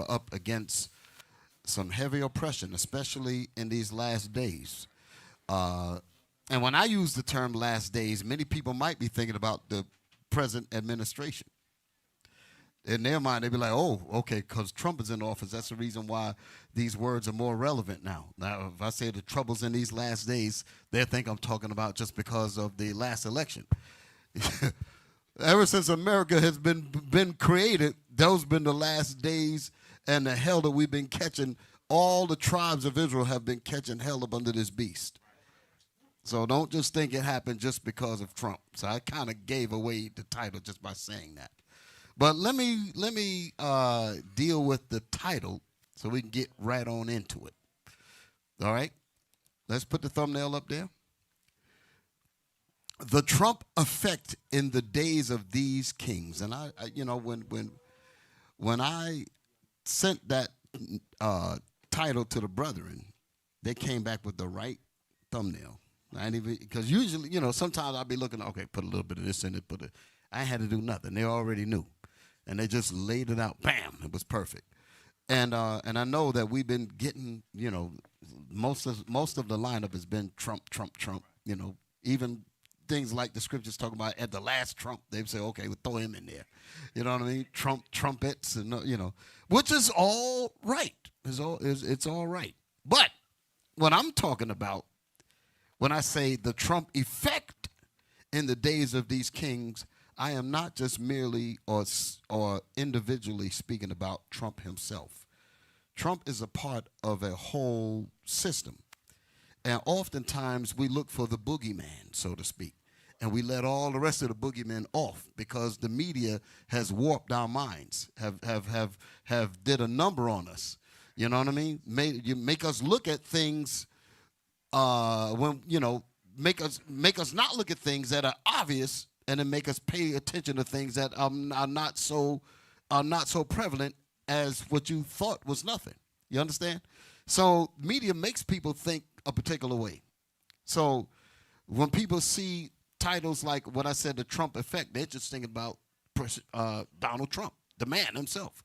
America up against some heavy oppression, especially in these last days. And when I use the term last days, many people might be thinking about the present administration. In their mind, they'd be like, oh, okay, because Trump is in office. That's the reason why these words are more relevant now. Now, if I say the troubles in these last days, they think I'm talking about just because of the last election. Ever since America has been created, those been the last days and the hell that we've been catching. All the tribes of Israel have been catching hell up under this beast. So don't just think it happened just because of Trump. So I kind of gave away the title just by saying that. But let me deal with the title so we can get right on into it. All right? Let's put the thumbnail up there. The Trump effect in the days of these kings. And I when I sent that title to the brethren, they came back with the right thumbnail. I ain't even, because usually, sometimes I'll be looking, okay, put a little bit of this in it, I ain't had to do nothing. They already knew. And they just laid it out. Bam, it was perfect. And I know that we've been getting, most of the lineup has been Trump, Trump, Trump. Even things like the scriptures talk about at the last Trump, they say, okay, we'll throw him in there. You know what I mean? Trumpets, and which is all right. It's all right. But what I'm talking about when I say the Trump effect in the days of these kings, I am not just merely or individually speaking about Trump himself. Trump is a part of a whole system. And oftentimes we look for the boogeyman, so to speak. And we let all the rest of the boogeymen off because the media has warped our minds, have did a number on us. You know what I mean? You make us look at things make us not look at things that are obvious, and then make us pay attention to things that are not so prevalent as what you thought was nothing. You understand? So media makes people think a particular way. So when people see titles like what I said, the Trump effect, they're just thinking about Donald Trump, the man himself.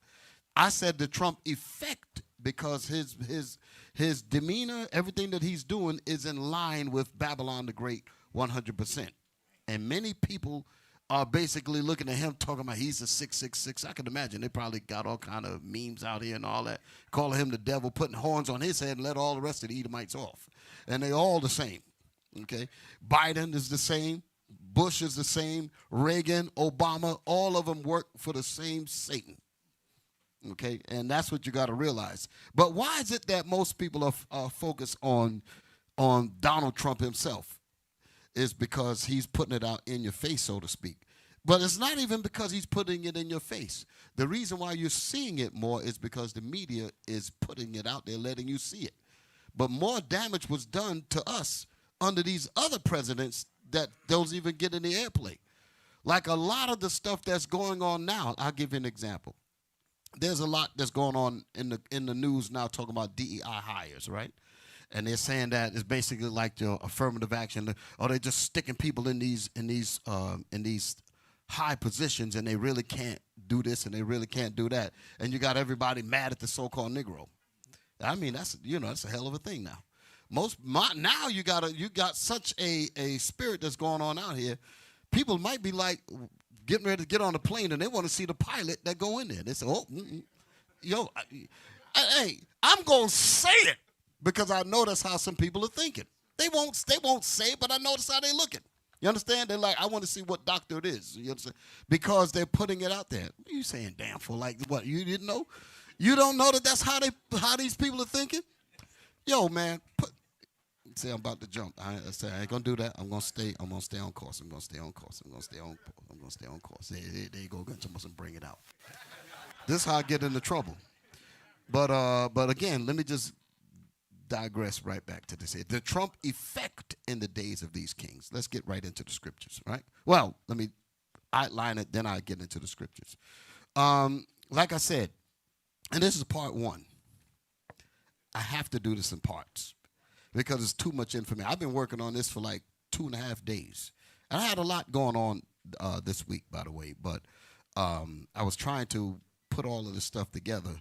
I said the Trump effect because his demeanor, everything that he's doing is in line with Babylon the Great 100%. And many people are basically looking at him talking about he's a 666. I can imagine they probably got all kind of memes out here and all that, calling him the devil, putting horns on his head and let all the rest of the Edomites off. And they all the same, okay? Biden is the same. Bush is the same. Reagan, Obama, all of them work for the same Satan. Okay, and that's what you got to realize. But why is it that most people are focused on Donald Trump himself? Is because he's putting it out in your face, so to speak. But it's not even because he's putting it in your face. The reason why you're seeing it more is because the media is putting it out there, letting you see it. But more damage was done to us under these other presidents that don't even get in the airplay. Like a lot of the stuff that's going on now, I'll give you an example. There's a lot that's going on in the news now talking about DEI hires, right? And they're saying that it's basically like your affirmative action, or they're just sticking people in these high positions, and they really can't do this and they really can't do that. And you got everybody mad at the so-called Negro. I mean, that's a hell of a thing now. Now you got such a spirit that's going on out here. People might be like getting ready to get on the plane, and they want to see the pilot that go in there. They say, "Oh, hey, I'm gonna say it because I know that's how some people are thinking. They won't say it, but I notice how they looking. You understand? They're like, I want to see what doctor it is. You understand? Because they're putting it out there. What are you saying, damn fool? Like what? You didn't know? You don't know that that's how these people are thinking? Yo, man, say I'm about to jump. I ain't gonna do that. I'm gonna stay on course. I'm gonna stay on course. There you go. Someone bring it out. This is how I get into trouble. But again, let me just digress right back to this here. The Trump effect in the days of these kings. Let's get right into the scriptures, right? Well, let me outline it, then I'll get into the scriptures. Like I said, and this is part one. I have to do this in parts because it's too much information. I've been working on this for like 2.5 days. And I had a lot going on this week, by the way, but I was trying to put all of this stuff together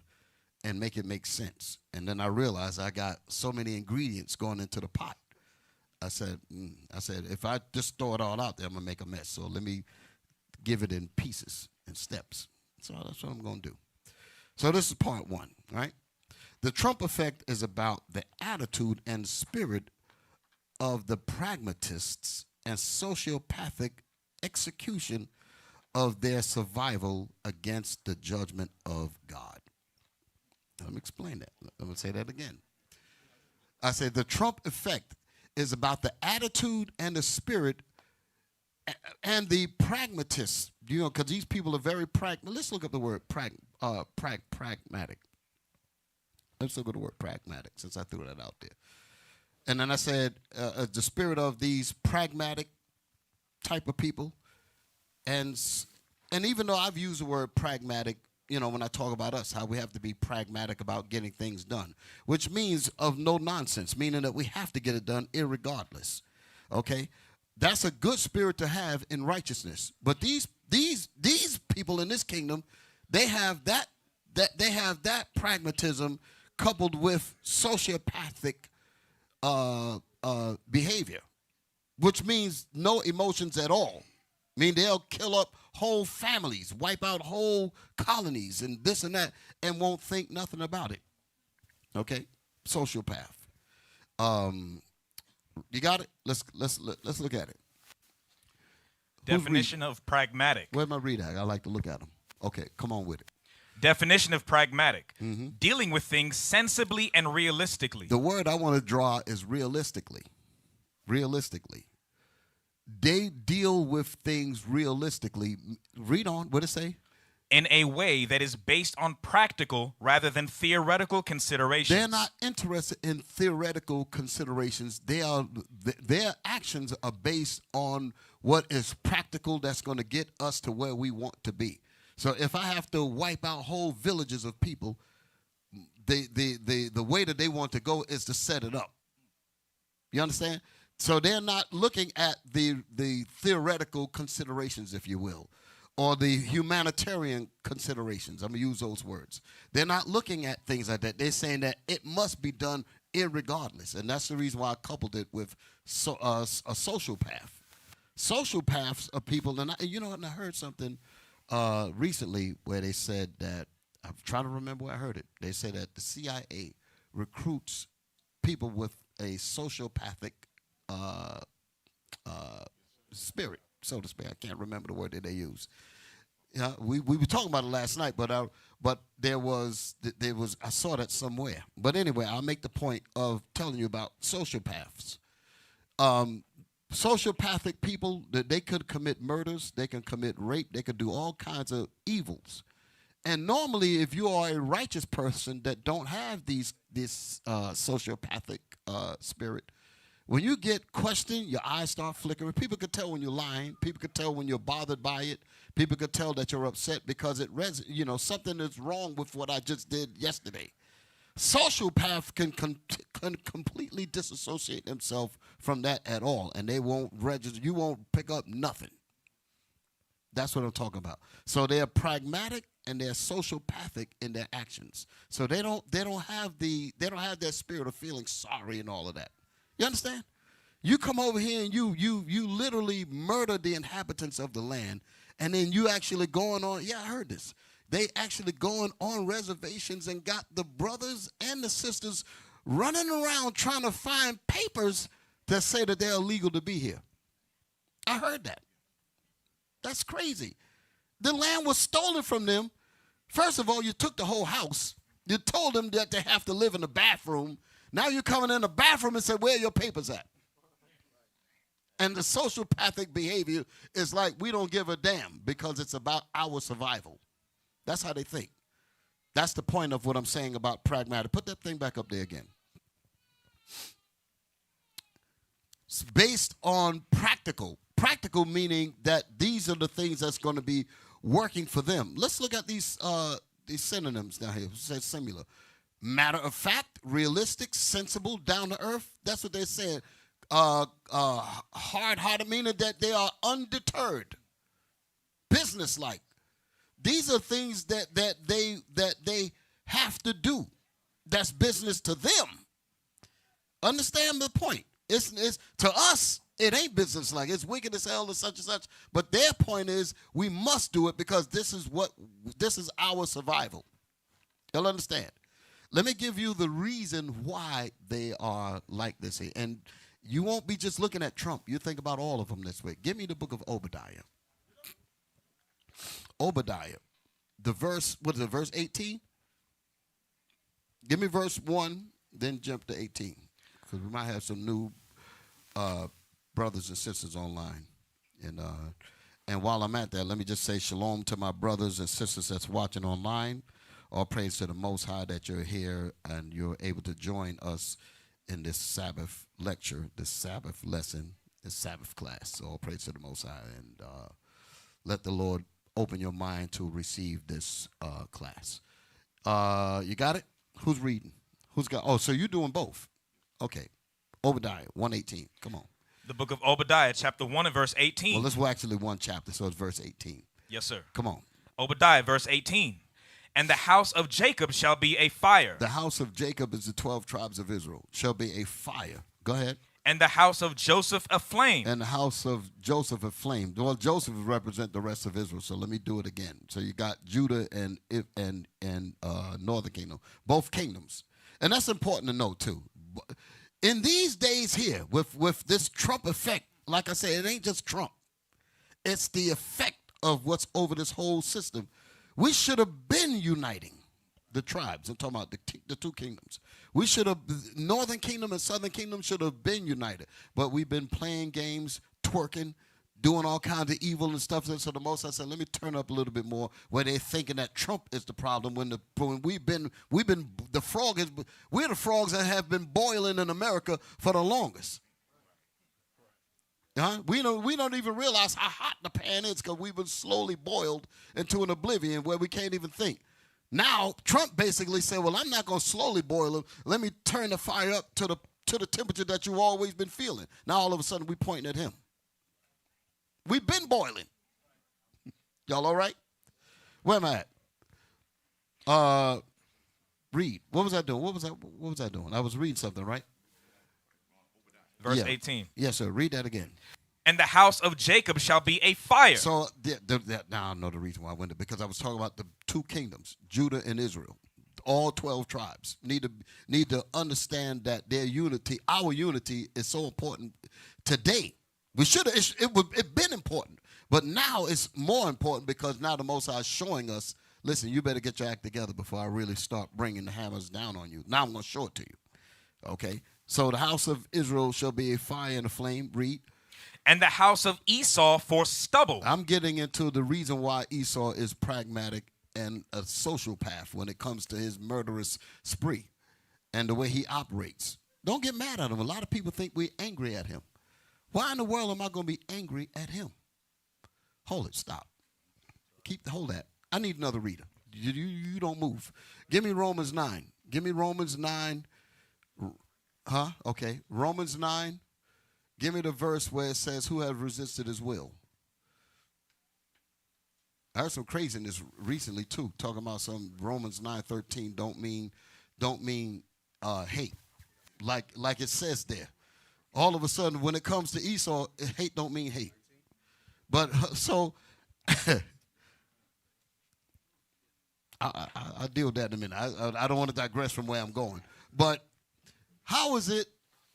and make it make sense. And then I realized I got so many ingredients going into the pot. I said, if I just throw it all out there, I'm going to make a mess. So let me give it in pieces and steps. So that's what I'm going to do. So this is part one, right? The Trump effect is about the attitude and spirit of the pragmatists and sociopathic execution of their survival against the judgment of God. Let me explain that. Let me say that again. I said the Trump effect is about the attitude and the spirit and the pragmatists, because these people are very pragmatic. Let's look up the word pragmatic. Let's look at the word pragmatic, since I threw that out there. And then I said the spirit of these pragmatic type of people. And even though I've used the word pragmatic, when I talk about us, how we have to be pragmatic about getting things done, which means of no nonsense, meaning that we have to get it done irregardless. Okay? That's a good spirit to have in righteousness. But these people in this kingdom, they have that pragmatism coupled with sociopathic behavior, which means no emotions at all. I mean, they'll kill up whole families, wipe out whole colonies, and this and that, and won't think nothing about it. Okay, sociopath. You got it? Let's look at it. Definition of pragmatic. Where's my reader? I like to look at them. Okay, come on with it. Definition of pragmatic. Dealing with things sensibly and realistically. The word I want to draw is realistically. Realistically. They deal with things realistically. Read on. What does it say? In a way that is based on practical rather than theoretical considerations. They're not interested in theoretical considerations. Their actions are based on what is practical that's going to get us to where we want to be. So if I have to wipe out whole villages of people, the way that they want to go is to set it up. You understand? So they're not looking at the theoretical considerations, if you will, or the humanitarian considerations. I'm going to use those words. They're not looking at things like that. They're saying that it must be done irregardless. And that's the reason why I coupled it with a sociopath. Sociopaths are people, and I heard something recently where they said that, I'm trying to remember where I heard it. They said that the CIA recruits people with a sociopathic spirit, so to speak. I can't remember the word that they use. We were talking about it last night, but there was I saw that somewhere. But anyway, I'll make the point of telling you about sociopaths. Sociopathic people, they could commit murders, they can commit rape, they could do all kinds of evils. And normally, if you are a righteous person that don't have this sociopathic spirit, when you get questioned, your eyes start flickering. People could tell when you're lying. People could tell when you're bothered by it. People could tell that you're upset because something is wrong with what I just did yesterday. Sociopath can completely disassociate themselves from that at all, and they won't register. You won't pick up nothing. That's what I'm talking about. So they're pragmatic and they're sociopathic in their actions. So they don't have that spirit of feeling sorry and all of that. You understand? You come over here and you literally murder the inhabitants of the land, and then you actually going on. Yeah, I heard this. They actually going on reservations and got the brothers and the sisters running around trying to find papers that say that they're illegal to be here. I heard that. That's crazy. The land was stolen from them. First of all, you took the whole house. You told them that they have to live in the bathroom. Now you're coming in the bathroom and say, where are your papers at? And the sociopathic behavior is like, we don't give a damn because it's about our survival. That's how they think. That's the point of what I'm saying about pragmatic. Put that thing back up there again. It's based on practical. Practical meaning that these are the things that's going to be working for them. Let's look at these synonyms down here. It says similar. Matter of fact, realistic, sensible, down to earth. That's what they're saying. Hard-hearted, meaning that they are undeterred. Businesslike. These are things that they have to do that's business to them. Understand the point? It's to us, it ain't business like it's wicked as hell and such. But their point is we must do it because this is our survival. Y'all understand? Let me give you the reason why they are like this here. And you won't be just looking at Trump. You think about all of them this way. Give me the book of Obadiah. Obadiah. The verse, what is it, verse 18? Give me verse 1, then jump to 18. Because we might have some new brothers and sisters online. And while I'm at that, let me just say shalom to my brothers and sisters that's watching online. All praise to the Most High that you're here and you're able to join us in this Sabbath lecture, this Sabbath lesson, this Sabbath class. So all praise to the Most High. And let the Lord open your mind to receive this class. You got it? Who's reading? Who's got? Oh, so you're doing both. Okay. Obadiah 1:18. Come on. The book of Obadiah, chapter 1 and verse 18. Well, this was actually one chapter, so it's verse 18. Yes, sir. Come on. Obadiah, verse 18. And the house of Jacob shall be a fire. The house of Jacob is the 12 tribes of Israel. Shall be a fire. Go ahead. And the house of Joseph a flame. And the house of Joseph a flame. Well, Joseph represents the rest of Israel, so let me do it again. So you got Judah and Northern Kingdom, both kingdoms. And that's important to know, too. In these days here, with this Trump effect, like I said, it ain't just Trump. It's the effect of what's over this whole system. We should have been uniting the tribes. I'm talking about the two kingdoms. We should have, Northern Kingdom and Southern Kingdom should have been united. But we've been playing games, twerking, doing all kinds of evil and stuff. So the Most I said, let me turn up a little bit more where they're thinking that Trump is the problem when we've been the frog is, we're the frogs that have been boiling in America for the longest. We don't even realize how hot the pan is because we've been slowly boiled into an oblivion where we can't even think. Now, Trump basically said, well, I'm not going to slowly boil them. Let me turn the fire up to the temperature that you've always been feeling. Now, all of a sudden, we're pointing at him. We've been boiling. Y'all all right? Where am I at? Read. What was I doing? What was I doing? I was reading something, right? Verse 18. Yes, sir. Read that again. And the house of Jacob shall be a fire. So now I know the reason why I went there, because I was talking about the two kingdoms, Judah and Israel. All 12 tribes need to understand that their unity, our unity, is so important today. We should have. It been important, but now it's more important because now the Most High is showing us. Listen, you better get your act together before I really start bringing the hammers down on you. Now I'm going to show it to you. Okay. So the house of Israel shall be a fire and a flame. Read. And the house of Esau for stubble. I'm getting into the reason why Esau is pragmatic and a sociopath when it comes to his murderous spree and the way he operates. Don't get mad at him. A lot of people think we're angry at him. Why in the world am I going to be angry at him? Hold it. Stop. Hold that. I need another reader. You don't move. Give me Romans 9. Give me Romans 9. Okay. Romans 9. Give me the verse where it says, who has resisted his will? I heard some craziness recently, too, talking about some Romans 9:13 don't mean hate, like it says there. All of a sudden, when it comes to Esau, hate don't mean hate. But so I'll deal with that in a minute. I don't want to digress from where I'm going. But how is it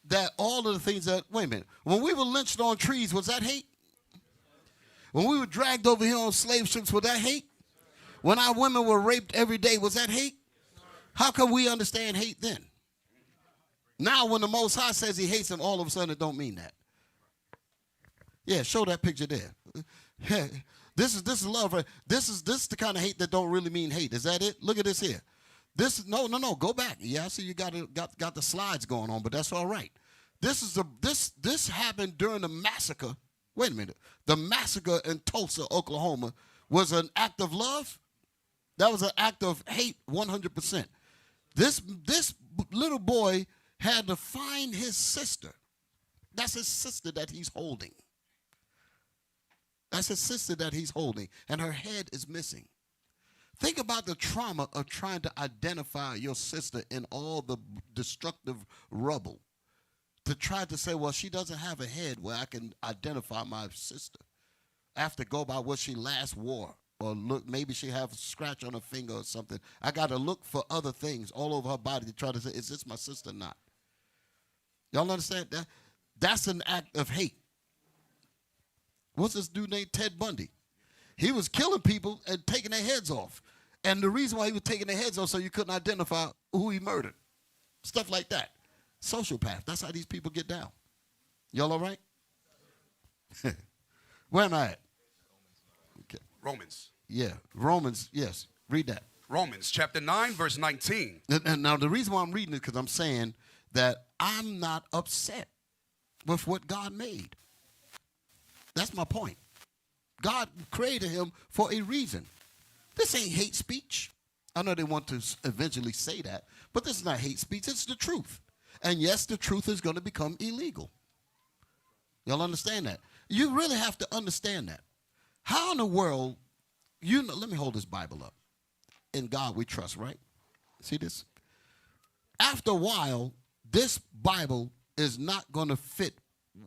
that all of the things that, wait a minute, when we were lynched on trees, was that hate? When we were dragged over here on slave ships, was that hate? When our women were raped every day, was that hate? How can we understand hate then? Now when the Most High says he hates them, all of a sudden it don't mean that. Yeah, show that picture there. This is love. Right? This is the kind of hate that don't really mean hate. Is that it? Look at this here. No. Go back. Yeah, I see you got the slides going on, but that's all right. This happened during the massacre. Wait a minute. The massacre in Tulsa, Oklahoma, was an act of love. That was an act of hate, 100%. This little boy had to find his sister. That's his sister that he's holding. That's his sister that he's holding, and her head is missing. Think about the trauma of trying to identify your sister in all the destructive rubble. To try to say, well, she doesn't have a head where I can identify my sister. I have to go by what she last wore. Or look, maybe she have a scratch on her finger or something. I got to look for other things all over her body to try to say, is this my sister or not? Y'all understand that? That's an act of hate. What's this dude named Ted Bundy? He was killing people and taking their heads off. And the reason why he was taking their heads off so you couldn't identify who he murdered. Stuff like that. Sociopath. That's how these people get down. Y'all all right? Where am I at? Okay. Romans. Yeah, Romans, yes. Read that. Romans chapter 9, verse 19. And now the reason why I'm reading it because I'm saying that I'm not upset with what God made. That's my point. God created him for a reason. This ain't hate speech. I know they want to eventually say that, but this is not hate speech. It's the truth. And yes, the truth is going to become illegal. Y'all understand that? You really have to understand that. How in the world, let me hold this Bible up. In God we trust, right? See this? After a while, this Bible is not going to fit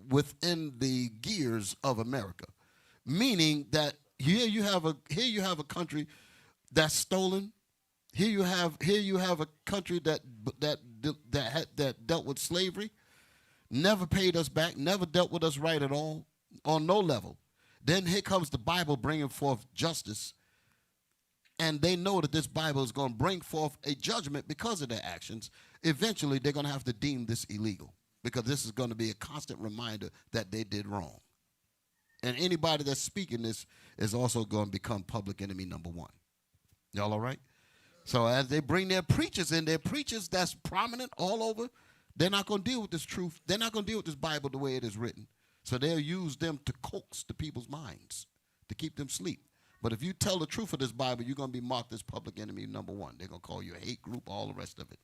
within the gears of America. Meaning that here you have a country that's stolen. Here you have a country that dealt with slavery, never paid us back, never dealt with us right at all, on no level. Then here comes the Bible bringing forth justice, and they know that this Bible is going to bring forth a judgment because of their actions. Eventually, they're going to have to deem this illegal because this is going to be a constant reminder that they did wrong. And anybody that's speaking this is also going to become public enemy number one. Y'all all right? So as they bring their preachers in, their preachers that's prominent all over, they're not going to deal with this truth. They're not going to deal with this Bible the way it is written. So they'll use them to coax the people's minds, to keep them asleep. But if you tell the truth of this Bible, you're going to be marked as public enemy number one. They're going to call you a hate group, all the rest of it.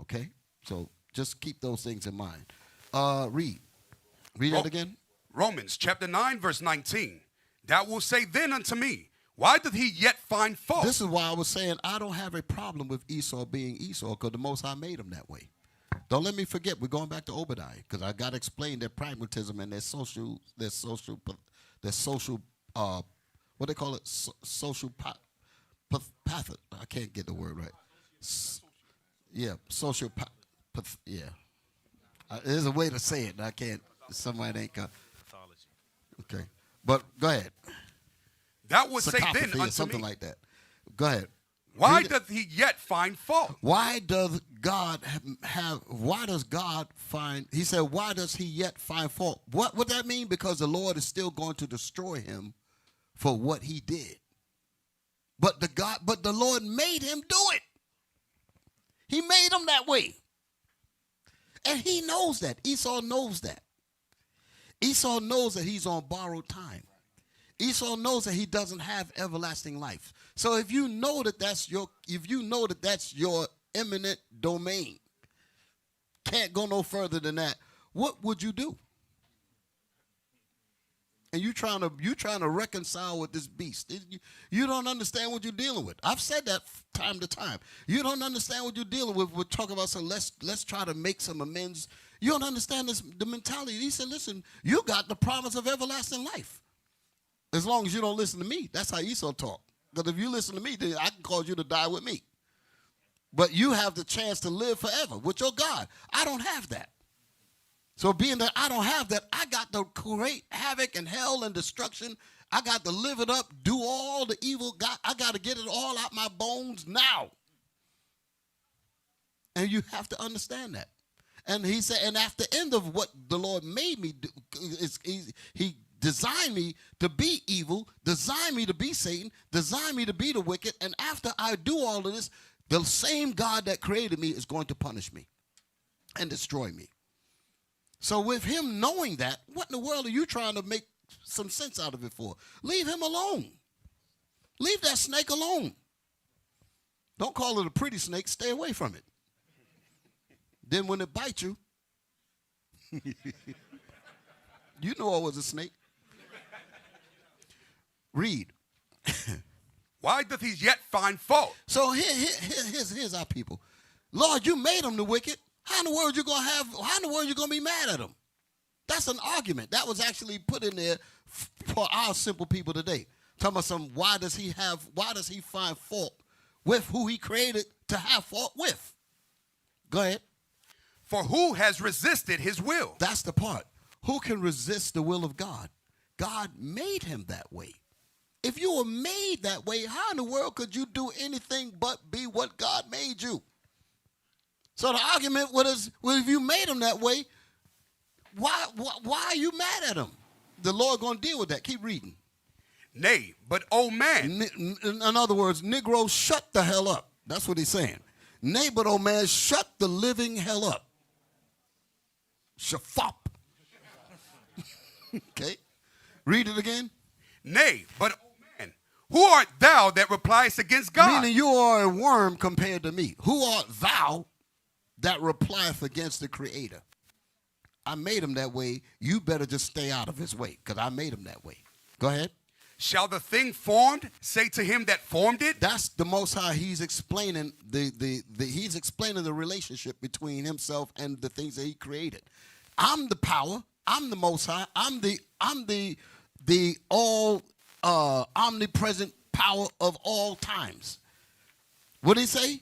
Okay? So just keep those things in mind. Read that again. Romans chapter 9, verse 19. Thou wilt say then unto me, why doth he yet find fault? This is why I was saying I don't have a problem with Esau being Esau because the Most High made him that way. Don't let me forget, we're going back to Obadiah because I got to explain their pragmatism and their social, what they call it, social path. I can't get the word right. Social path. Yeah. There's a way to say it. And I can't. Somebody ain't got. Okay, but go ahead. That would say then unto something me, like that. Go ahead. why doth he yet find fault? Why does God why does God find, he said, why does he yet find fault? What would that mean? Because the Lord is still going to destroy him for what he did. But the Lord made him do it. He made him that way. And he knows that. Esau knows that. Esau knows that he's on borrowed time. Esau knows that he doesn't have everlasting life. So if you know that that's your eminent domain, can't go no further than that, what would you do? And you trying to reconcile with this beast. You don't understand what you're dealing with. I've said that time to time. You don't understand what you're dealing with. We're talking about, so let's try to make some amends. You don't understand the mentality. He said, listen, you got the promise of everlasting life. As long as you don't listen to me. That's how Esau talk. Because if you listen to me, then I can cause you to die with me. But you have the chance to live forever with your God. I don't have that. So being that I don't have that, I got to create havoc and hell and destruction. I got to live it up, do all the evil. I got to get it all out my bones now. And you have to understand that. And he said, and after the end of what the Lord made me do, he designed me to be evil, designed me to be Satan, designed me to be the wicked. And after I do all of this, the same God that created me is going to punish me and destroy me. So with him knowing that, what in the world are you trying to make some sense out of it for? Leave him alone. Leave that snake alone. Don't call it a pretty snake. Stay away from it. Then when it bites you, you know it was a snake. Read. Why doth he yet find fault? So here's our people. Lord, you made them the wicked. How in the world you gonna be mad at them? That's an argument. That was actually put in there for our simple people today. Talking about why does he find fault with who he created to have fault with? Go ahead. For who has resisted his will? That's the part. Who can resist the will of God? God made him that way. If you were made that way, how in the world could you do anything but be what God made you? So the argument was, well, if you made him that way, why are you mad at him? The Lord going to deal with that. Keep reading. Nay, but O man. In other words, Negro, shut the hell up. That's what he's saying. Nay, but O man, shut the living hell up. Shafop. Okay. Read it again. Nay, but O man, who art thou that repliest against God? Meaning you are a worm compared to me. Who art thou that replieth against the Creator? I made him that way. You better just stay out of his way because I made him that way. Go ahead. Shall the thing formed say to him that formed it? That's the Most High. He's explaining he's explaining the relationship between himself and the things that he created. I'm the power. I'm the Most High. I'm the all omnipresent power of all times. What did he say?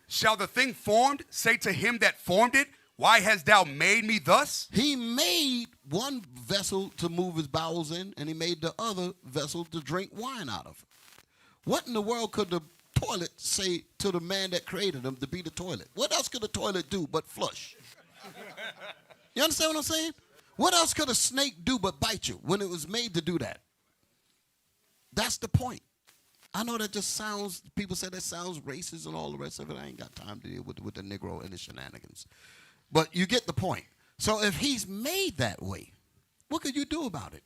Shall the thing formed say to him that formed it, why hast thou made me thus? He made one vessel to move his bowels in, and he made the other vessel to drink wine out of. What in the world could the toilet say to the man that created him to be the toilet? What else could the toilet do but flush? You understand what I'm saying? What else could a snake do but bite you when it was made to do that? That's the point. I know that just sounds, people say that sounds racist and all the rest of it. I ain't got time to deal with the Negro and his shenanigans. But you get the point. So if he's made that way, what could you do about it?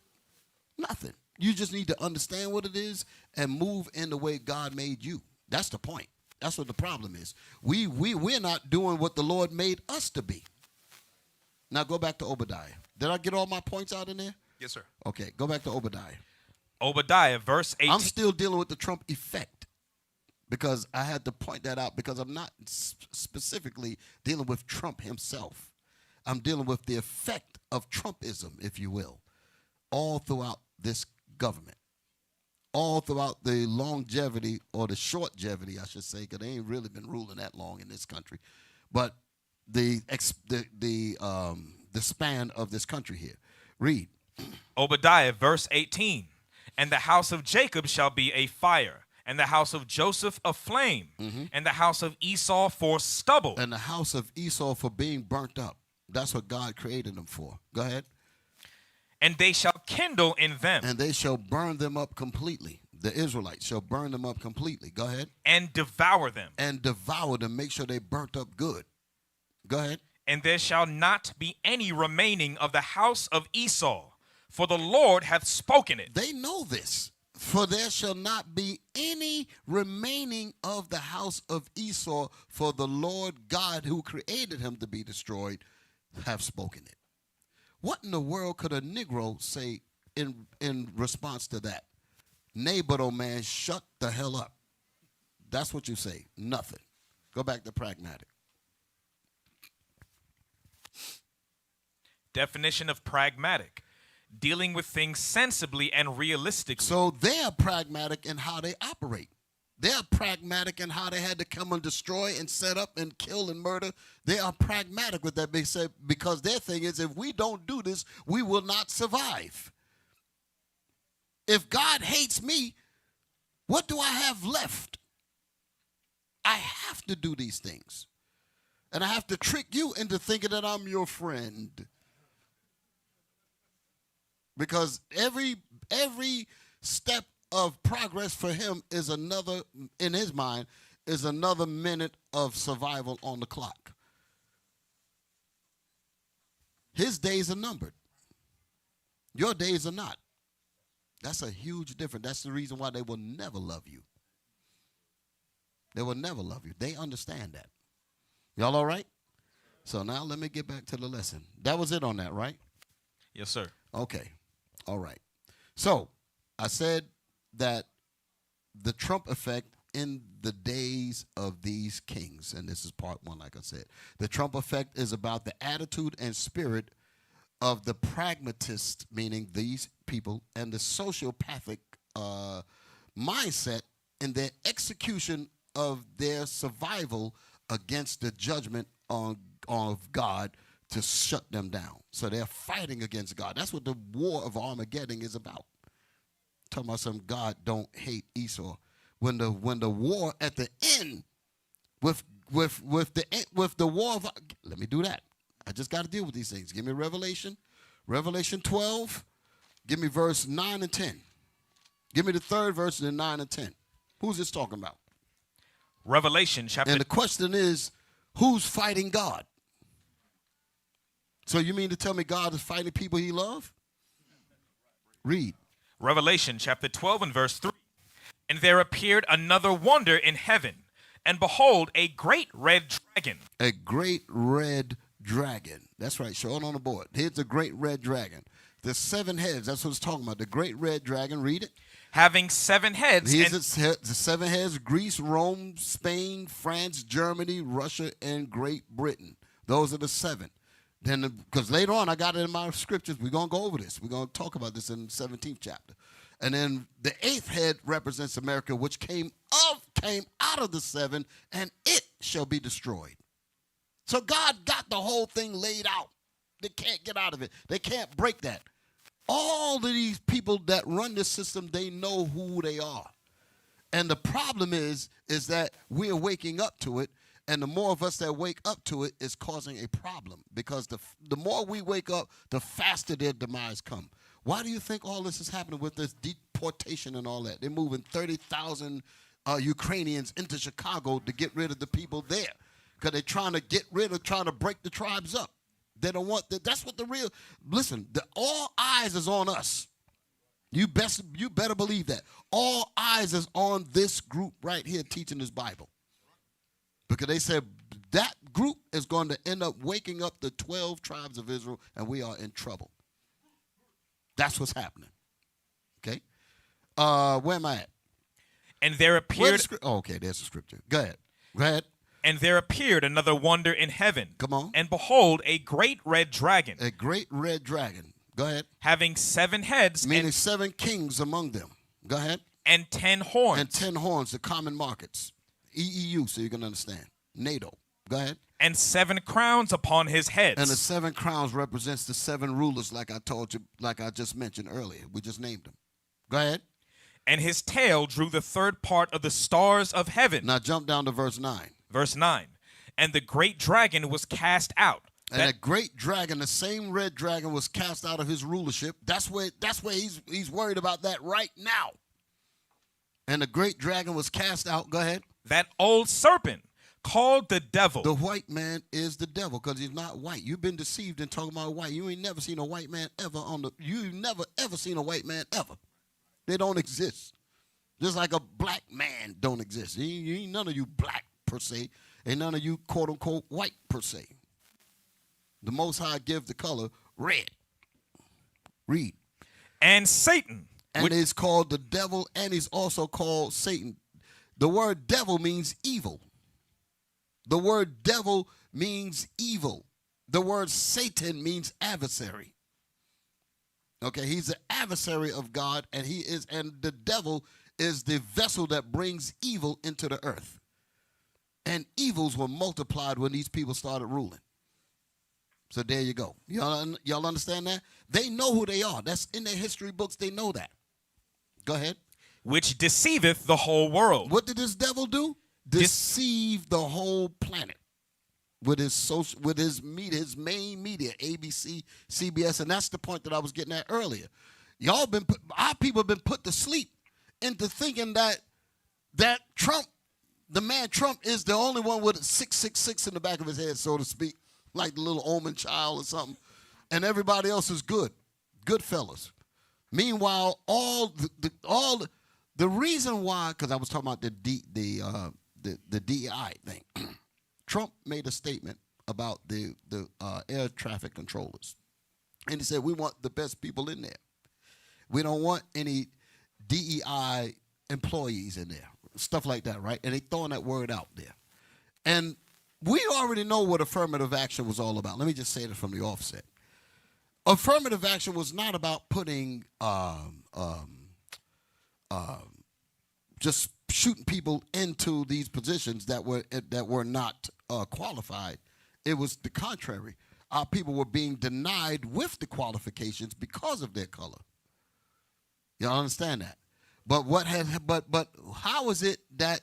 Nothing. You just need to understand what it is and move in the way God made you. That's the point. That's what the problem is. We're not doing what the Lord made us to be. Now go back to Obadiah. Did I get all my points out in there? Yes, sir. Okay, go back to Obadiah. Obadiah, verse 18. I'm still dealing with the Trump effect because I had to point that out because I'm not specifically dealing with Trump himself. I'm dealing with the effect of Trumpism, if you will, all throughout this government, all throughout the longevity or the shortgevity, I should say, because they ain't really been ruling that long in this country, but the span of this country here. Read. Obadiah, verse 18. And the house of Jacob shall be a fire, and the house of Joseph a flame, and the house of Esau for stubble. And the house of Esau for being burnt up. That's what God created them for. Go ahead. And they shall kindle in them. And they shall burn them up completely. The Israelites shall burn them up completely. Go ahead. And devour them. And devour them. Make sure they burnt up good. Go ahead. And there shall not be any remaining of the house of Esau, for the Lord hath spoken it. They know this. For there shall not be any remaining of the house of Esau, for the Lord God who created him to be destroyed have spoken it. What in the world could a Negro say in response to that? Nay, but oh man, shut the hell up. That's what you say. Nothing. Go back to pragmatic. Definition of pragmatic: dealing with things sensibly and realistically. So they are pragmatic in how they operate. They are pragmatic in how they had to come and destroy and set up and kill and murder. They are pragmatic with that. They said, because their thing is, if we don't do this, we will not survive. If God hates me, what do I have left? I have to do these things. And I have to trick you into thinking that I'm your friend. Because every step of progress for him is another, in his mind, is another minute of survival on the clock. His days are numbered. Your days are not. That's a huge difference. That's the reason why they will never love you. They will never love you. They understand that. Y'all all right? So now let me get back to the lesson. That was it on that, right? Yes, sir. Okay. All right. So I said that the trump effect in the days of these kings. And this is part one, like I said. The trump effect is about the attitude and spirit of the pragmatist, meaning these people, and the sociopathic mindset in their execution of their survival against the judgment of God to shut them down. So they're fighting against God. That's what the war of Armageddon is about. Talking about some God don't hate Esau. When the war at the end with the war of, let me do that. I just got to deal with these things. Give me Revelation 12. Give me verse 9 and 10. Give me the third verse in 9 and 10. Who's this talking about? Revelation chapter. And the question is, who's fighting God? So you mean to tell me God is fighting people he loves? Read. Revelation chapter 12 and verse 3. And there appeared another wonder in heaven, and behold, a great red dragon. A great red dragon. That's right. Show it on the board. Here's the great red dragon. The 7 heads. That's what it's talking about. The great red dragon. Read it. Having 7 heads. Here's the 7 heads. Greece, Rome, Spain, France, Germany, Russia, and Great Britain. Those are the 7. Then, because later on, I got it in my scriptures. We're going to go over this. We're going to talk about this in the 17th chapter. And then the 8th head represents America, which came out of the 7, and it shall be destroyed. So God got the whole thing laid out. They can't get out of it. They can't break that. All of these people that run this system, they know who they are. And the problem is that we're waking up to it, and the more of us that wake up to it is causing a problem, because the more we wake up, the faster their demise come. Why do you think all this is happening with this deportation and all that? They're moving 30,000 Ukrainians into Chicago to get rid of the people there, because they're trying to break the tribes up. They don't want that. That's what listen, all eyes is on us. You better believe that. All eyes is on this group right here teaching this Bible. Because they said that group is going to end up waking up the 12 tribes of Israel, and we are in trouble. That's what's happening. Okay? Where am I at? And there appeared. Okay, there's the scripture. Go ahead. And there appeared another wonder in heaven. Come on. And behold, a great red dragon. A great red dragon. Go ahead. Having 7 heads. Meaning 7 kings among them. Go ahead. And 10 horns. And 10 horns, the common markets. EEU, so you can understand. NATO. Go ahead. And 7 crowns upon his heads. And the 7 crowns represents the 7 rulers, like I told you, like I just mentioned earlier. We just named them. Go ahead. And his tail drew the 3rd part of the stars of heaven. Now jump down to verse 9. Verse 9. And the great dragon was cast out. And a great dragon, the same red dragon, was cast out of his rulership. That's where he's worried about that right now. And the great dragon was cast out. Go ahead. That old serpent, called the devil. The white man is the devil, because he's not white. You've been deceived in talking about white. You ain't never seen a white man ever you've never ever seen a white man ever. They don't exist. Just like a black man don't exist. You ain't none of you black per se. Ain't none of you quote unquote white per se. The Most High give the color red. Read. And Satan. And it's called the devil, and he's also called Satan. The word devil means evil. The word devil means evil. The word Satan means adversary. Okay, he's the adversary of God, and the devil is the vessel that brings evil into the earth. And evils were multiplied when these people started ruling. So there you go. Y'all understand that? They know who they are. That's in their history books. They know that. Go ahead. Which deceiveth the whole world. What did this devil do? Deceive the whole planet with his main media, ABC, CBS, and that's the point that I was getting at earlier. Our people have been put to sleep into thinking that Trump, the man Trump, is the only one with a 666 in the back of his head, so to speak, like the little omen child or something, and everybody else is good fellas. Meanwhile, the reason why, because I was talking about the DEI thing. Trump made a statement about the air traffic controllers. And he said, we want the best people in there. We don't want any DEI employees in there, stuff like that, right? And they throwing that word out there. And we already know what affirmative action was all about. Let me just say that from the offset. Affirmative action was not about putting just shooting people into these positions that were not qualified. It was the contrary. Our people were being denied with the qualifications because of their color. Y'all understand that? But how is it that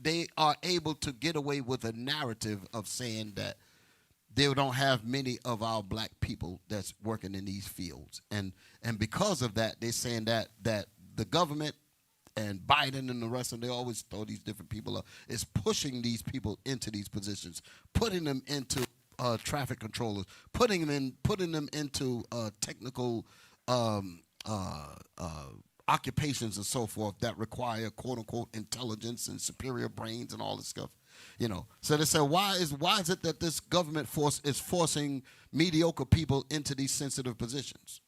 they are able to get away with a narrative of saying that they don't have many of our black people that's working in these fields, and because of that, they're saying that the government and Biden and the rest of them, they always throw these different people up, is pushing these people into these positions, putting them into traffic controllers, putting them into technical occupations and so forth that require quote unquote intelligence and superior brains and all this stuff. So they say, why is it that this government force is forcing mediocre people into these sensitive positions?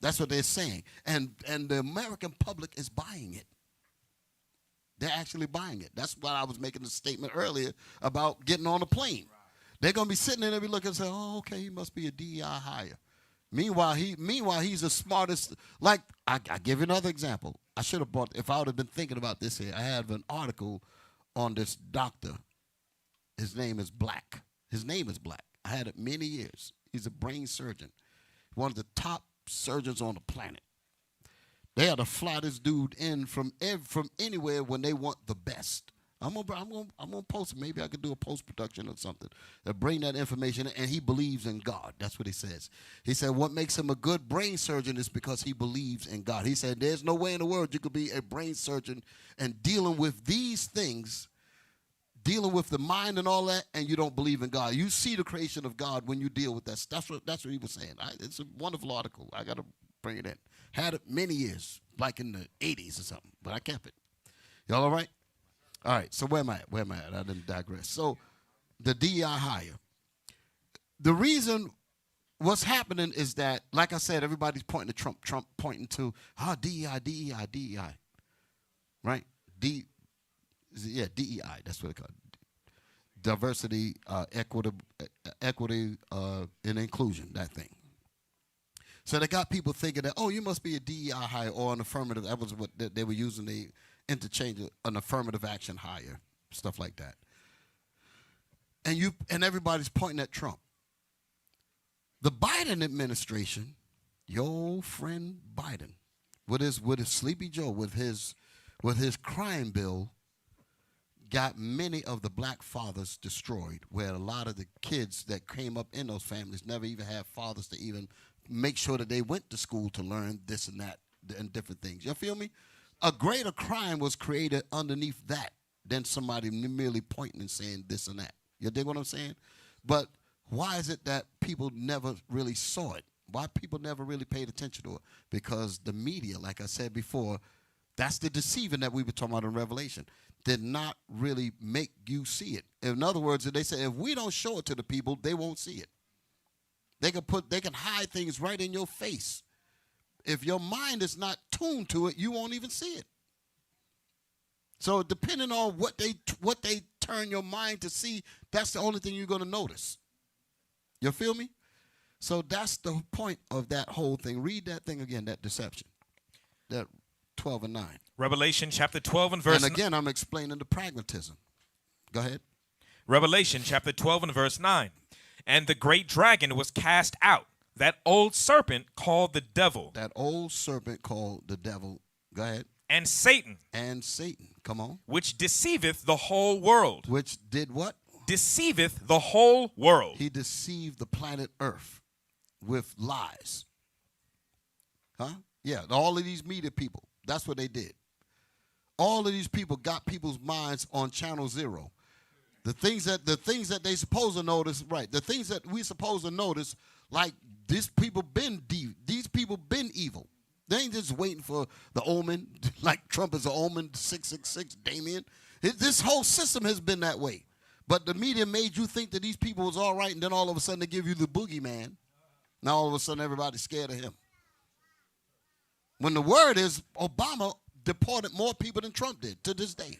That's what they're saying, and the American public is buying it. They're actually buying it. That's why I was making the statement earlier about getting on a plane. They're gonna be sitting there and be looking and say, "Oh, okay, he must be a DEI hire." Meanwhile, he's the smartest. Like I give you another example. I should have brought. If I would have been thinking about this here, I have an article on this doctor. His name is Black. I had it many years. He's a brain surgeon, one of the top surgeons on the planet. They had to fly this dude in from anywhere when they want the best. I'm gonna post it. Maybe I could do a post production or something to bring that information in. And he believes in God. That's what he says. He said what makes him a good brain surgeon is because he believes in God. He said there's no way in the world you could be a brain surgeon and dealing with these things, dealing with the mind and all that, and you don't believe in God. You see the creation of God when you deal with that. That's what he was saying. It's a wonderful article. I got to bring it in. Had it many years, like in the 80s or something, but I kept it. Y'all all right? All right, so where am I at? I didn't digress. So the DEI hire. The reason what's happening is that, like I said, everybody's pointing to Trump. Trump pointing to, DEI. Right? DEI, that's what they call it. Diversity, equity, and inclusion, that thing. So they got people thinking that, oh, you must be a DEI hire or an affirmative. That was what they were using, the interchange, an affirmative action hire, stuff like that. And everybody's pointing at Trump. The Biden administration, your old friend Biden, with his Sleepy Joe, with his crime bill, got many of the black fathers destroyed, where a lot of the kids that came up in those families never even had fathers to even make sure that they went to school to learn this and that and different things. You feel me? A greater crime was created underneath that than somebody merely pointing and saying this and that. You dig what I'm saying? But why is it that people never really saw it? Why people never really paid attention to it? Because the media, like I said before, that's the deceiving that we were talking about in Revelation, did not really make you see it. In other words, they say if we don't show it to the people, they won't see it. They can hide things right in your face. If your mind is not tuned to it, you won't even see it. So depending on what they turn your mind to see, that's the only thing you're going to notice. You feel me? So that's the point of that whole thing. Read that thing again, that deception. That 12 and 9. Revelation chapter 12 and verse 9. And again, I'm explaining the pragmatism. Go ahead. Revelation chapter 12 and verse 9. And the great dragon was cast out, that old serpent called the devil. That old serpent called the devil. Go ahead. And Satan. And Satan. Come on. Which deceiveth the whole world. Which did what? Deceiveth the whole world. He deceived the planet Earth with lies. Huh? Yeah, all of these media people, that's what they did. All of these people got people's minds on channel 0. The things that they supposed to notice, right? The things that we supposed to notice, like these people been evil. They ain't just waiting for the omen, like Trump is an omen, 666, Damien. This whole system has been that way. But the media made you think that these people was all right, and then all of a sudden they give you the boogeyman. Now all of a sudden everybody's scared of him. When the word is Obama deported more people than Trump did to this day.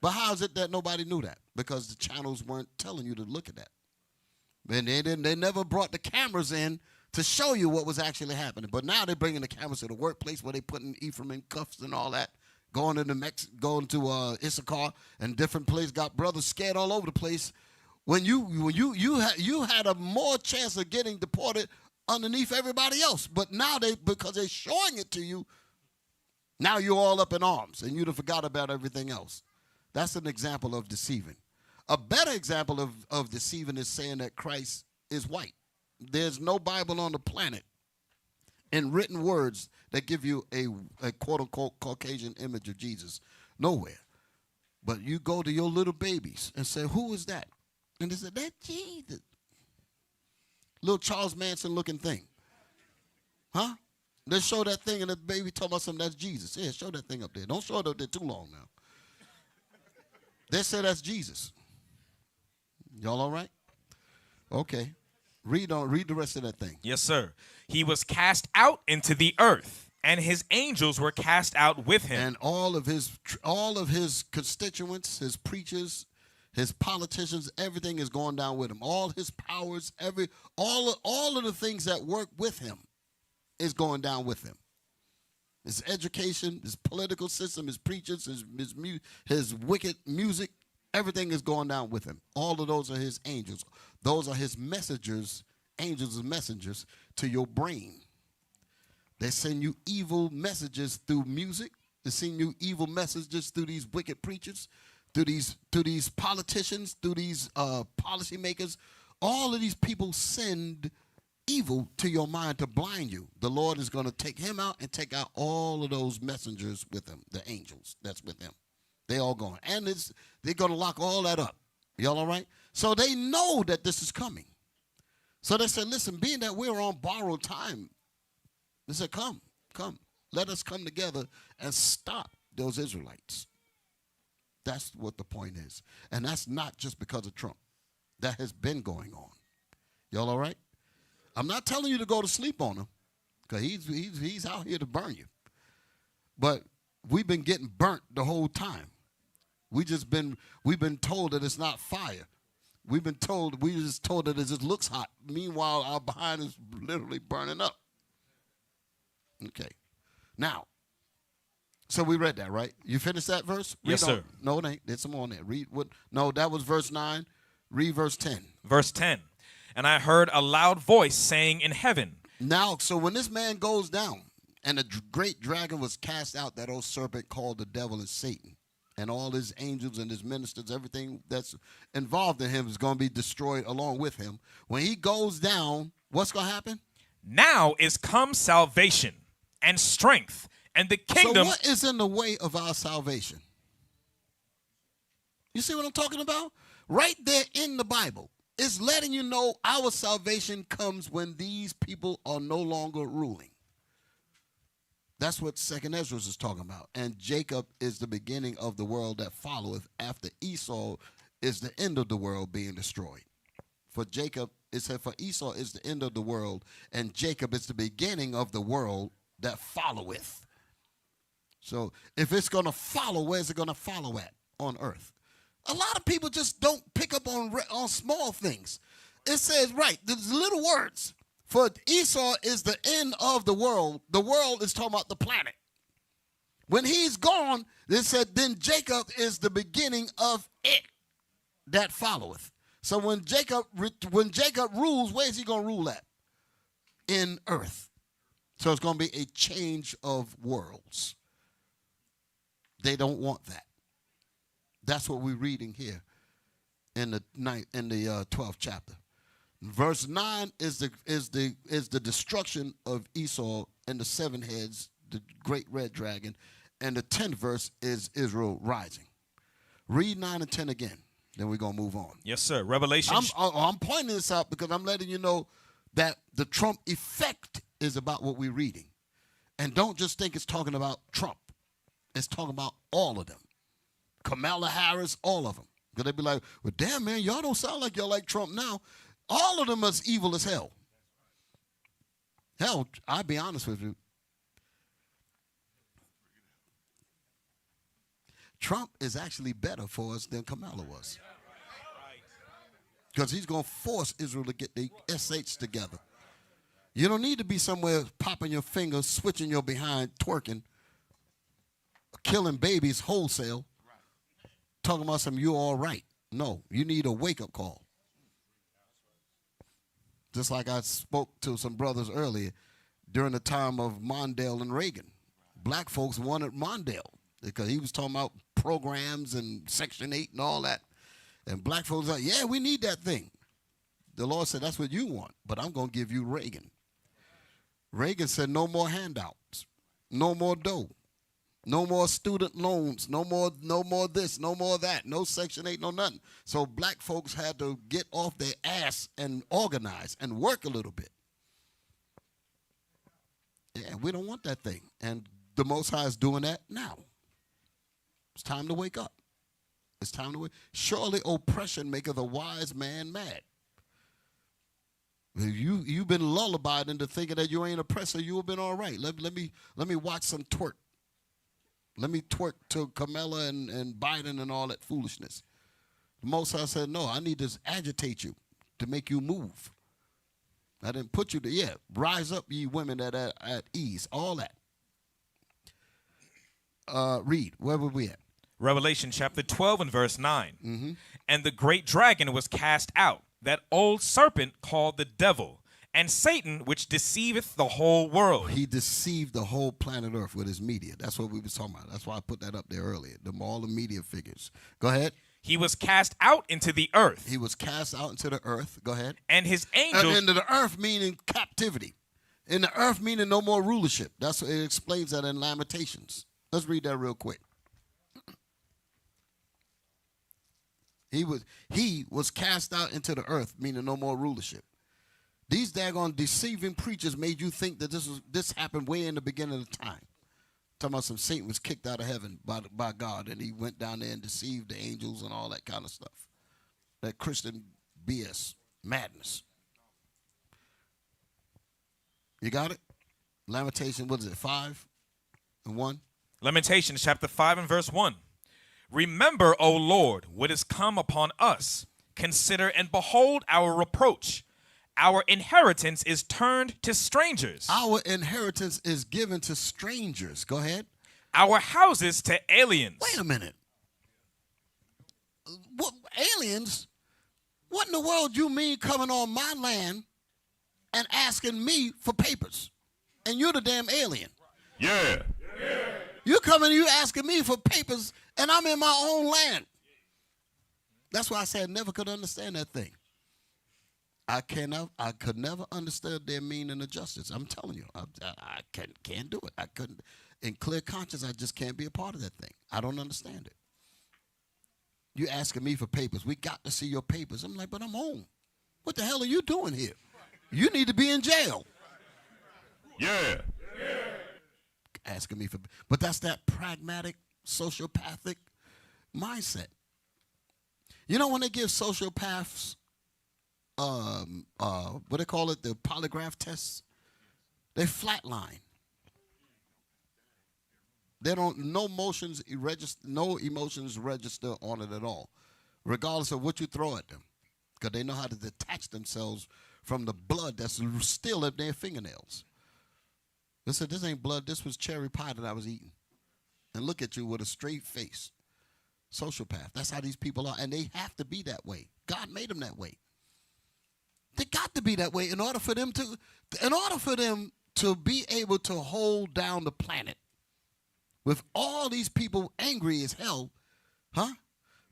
But how is it that nobody knew that? Because the channels weren't telling you to look at that. And they never brought the cameras in to show you what was actually happening. But now they're bringing the cameras to the workplace where they putting Ephraim in cuffs and all that. Going to Issachar and different places, got brothers scared all over the place. When you had a more chance of getting deported underneath everybody else. But now because they're showing it to you, now you're all up in arms and you'd have forgot about everything else. That's an example of deceiving. A better example of deceiving is saying that Christ is white. There's no Bible on the planet in written words that give you a quote-unquote Caucasian image of Jesus. Nowhere. But you go to your little babies and say, who is that? And they say, that's Jesus. Little Charles Manson looking thing. Huh? They show that thing and the baby talking about something, that's Jesus. Yeah, show that thing up there. Don't show it up there too long now. They say that's Jesus. Y'all all right? Okay. Read the rest of that thing. Yes, sir. He was cast out into the earth, and his angels were cast out with him. And all of his constituents, his preachers, his politicians, everything is going down with him. All his powers, all of the things that work with him is going down with him. His education, his political system, his preachers, his wicked music, everything is going down with him. All of those are his angels. Those are his messengers, angels and messengers to your brain. They send you evil messages through music. They send you evil messages through these wicked preachers, through these politicians, through these policymakers. All of these people send evil to your mind to blind you. The Lord is going to take him out and take out all of those messengers with him, the angels that's with him. They all going. And they're going to lock all that up. Y'all all right? So they know that this is coming. So they said, listen, being that we're on borrowed time, they said, come. Let us come together and stop those Israelites. That's what the point is. And that's not just because of Trump. That has been going on. Y'all all right? I'm not telling you to go to sleep on him, because he's out here to burn you. But we've been getting burnt the whole time. We've been told that it's not fire. We just told that it just looks hot. Meanwhile, our behind is literally burning up. Okay. Now, so we read that, right? You finished that verse? Yes, sir. No, it ain't. There's some more on there. Read what? No, that was verse 9. Read verse 10. Verse 10. And I heard a loud voice saying in heaven. Now, so when this man goes down, and the great dragon was cast out, that old serpent called the devil and Satan, and all his angels and his ministers, everything that's involved in him is going to be destroyed along with him. When he goes down, what's going to happen? Now is come salvation and strength and the kingdom. So what is in the way of our salvation? You see what I'm talking about? Right there in the Bible. It's letting you know our salvation comes when these people are no longer ruling. That's what 2nd Ezra is talking about. And Jacob is the beginning of the world that followeth after Esau is the end of the world being destroyed. For Jacob, it said for Esau is the end of the world, and Jacob is the beginning of the world that followeth. So if it's going to follow, where's it going to follow at on earth? A lot of people just don't pick up on small things. It says, right, there's little words. For Esau is the end of the world. The world is talking about the planet. When he's gone, they said, then Jacob is the beginning of it that followeth. So when Jacob rules, where is he going to rule at? In earth. So it's going to be a change of worlds. They don't want that. That's what we're reading here in the 12th chapter. Verse 9 is the destruction of Esau and the 7 heads, the great red dragon, and the 10th verse is Israel rising. Read 9 and 10 again, then we're going to move on. Yes, sir. Revelation. I'm pointing this out because I'm letting you know that the Trump effect is about what we're reading. And don't just think it's talking about Trump. It's talking about all of them. Kamala Harris, all of them. Because they be like, well, damn, man, y'all don't sound like y'all like Trump now. All of them are evil as hell. Hell, I'll be honest with you. Trump is actually better for us than Kamala was. Because he's going to force Israel to get the SH together. You don't need to be somewhere popping your fingers, switching your behind, twerking, killing babies wholesale, talking about some you all right. No, you need a wake-up call. Just like I spoke to some brothers earlier during the time of Mondale and Reagan. Black folks wanted Mondale because he was talking about programs and Section 8 and all that. And black folks are like, yeah, we need that thing. The Lord said, that's what you want, but I'm going to give you Reagan. Reagan said, no more handouts, no more dough, no more student loans, no more this, no more that, no Section 8, no nothing. So black folks had to get off their ass and organize and work a little bit. Yeah, we don't want that thing. And the Most High is doing that now. It's time to wake up. It's time to wake. Surely oppression maketh a wise man mad. You've been lullabied into thinking that you ain't oppressor. You have been all right. Let me watch some twerk. Let me twerk to Kamala and Biden and all that foolishness. The Most High said, no, I need to agitate you to make you move. I didn't put you to, rise up, ye women at ease, all that. Read, where were we at? Revelation chapter 12 and verse 9. Mm-hmm. And the great dragon was cast out, that old serpent called the devil, and Satan, which deceiveth the whole world. He deceived the whole planet Earth with his media. That's what we was talking about. That's why I put that up there earlier. All the media figures. Go ahead. He was cast out into the earth. He was cast out into the earth. Go ahead. And his angels. Into the earth meaning captivity. In the earth meaning no more rulership. That's what it explains that in Lamentations. Let's read that real quick. He was cast out into the earth, meaning no more rulership. These daggone deceiving preachers made you think that this happened way in the beginning of time. Talking about some Satan was kicked out of heaven by God, and he went down there and deceived the angels and all that kind of stuff. That Christian BS, madness. You got it? Lamentation, what is it, 5 and 1? Lamentations chapter 5 and verse 1. Remember, O Lord, what is come upon us. Consider and behold our reproach. Our inheritance is turned to strangers. Our inheritance is given to strangers. Go ahead. Our houses to aliens. Wait a minute. What, aliens? What in the world you mean coming on my land and asking me for papers? And you're the damn alien. Yeah. You coming, you asking me for papers, and I'm in my own land. That's why I said I never could understand that thing. I could never understand their meaning of justice. I'm telling you, I can't do it. I couldn't. In clear conscience, I just can't be a part of that thing. I don't understand it. You asking me for papers. We got to see your papers. I'm like, but I'm home. What the hell are you doing here? You need to be in jail. Yeah. Asking me for, but that's that pragmatic, sociopathic mindset. You know when they give sociopaths, what they call it, the polygraph tests, they flatline. They don't, no emotions register on it at all, regardless of what you throw at them, because they know how to detach themselves from the blood that's still in their fingernails. They said, this ain't blood, this was cherry pie that I was eating. And look at you with a straight face. Sociopath. That's how these people are. And they have to be that way. God made them that way. They got to be that way in order for them to be able to hold down the planet. With all these people angry as hell. Huh?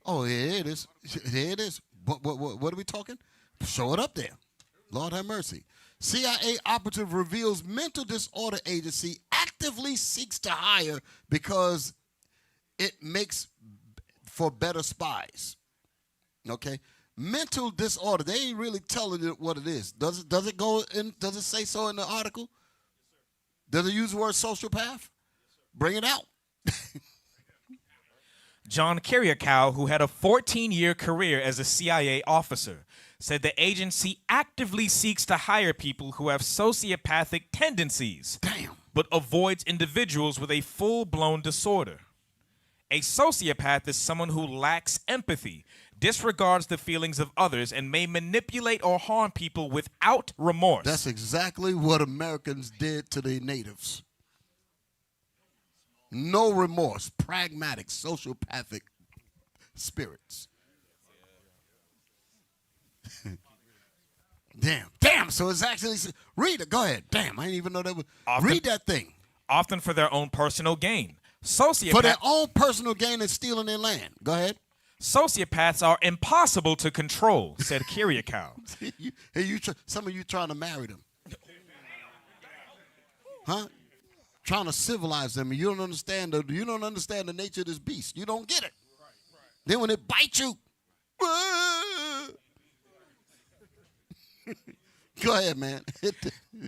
Oh, here it is. Here it is. What are we talking? Show it up there. Lord have mercy. CIA operative reveals mental disorder agency actively seeks to hire because it makes for better spies. Okay? Mental disorder. They ain't really telling you what it is. Does it go in? Does it say so in the article? Does it use the word sociopath? Bring it out. John Kiriakou, who had a 14-year career as a CIA officer, said the agency actively seeks to hire people who have sociopathic tendencies, Damn. but avoids individuals with a full-blown disorder. A sociopath is someone who lacks empathy, disregards the feelings of others, and may manipulate or harm people without remorse. That's exactly what Americans did to the natives. No remorse, pragmatic, sociopathic spirits. Damn. So it's actually, read it. Go ahead. Damn, I didn't even know that was. Read that thing. Often for their own personal gain. For their own personal gain and stealing their land. Go ahead. Sociopaths are impossible to control, said Kyriakou. Some of you trying to marry them. Huh? Trying to civilize them. You don't understand the nature of this beast. You don't get it. Then when it bites you, go ahead, man.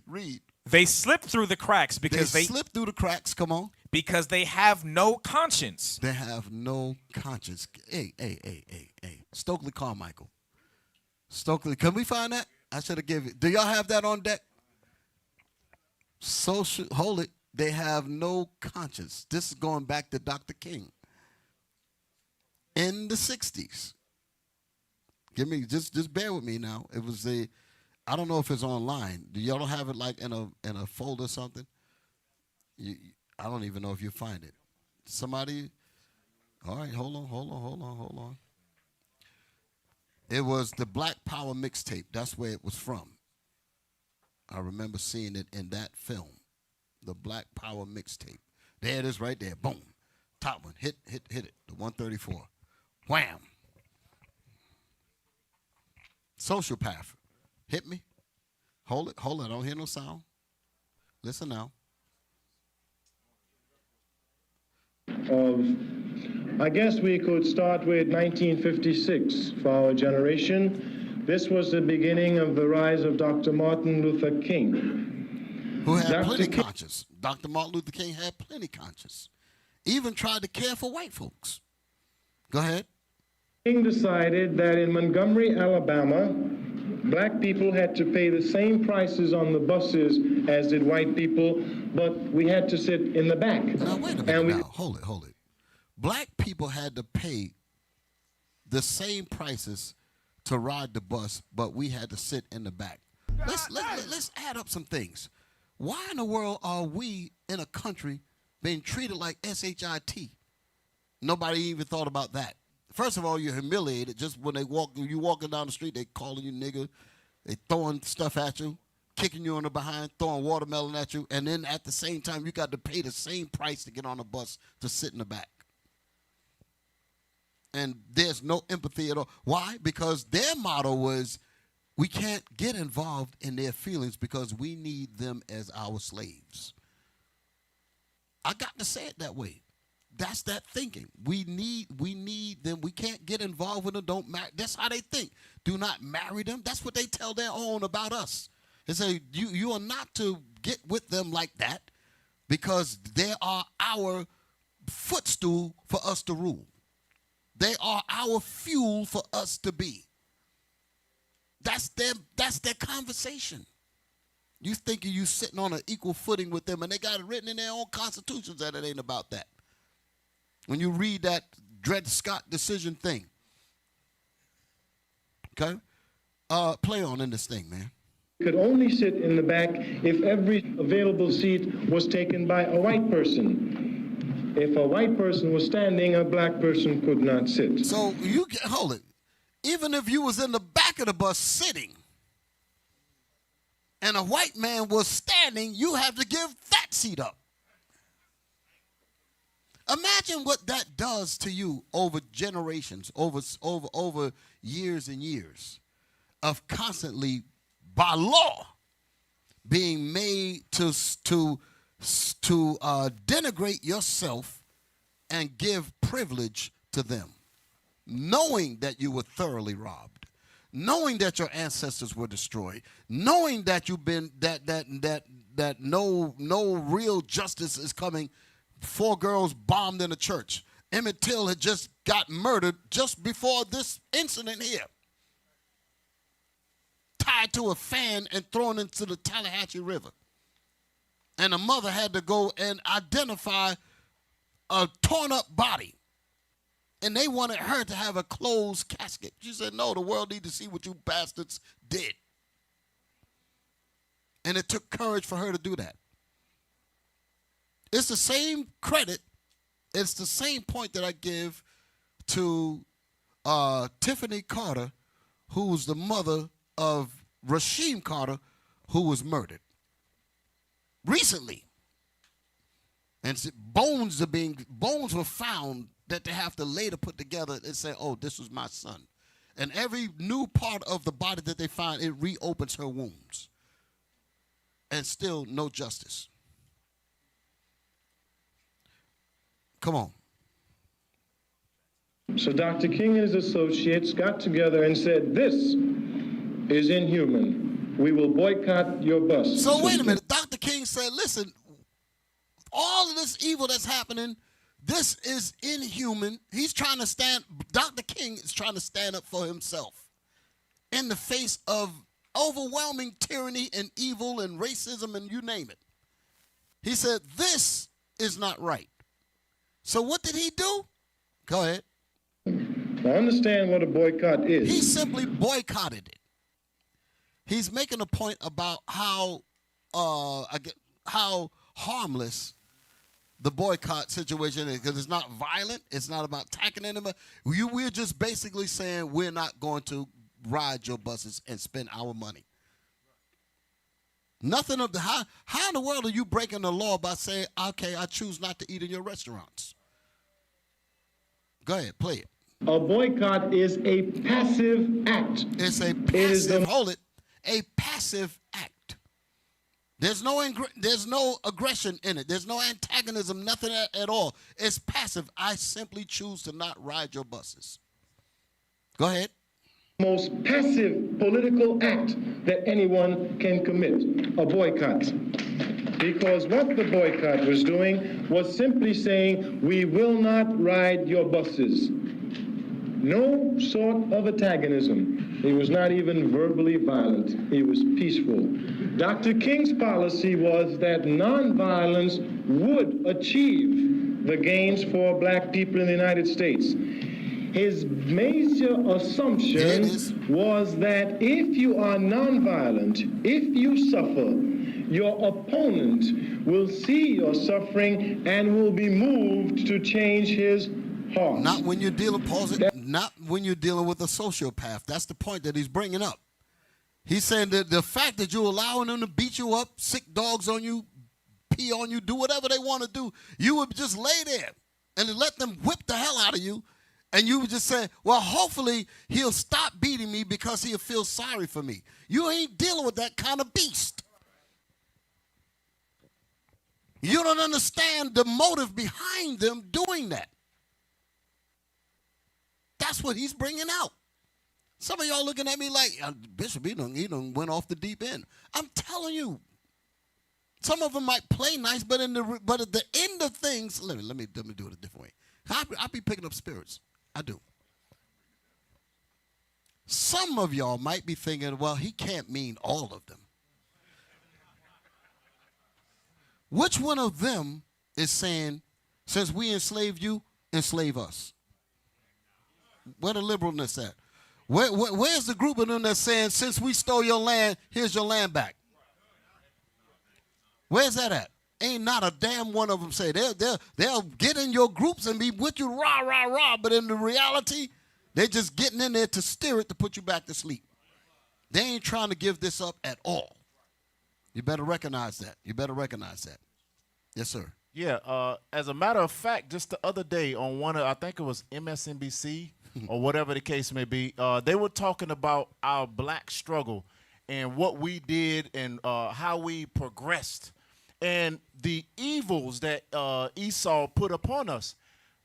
Read. They slip through the cracks because they slip through the cracks. Come on. Because they have no conscience. They have no conscience. Hey. Stokely Carmichael. Stokely, can we find that? I should have given it. Do y'all have that on deck? Hold it. They have no conscience. This is going back to Dr. King. In the 60s. Just bear with me now. It was I don't know if it's online. Do y'all don't have it like in a folder or something? I don't even know if you find it. Somebody, all right, hold on. It was the Black Power mixtape. That's where it was from. I remember seeing it in that film, the Black Power mixtape. There it is right there. Boom. Top one. Hit it. The 134. Wham. Sociopath. Hit me. Hold it. I don't hear no sound. Listen now. I guess we could start with 1956 for our generation. This was the beginning of the rise of Dr. Martin Luther King. Who had plenty conscience. Dr. Martin Luther King had plenty conscience. Even tried to care for white folks. Go ahead. King decided that in Montgomery, Alabama, black people had to pay the same prices on the buses as did white people, but we had to sit in the back. Now, wait a minute now. Hold it. Black people had to pay the same prices to ride the bus, but we had to sit in the back. Let's add up some things. Why in the world are we in a country being treated like SHIT? Nobody even thought about that. First of all, you're humiliated just when you walking down the street, they calling you nigga, they throwing stuff at you, kicking you in the behind, throwing watermelon at you, and then at the same time, you got to pay the same price to get on a bus to sit in the back. And there's no empathy at all. Why? Because their motto was, we can't get involved in their feelings because we need them as our slaves. I got to say it that way. That's that thinking. We need them. We can't get involved with them. Don't marry. That's how they think. Do not marry them. That's what they tell their own about us. They say you are not to get with them like that because they are our footstool for us to rule. They are our fuel for us to be. That's their conversation. You thinking you sitting on an equal footing with them, and they got it written in their own constitutions that it ain't about that. When you read that Dred Scott decision thing, okay? Play on in this thing, man. Could only sit in the back if every available seat was taken by a white person. If a white person was standing, a black person could not sit. So hold it. Even if you was in the back of the bus sitting and a white man was standing, you have to give that seat up. Imagine what that does to you over generations, over years and years of constantly, by law, being made to denigrate yourself and give privilege to them, knowing that you were thoroughly robbed, knowing that your ancestors were destroyed, knowing that you've been that no real justice is coming. 4 girls bombed in a church. Emmett Till had just got murdered just before this incident here. Tied to a fan and thrown into the Tallahatchie River. And a mother had to go and identify a torn up body and they wanted her to have a closed casket. She said, no, the world needs to see what you bastards did. And it took courage for her to do that. It's the same credit, it's the same point that I give to Tiffany Carter, who was the mother of Rasheem Carter, who was murdered recently. And bones were found that they have to later put together and say, oh, this was my son. And every new part of the body that they find, it reopens her wounds. And still no justice. Come on. So Dr. King and his associates got together and said, this is inhuman. We will boycott your bus. So wait a minute. Dr. King said, listen, all of this evil that's happening, this is inhuman. He's trying to Dr. King is trying to stand up for himself in the face of overwhelming tyranny and evil and racism and you name it. He said, this is not right. So what did he do? Go ahead. I understand what a boycott is. He simply boycotted it. He's making a point about how harmless the boycott situation is, because it's not violent. It's not about attacking anybody. We're just basically saying we're not going to ride your buses and spend our money. Nothing of the how in the world are you breaking the law by saying, okay, I choose not to eat in your restaurants? Go ahead, play it. A boycott is a passive act. It's a passive, hold it, a passive act. There's no aggression in it. There's no antagonism, nothing at all. It's passive. I simply choose to not ride your buses. Go ahead. Most passive political act that anyone can commit, a boycott. Because what the boycott was doing was simply saying, we will not ride your buses. No sort of antagonism. He was not even verbally violent. He was peaceful. Dr. King's policy was that nonviolence would achieve the gains for black people in the United States. His major assumption was that if you are nonviolent, if you suffer, your opponent will see your suffering and will be moved to change his heart. Not when you're dealing, not when you're dealing with a sociopath. That's the point that he's bringing up. He's saying that the fact that you're allowing them to beat you up, sick dogs on you, pee on you, do whatever they want to do, you would just lay there and let them whip the hell out of you. And you would just say, well, hopefully he'll stop beating me because he'll feel sorry for me. You ain't dealing with that kind of beast. You don't understand the motive behind them doing that. That's what he's bringing out. Some of y'all looking at me like, Bishop, he done went off the deep end. I'm telling you, some of them might play nice, but at the end of things, let me do it a different way. I be picking up spirits. I do. Some of y'all might be thinking, well, he can't mean all of them. Which one of them is saying, since we enslaved you, enslave us? Where the liberalness at? Where's the group of them that's saying, since we stole your land, here's your land back? Where's that at? Ain't not a damn one of them say. They'll get in your groups and be with you, rah, rah, rah. But in the reality, they're just getting in there to steer it to put you back to sleep. They ain't trying to give this up at all. You better recognize that. You better recognize that. Yes, sir. Yeah, as a matter of fact, just the other day on one of, I think it was MSNBC or whatever the case may be, they were talking about our black struggle and what we did and how we progressed and the evils that Esau put upon us.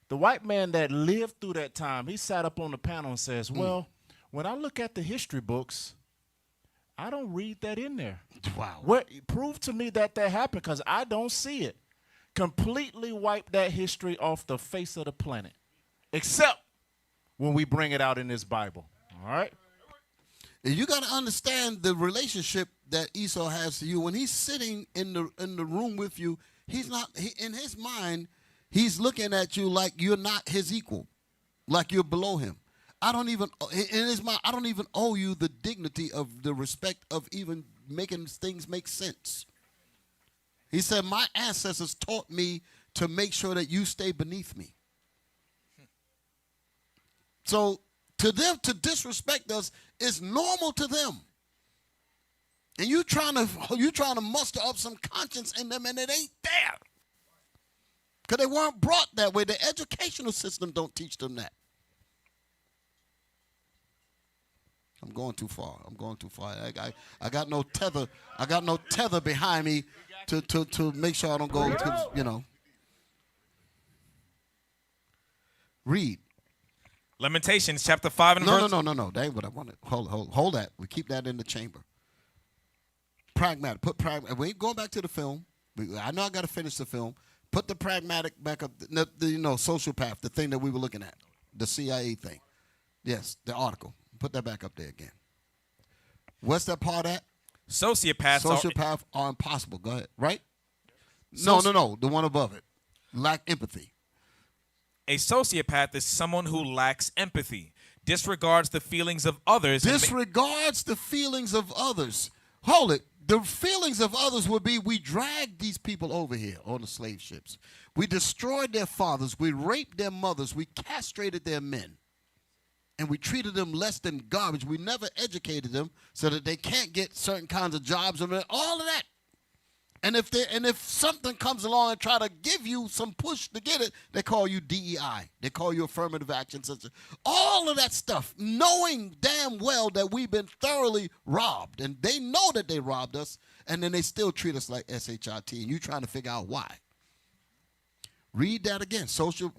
The white man that lived through that time, he sat up on the panel and says, well, when I look at the history books, I don't read that in there. Wow. Prove to me that happened, because I don't see it. Completely wipe that history off the face of the planet, except when we bring it out in this Bible. All right? And you got to understand the relationship that Esau has to you. When he's sitting in the room with you, in his mind, he's looking at you like you're not his equal. like you're below him. I don't even owe you the dignity of the respect of even making things make sense. He said, my ancestors taught me to make sure that you stay beneath me. So to them to disrespect us is normal to them. And you trying to muster up some conscience in them, and it ain't there. Because they weren't brought that way. The educational system don't teach them that. I'm going too far. I got no tether. I got no tether behind me to make sure I don't go to, Read. Lamentations chapter 5 and verse. No. That ain't what I wanted. Hold that. We keep that in the chamber. Pragmatic. Put pragmatic. We ain't going back to the film. I know I got to finish the film. Put the pragmatic back up. The sociopath, the thing that we were looking at, the CIA thing. Yes, the article. Put that back up there again. What's that part at? Sociopaths are impossible. Go ahead. Right? No. The one above it. Lack empathy. A sociopath is someone who lacks empathy, disregards the feelings of others. Disregards the feelings of others. Hold it. The feelings of others would be we dragged these people over here on the slave ships. We destroyed their fathers. We raped their mothers. We castrated their men. And we treated them less than garbage. We never educated them so that they can't get certain kinds of jobs. All of that. And if something comes along and try to give you some push to get it, they call you DEI. They call you affirmative action. All of that stuff, knowing damn well that we've been thoroughly robbed. And they know that they robbed us, and then they still treat us like SHIT. And you're trying to figure out why. Read that again.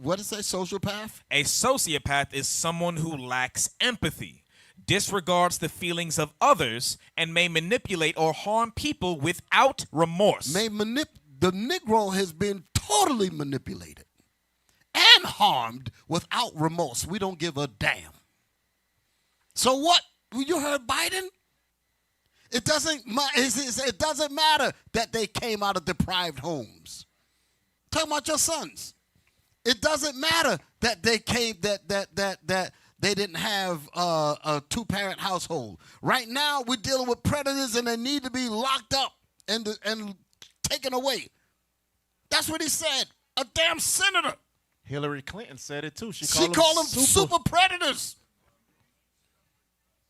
What does it say, sociopath? A sociopath is someone who lacks empathy, disregards the feelings of others, and may manipulate or harm people without remorse. The Negro has been totally manipulated and harmed without remorse. We don't give a damn. So what? You heard Biden? It doesn't matter that they came out of deprived homes. Talking about your sons. It doesn't matter that they came that they didn't have a two-parent household. Right now, we're dealing with predators, and they need to be locked up and taken away. That's what he said. A damn senator. Hillary Clinton said it too. She called them super predators.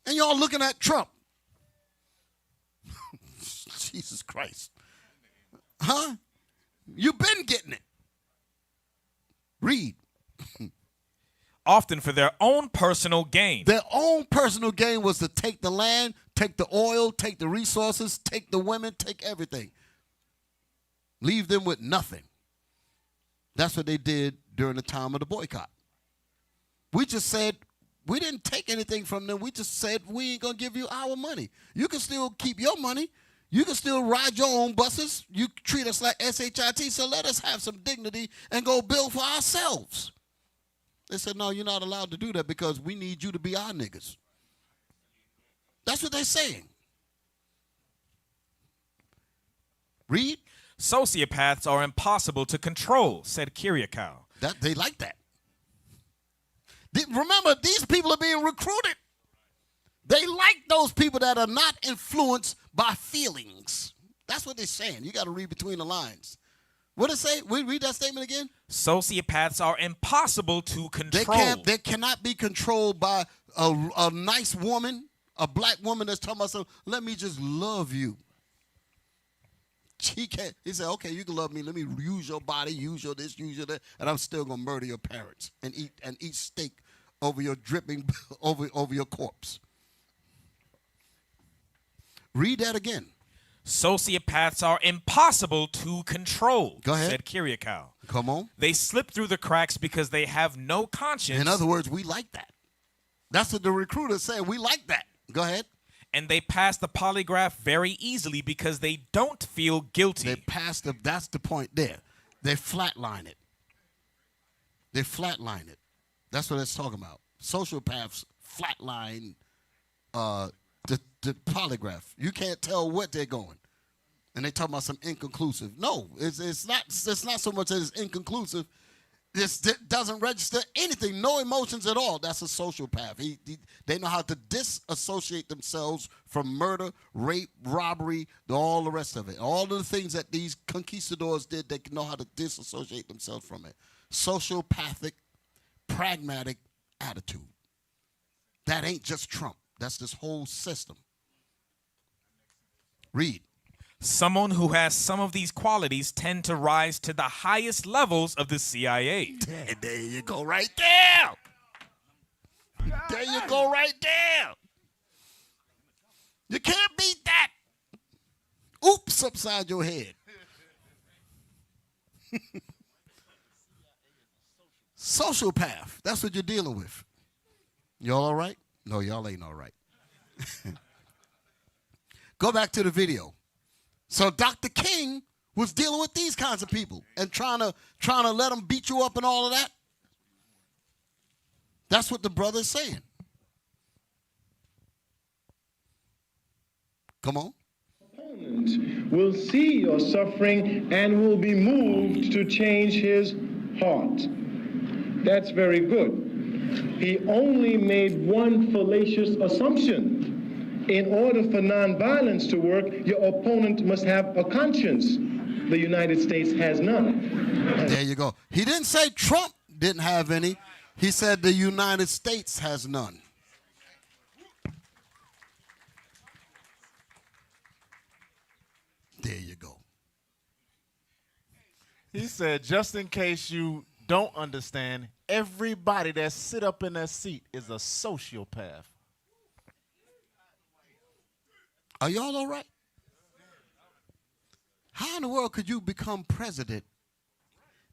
And y'all looking at Trump. Jesus Christ. Huh? You've been getting it. Read. Often for their own personal gain. Their own personal gain was to take the land, take the oil, take the resources, take the women, take everything. Leave them with nothing. That's what they did during the time of the boycott. We just said, we didn't take anything from them. We just said, we ain't going to give you our money. You can still keep your money. You can still ride your own buses. You treat us like SHIT, so let us have some dignity and go build for ourselves. They said, no, you're not allowed to do that because we need you to be our niggas. That's what they're saying. Read. Sociopaths are impossible to control, said Kiriakou. They like that. Remember, these people are being recruited. They like those people that are not influenced by feelings. That's what they're saying. You got to read between the lines. What did it say? We read that statement again? Sociopaths are impossible to control. They cannot be controlled by a nice woman, a black woman that's talking about something. Let me just love you. She can't. He said, okay, you can love me. Let me use your body, use your this, use your that, and I'm still gonna murder your parents and eat steak over your dripping over your corpse. Read that again. Sociopaths are impossible to control, Go ahead. said Kiriakou. Come on. They slip through the cracks because they have no conscience. In other words, we like that. That's what the recruiter said. We like that. Go ahead. And they pass the polygraph very easily because they don't feel guilty. They pass that's the point there. They flatline it. They flatline it. That's what it's talking about. Sociopaths flatline the polygraph. You can't tell what they're going. And they talk about some inconclusive. No, it's not so much that it's inconclusive. This doesn't register anything, no emotions at all. That's a sociopath. They know how to disassociate themselves from murder, rape, robbery, all the rest of it. All of the things that these conquistadors did, they know how to disassociate themselves from it. Sociopathic, pragmatic attitude. That ain't just Trump. That's this whole system. Read. Someone who has some of these qualities tend to rise to the highest levels of the CIA. There you go right there. There you go right there. You can't beat that. Oops, upside your head. Sociopath. That's what you're dealing with. Y'all all right? No, y'all ain't all right. Go back to the video. So Dr. King was dealing with these kinds of people and trying to let them beat you up and all of that. That's what the brother's saying. Come on. Opponent will see your suffering and will be moved to change his heart. That's very good. He only made one fallacious assumption. In order for nonviolence to work, your opponent must have a conscience. The United States has none. There you go. He didn't say Trump didn't have any. He said the United States has none. There you go. He said, just in case you don't understand, everybody that sit up in that seat is a sociopath. Are y'all all right? How in the world could you become president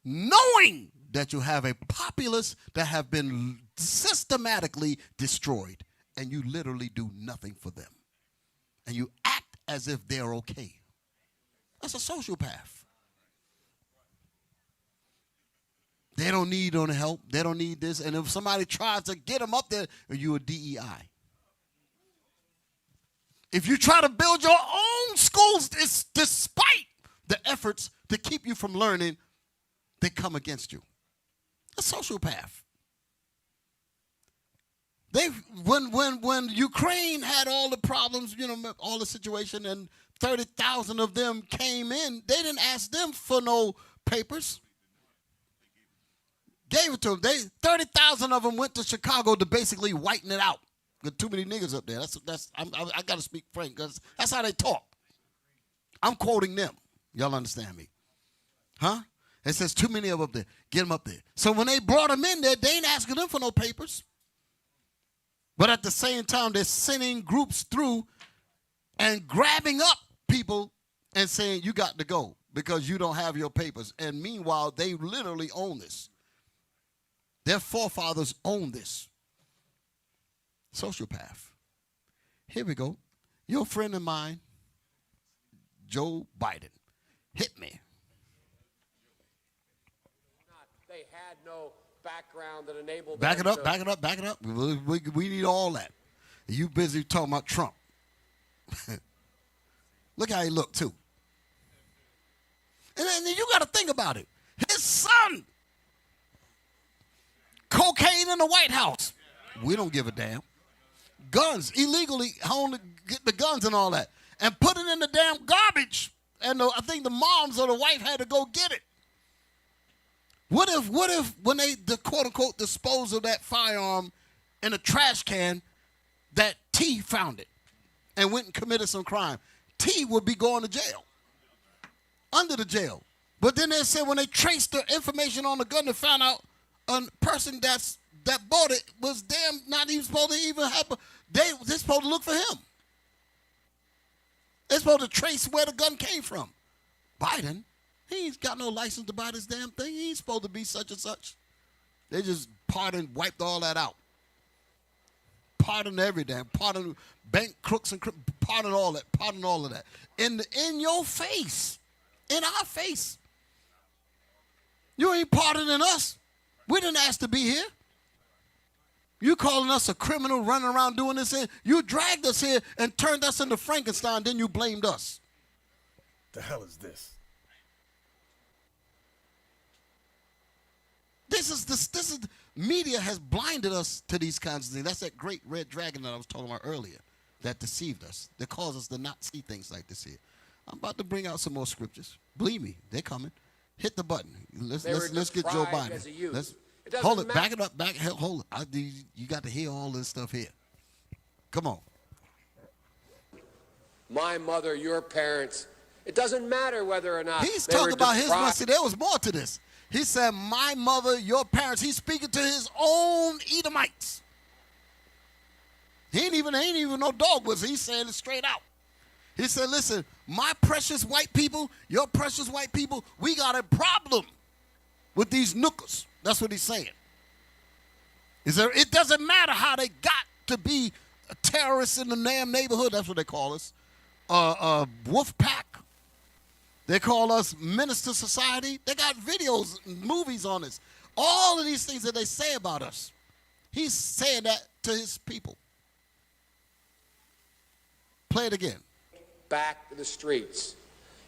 knowing that you have a populace that have been systematically destroyed and you literally do nothing for them? And you act as if they're okay. That's a sociopath. They don't need any help. They don't need this. And if somebody tries to get them up there, you're a DEI. If you try to build your own schools, despite the efforts to keep you from learning, they come against you. A sociopath. When Ukraine had all the problems, all the situation, and 30,000 of them came in, they didn't ask them for no papers. Gave it to them. 30,000 of them went to Chicago to basically whiten it out. Got too many niggas up there. I got to speak frank because that's how they talk. I'm quoting them. Y'all understand me? Huh? It says too many of them up there. Get them up there. So when they brought them in there, they ain't asking them for no papers. But at the same time, they're sending groups through and grabbing up people and saying, you got to go because you don't have your papers. And meanwhile, they literally own this. Their forefathers own this. Sociopath. Here we go. Your friend of mine, Joe Biden. Hit me. They had no background that enabled Back them it up, to- back it up, back it up. We need all that. You busy talking about Trump. Look how he looked, too. And then you got to think about it. His son. Cocaine in the White House. We don't give a damn. Guns, illegally get the guns and all that. And put it in the damn garbage. And I think the moms or the wife had to go get it. What if when they, quote unquote, dispose of that firearm in a trash can, that T found it and went and committed some crime? T would be going to jail. Under the jail. But then they said when they traced the information on the gun, they found out a person that bought it was not even supposed to even have they're supposed to look for him. They're supposed to trace where the gun came from. Biden, he ain't got no license to buy this damn thing. He ain't supposed to be such and such. They just wiped all that out. Pardoned every damn, pardoned bank crooks and pardoned all that, pardoned all of that. In your face, in our face. You ain't pardoning us. We didn't ask to be here. You calling us a criminal, running around doing this here. You dragged us here and turned us into Frankenstein, then you blamed us. The hell is this? This is media has blinded us to these kinds of things. That's that great red dragon that I was talking about earlier that deceived us, that caused us to not see things like this here. I'm about to bring out some more scriptures. Believe me, they're coming. Hit the button. Let's get Joe deprived as a Biden. youth. Let's It doesn't hold it. matter. Back it up. Hold it. You got to hear all this stuff here. Come on. My mother, your parents. It doesn't matter whether or not He's they were talking about his deprived. mercy. There was more to this. He said, my mother, your parents. He's speaking to his own Edomites. He ain't even no dog was. He's saying it straight out. He said, listen, my precious white people, your precious white people, we got a problem with these nookers. That's what he's saying. He said, it doesn't matter how they got to be terrorists in the damn neighborhood. That's what they call us. Wolf pack. They call us minister society. They got videos, movies on us. All of these things that they say about us. He's saying that to his people. Play it again. Back to the streets.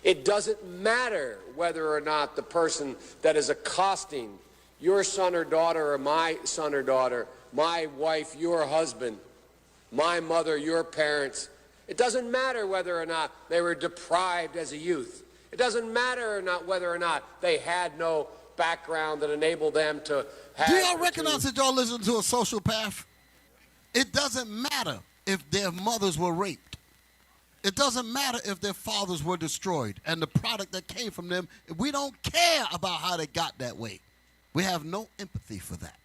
It doesn't matter whether or not the person that is accosting your son or daughter or my son or daughter, my wife, your husband, my mother, your parents. It doesn't matter whether or not they were deprived as a youth. It doesn't matter or not whether or not they had no background that enabled them to have. Do y'all recognize that y'all listen to a sociopath? It doesn't matter if their mothers were raped. It doesn't matter if their fathers were destroyed and the product that came from them. We don't care about how they got that way. We have no empathy for that.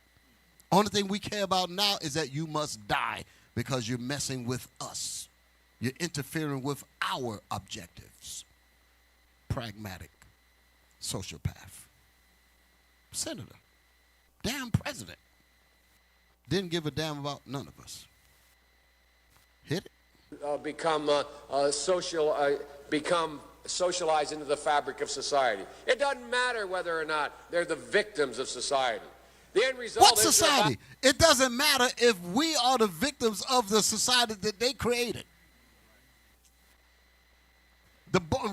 Only thing we care about now is that you must die because you're messing with us. You're interfering with our objectives. Pragmatic sociopath. Senator. Damn president. Didn't give a damn about none of us. Hit it. Become socialized into the fabric of society. It doesn't matter whether or not they're the victims of society. The end result What is society? It doesn't matter if we are the victims of the society that they created.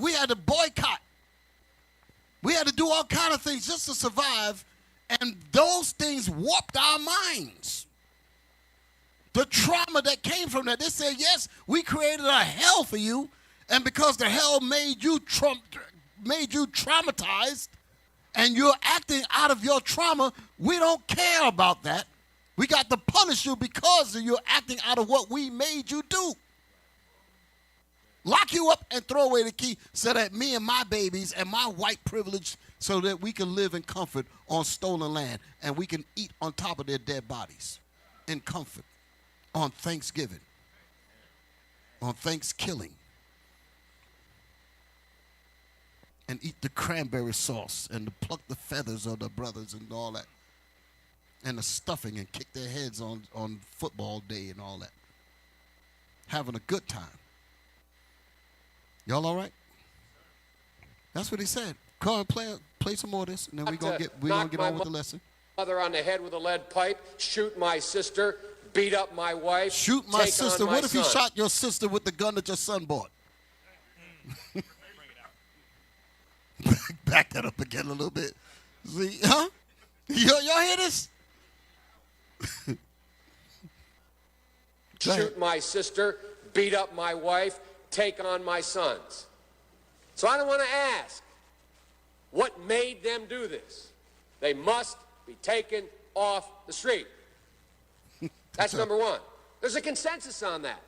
We had to boycott. We had to do all kind of things just to survive, and those things warped our minds. The trauma that came from that. They said, yes, we created a hell for you, and because the hell made you traumatized, and you're acting out of your trauma, we don't care about that. We got to punish you because you're acting out of what we made you do. Lock you up and throw away the key so that me and my babies and my white privilege so that we can live in comfort on stolen land and we can eat on top of their dead bodies in comfort. On Thanksgiving, on Thanksgiving, and eat the cranberry sauce and pluck the feathers of the brothers and all that, and the stuffing and kick their heads on football day and all that. Having a good time. Y'all all right? That's what he said. Come on, play some more of this, and then we're gonna get on with the lesson. Mother on the head with a lead pipe, shoot my sister, beat up my wife. Shoot my take sister. on my What if he son. shot your sister with the gun that your son bought? Back that up again a little bit. See, huh? Y'all hear this? Shoot my sister, beat up my wife, take on my sons. So I don't want to ask what made them do this. They must be taken off the street. That's number one. There's a consensus on that.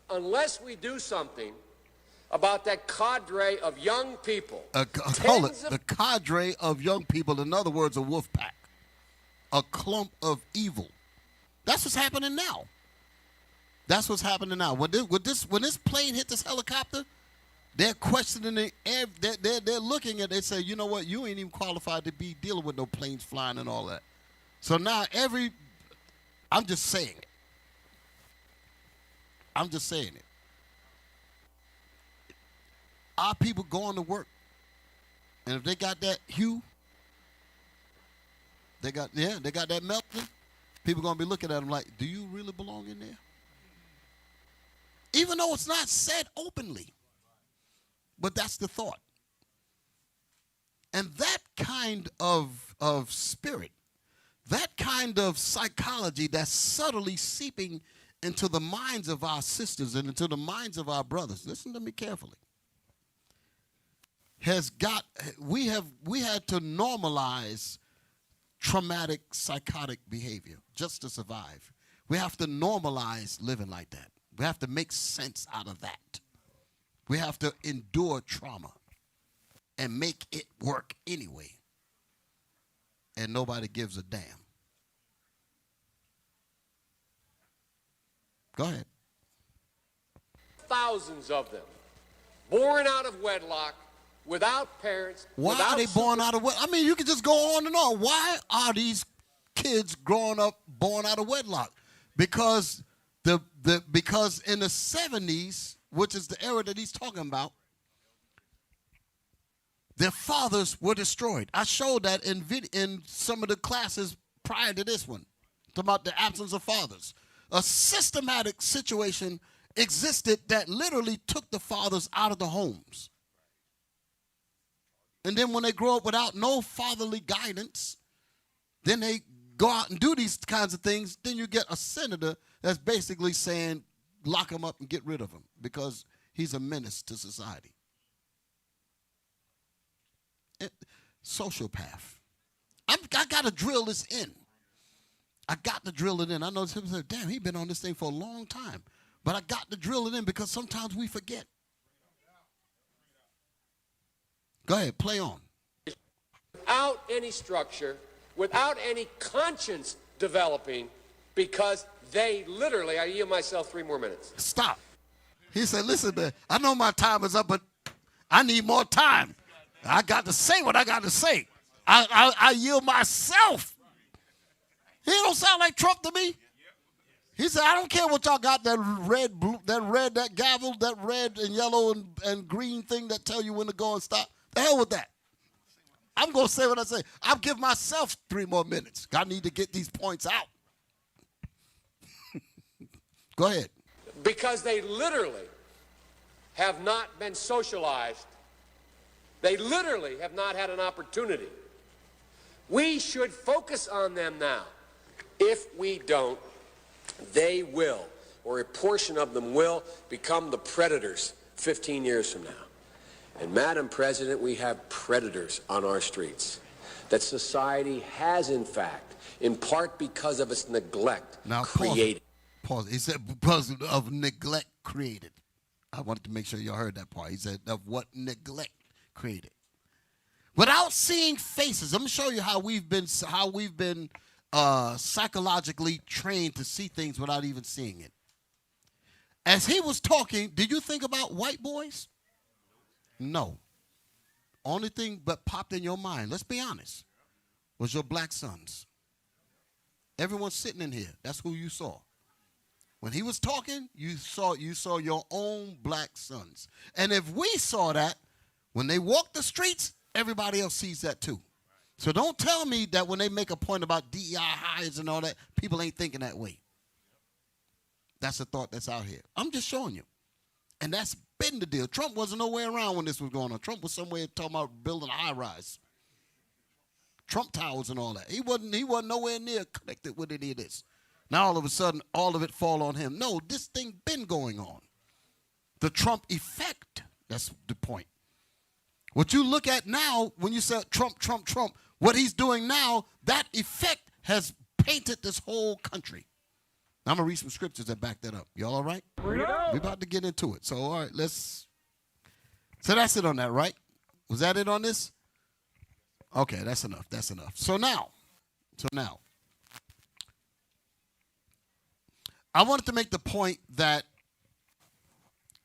Unless we do something about that cadre of young people. Call it the cadre of young people. In other words, a wolf pack. A clump of evil. That's what's happening now. That's what's happening now. When this plane hit this helicopter, they're questioning it. They're looking at it. They say, you know what? You ain't even qualified to be dealing with no planes flying and all that. So now I'm just saying it. I'm just saying it. Our people going to work. And if they got that hue, they got that melting, people going to be looking at them like, do you really belong in there? Even though it's not said openly. But that's the thought. And that kind of spirit that kind of psychology that's subtly seeping into the minds of our sisters and into the minds of our brothers, listen to me carefully, we had to normalize traumatic psychotic behavior just to survive. We have to normalize living like that. We have to make sense out of that. We have to endure trauma and make it work anyway. And nobody gives a damn. Go ahead. Thousands of them, born out of wedlock, without parents. Why are they born out of wedlock? I mean, you can just go on and on. Why are these kids growing up born out of wedlock? Because because in the 70s, which is the era that he's talking about, their fathers were destroyed. I showed that in some of the classes prior to this one, talking about the absence of fathers. A systematic situation existed that literally took the fathers out of the homes. And then when they grow up without no fatherly guidance, then they go out and do these kinds of things. Then you get a senator that's basically saying, lock him up and get rid of him because he's a menace to society. Sociopath. I got to drill this in. I got to drill it in. I know some people say, damn, he's been on this thing for a long time. But I got to drill it in because sometimes we forget. Go ahead, play on. Without any structure, without any conscience developing, because they literally, I yield myself 3 more minutes. Stop. He said, listen, man, I know my time is up, but I need more time. I got to say what I got to say. I yield myself. He don't sound like Trump to me. He said, I don't care what y'all got, that red, blue, that gavel, that red and yellow and green thing that tell you when to go and stop. The hell with that. I'm going to say what I say. I'll give myself 3 more minutes. I need to get these points out. Go ahead. Because they literally have not been socialized. They literally have not had an opportunity. We should focus on them now. If we don't, they will, or a portion of them will, become the predators 15 years from now. And Madam President, we have predators on our streets that society has, in fact, in part because of its neglect, created. Pause. He said because of neglect created. I wanted to make sure y'all heard that part. He said of what neglect created. Without seeing faces, I'm gonna show you how we've been psychologically trained to see things without even seeing it. As he was talking, did you think about white boys? No. Only thing that popped in your mind, let's be honest, was your black sons. Everyone sitting in here, that's who you saw. When he was talking, you saw your own black sons. And if we saw that, when they walk the streets, everybody else sees that too. So don't tell me that when they make a point about DEI hires and all that, people ain't thinking that way. That's a thought that's out here. I'm just showing you. And that's been the deal. Trump wasn't nowhere around when this was going on. Trump was somewhere talking about building a high rise. Trump towers and all that. He wasn't nowhere near connected with any of this. Now all of a sudden, all of it fall on him. No, this thing been going on. The Trump effect, that's the point. What you look at now, when you say Trump, Trump, Trump, what he's doing now, that effect has painted this whole country. Now, I'm going to read some scriptures that back that up. Y'all all right? We're about to get into it. So, all right, so that's it on that, right? Was that it on this? Okay, that's enough. That's enough. So now, I wanted to make the point that,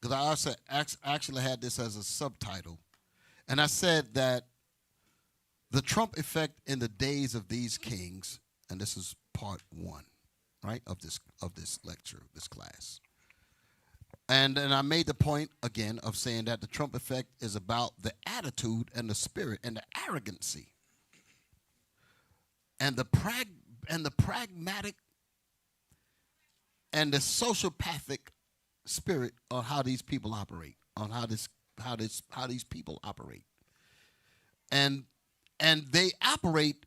because I actually had this as a subtitle, and I said that the Trump effect in the days of these kings, and this is part 1, right, of this lecture, this class. And I made the point, again, of saying that the Trump effect is about the attitude and the spirit and the arrogancy and the pragmatic and the sociopathic spirit on how these people operate, on how these people operate. And they operate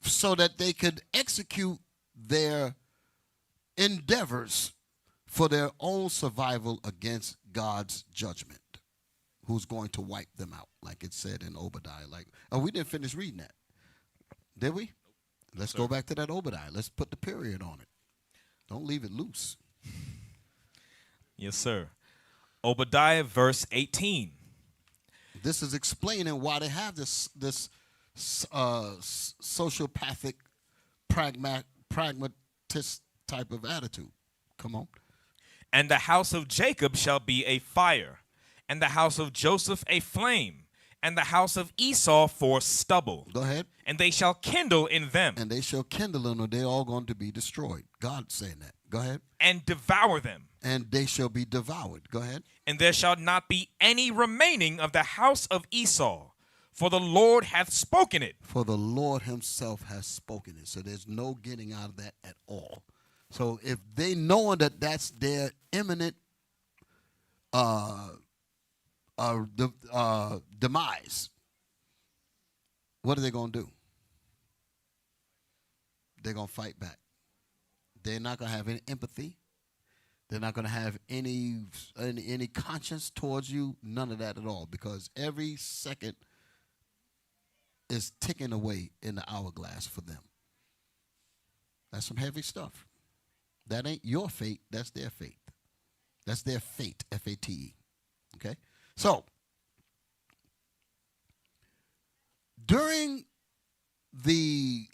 so that they could execute their endeavors for their own survival against God's judgment, who's going to wipe them out, like it said in Obadiah. We didn't finish reading that, did we? Let's go back to that Obadiah. Let's put the period on it. Don't leave it loose. Yes, sir. Obadiah, verse 18. This is explaining why they have this sociopathic, pragmatist type of attitude. Come on. And the house of Jacob shall be a fire, and the house of Joseph a flame, and the house of Esau for stubble. Go ahead. And they shall kindle in them. And they shall kindle in them, or they're all going to be destroyed. God's saying that. Go ahead. And devour them. And they shall be devoured. Go ahead. And there shall not be any remaining of the house of Esau, for the Lord hath spoken it. For the Lord himself has spoken it. So there's no getting out of that at all. So if they knowing that that's their imminent demise, what are they going to do? They're going to fight back. They're not going to have any empathy. They're not going to have any conscience towards you, none of that at all, because every second is ticking away in the hourglass for them. That's some heavy stuff. That ain't your fate, that's their fate. That's their fate, F-A-T-E. Okay? So, during the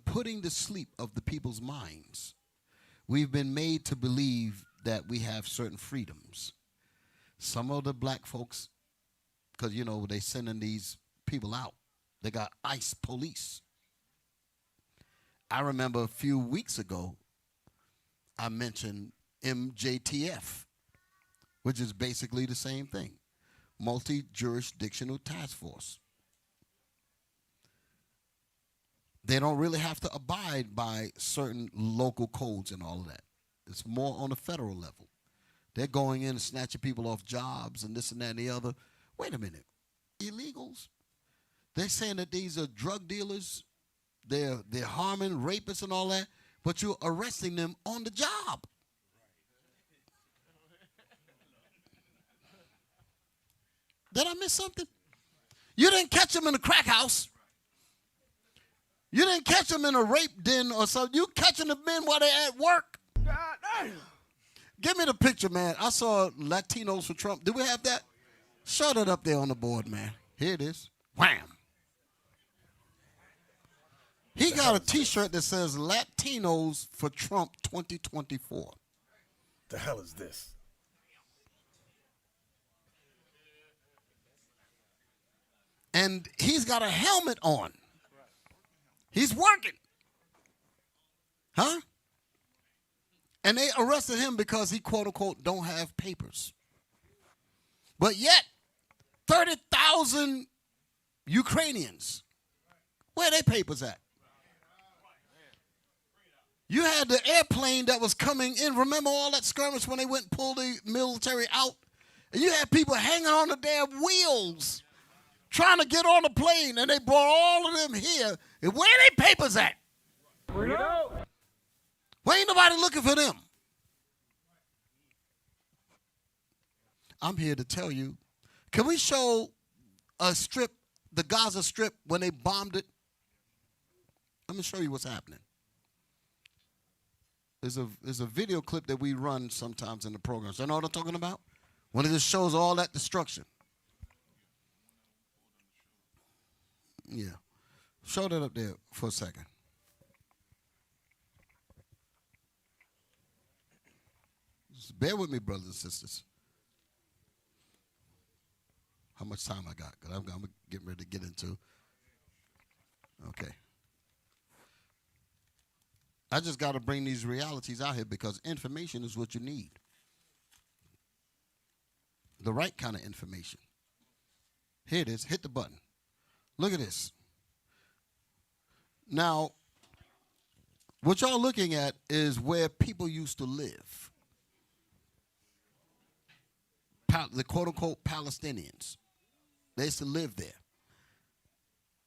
putting to sleep of the people's minds, we've been made to believe that we have certain freedoms. Some of the black folks, because, you know, they sending these people out. They got ICE police. I remember a few weeks ago, I mentioned MJTF, which is basically the same thing, multi-jurisdictional task force. They don't really have to abide by certain local codes and all of that. It's more on a federal level. They're going in and snatching people off jobs and this and that and the other. Wait a minute. Illegals? They're saying that these are drug dealers. They're harming rapists and all that, but you're arresting them on the job. Did I miss something? You didn't catch them in a crack house. You didn't catch them in a rape den or something. You catching the men while they're at work. God damn. Give me the picture, man. I saw Latinos for Trump. Do we have that? Show that up there on the board, man. Here it is. Wham. He got a T-shirt that says Latinos for Trump 2024. The hell is this? And he's got a helmet on. He's working. Huh? And they arrested him because he, quote unquote, don't have papers. But yet, 30,000 Ukrainians, where are their papers at? You had the airplane that was coming in. Remember all that skirmish when they went and pulled the military out? And you had people hanging on the damn wheels trying to get on the plane, and they brought all of them here. And where are their papers at? Bring it out. Why ain't nobody looking for them? I'm here to tell you. Can we show a strip, the Gaza Strip, when they bombed it? Let me show you what's happening. There's a video clip that we run sometimes in the programs. You know what I'm talking about? When it just shows all that destruction. Yeah. Show that up there for a second. Just bear with me, brothers and sisters. How much time I got? Because I'm getting ready to get into. Okay. I just got to bring these realities out here because information is what you need. The right kind of information. Here it is. Hit the button. Look at this. Now, what y'all looking at is where people used to live. The quote-unquote Palestinians. They used to live there.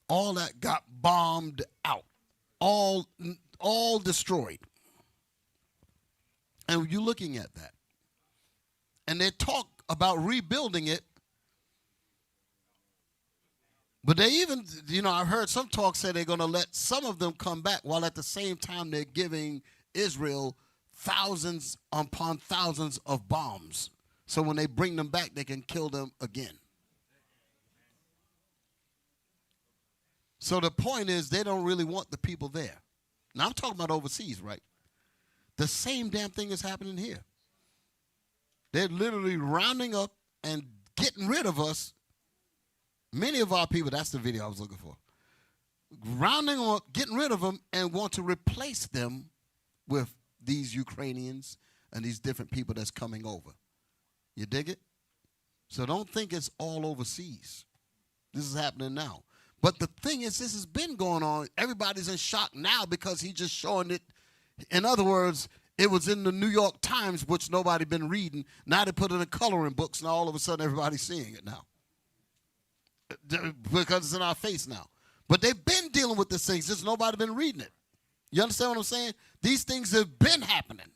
all that got bombed out, all destroyed. And you're looking at that. And they talk about rebuilding it. But they even, I've heard some talk say they're going to let some of them come back while at the same time they're giving Israel thousands upon thousands of bombs. So when they bring them back, they can kill them again. So the point is they don't really want the people there. Now I'm talking about overseas, right? The same damn thing is happening here. They're literally rounding up and getting rid of us. Many of our people, that's the video I was looking for. Rounding up, getting rid of them, and want to replace them with these Ukrainians and these different people that's coming over. You dig it? So don't think it's all overseas. This is happening now. But the thing is, this has been going on. Everybody's in shock now because he's just showing it. In other words, it was in the New York Times, which nobody been reading. Now they put it in coloring books, and all of a sudden everybody's seeing it now. Because it's in our face now. But they've been dealing with this thing, just nobody been reading it. You understand what I'm saying? These things have been happening.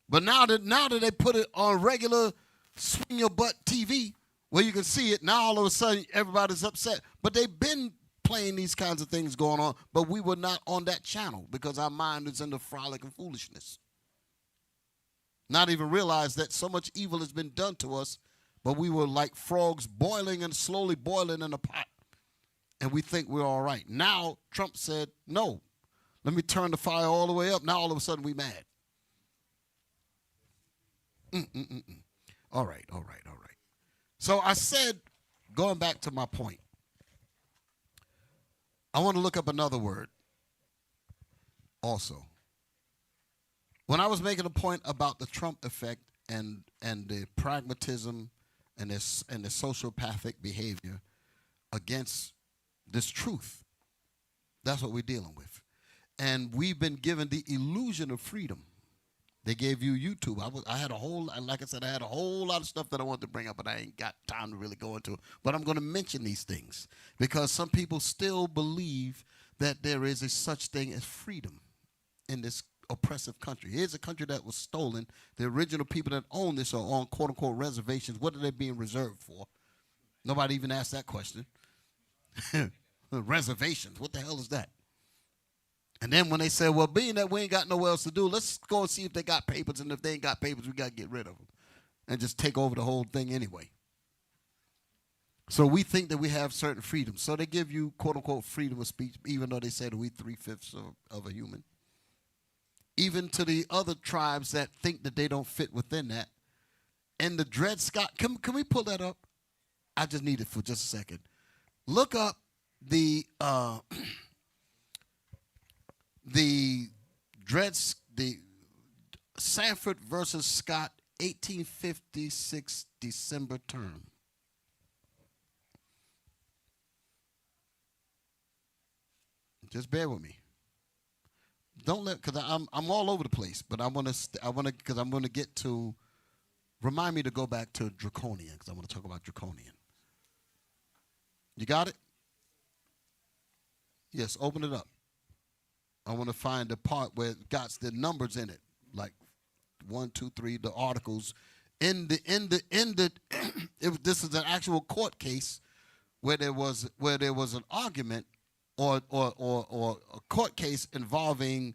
But now that they put it on regular swing your butt TV where you can see it, now all of a sudden everybody's upset. But they've been playing these kinds of things going on, but we were not on that channel because our mind is in the frolic and foolishness. Not even realize that so much evil has been done to us, but we were like frogs boiling and slowly boiling in a pot. And we think we're all right. Now Trump said, no, let me turn the fire all the way up. Now all of a sudden we mad. All right. So I said, going back to my point, I want to look up another word also. When I was making a point about the Trump effect and the pragmatism and the sociopathic behavior against this truth, that's what we're dealing with. And we've been given the illusion of freedom. They gave you YouTube. I had a whole lot of stuff that I wanted to bring up, but I ain't got time to really go into it. But I'm going to mention these things because some people still believe that there is a such thing as freedom in this oppressive country. Here's a country that was stolen. The original people that own this are on quote-unquote reservations. What are they being reserved for? Nobody even asked that question. Reservations. What the hell is that? And then when they said, well, being that we ain't got nowhere else to do, let's go and see if they got papers. And if they ain't got papers, we got to get rid of them and just take over the whole thing anyway. So we think that we have certain freedoms. So they give you, quote, unquote, freedom of speech, even though they said we 3/5 of a human. Even to the other tribes that think that they don't fit within that. And the Dred Scott, can we pull that up? I just need it for just a second. Look up the Sanford versus Scott 1856 December term. Just bear with me. Don't let, because I'm all over the place, but because I'm gonna get to. Remind me to go back to draconian because I want to talk about draconian. You got it? Yes. Open it up. I want to find the part where it got the numbers in it, like 1, 2, 3, the articles. This is an actual court case where there was an argument or a court case involving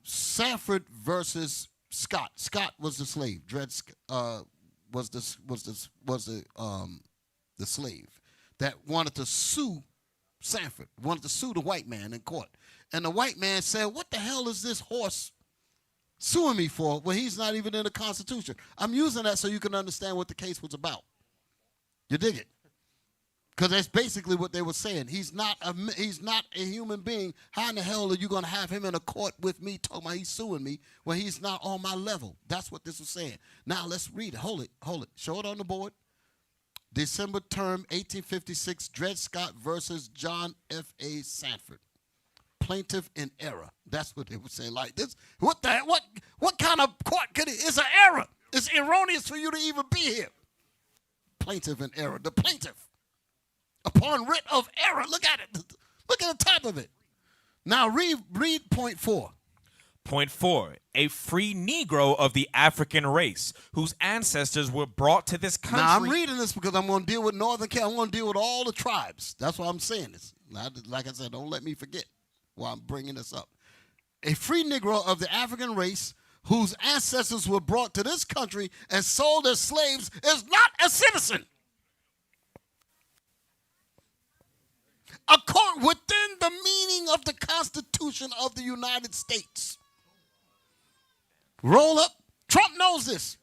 Sanford versus Scott. Scott was the slave. Dred was the slave that wanted to sue Sanford, wanted to sue the white man in court. And the white man said, what the hell is this horse suing me for when he's not even in the Constitution? I'm using that so you can understand what the case was about. You dig it? Because that's basically what they were saying. He's not a human being. How in the hell are you going to have him in a court with me talking about he's suing me when he's not on my level? That's what this was saying. Now let's read it. Hold it. Show it on the board. December term, 1856, Dred Scott versus John F.A. Sanford. Plaintiff in error. That's what they would say. Like this. What kind of court could it? It's an error. It's erroneous for you to even be here. Plaintiff in error. The plaintiff. upon writ of error. Look at it. Look at the top of it. Now read point 4. Point 4, a free Negro of the African race whose ancestors were brought to this country. Now I'm reading this because I'm going to deal with Northern California. I'm going to deal with all the tribes. That's why I'm saying this. Like I said, don't let me forget why I'm bringing this up. A free Negro of the African race whose ancestors were brought to this country and sold as slaves is not a citizen. Within the meaning of the Constitution of the United States. Roll up. Trump knows this.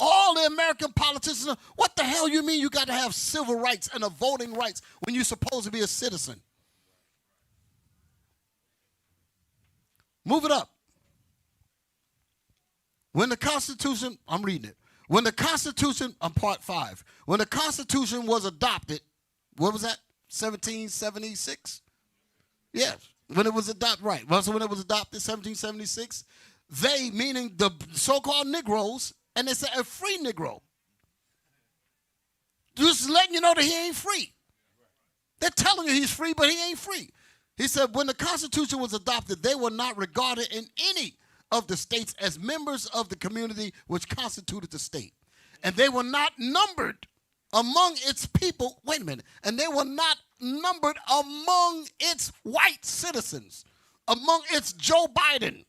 All the American politicians, what the hell you mean you got to have civil rights and a voting rights when you're supposed to be a citizen? Move it up. When the Constitution, I'm reading it. When the Constitution, I'm part 5. When the Constitution was adopted, what was that? 1776? Yes. When it was adopted, right. Well, so when it was adopted, 1776, they, meaning the so-called Negroes, and they said a free Negro. Just letting you know that he ain't free. They're telling you he's free, but he ain't free. He said when the Constitution was adopted, they were not regarded in any of the states as members of the community which constituted the state. And they were not numbered among its people, wait a minute, and they were not numbered among its white citizens, among its Joe Biden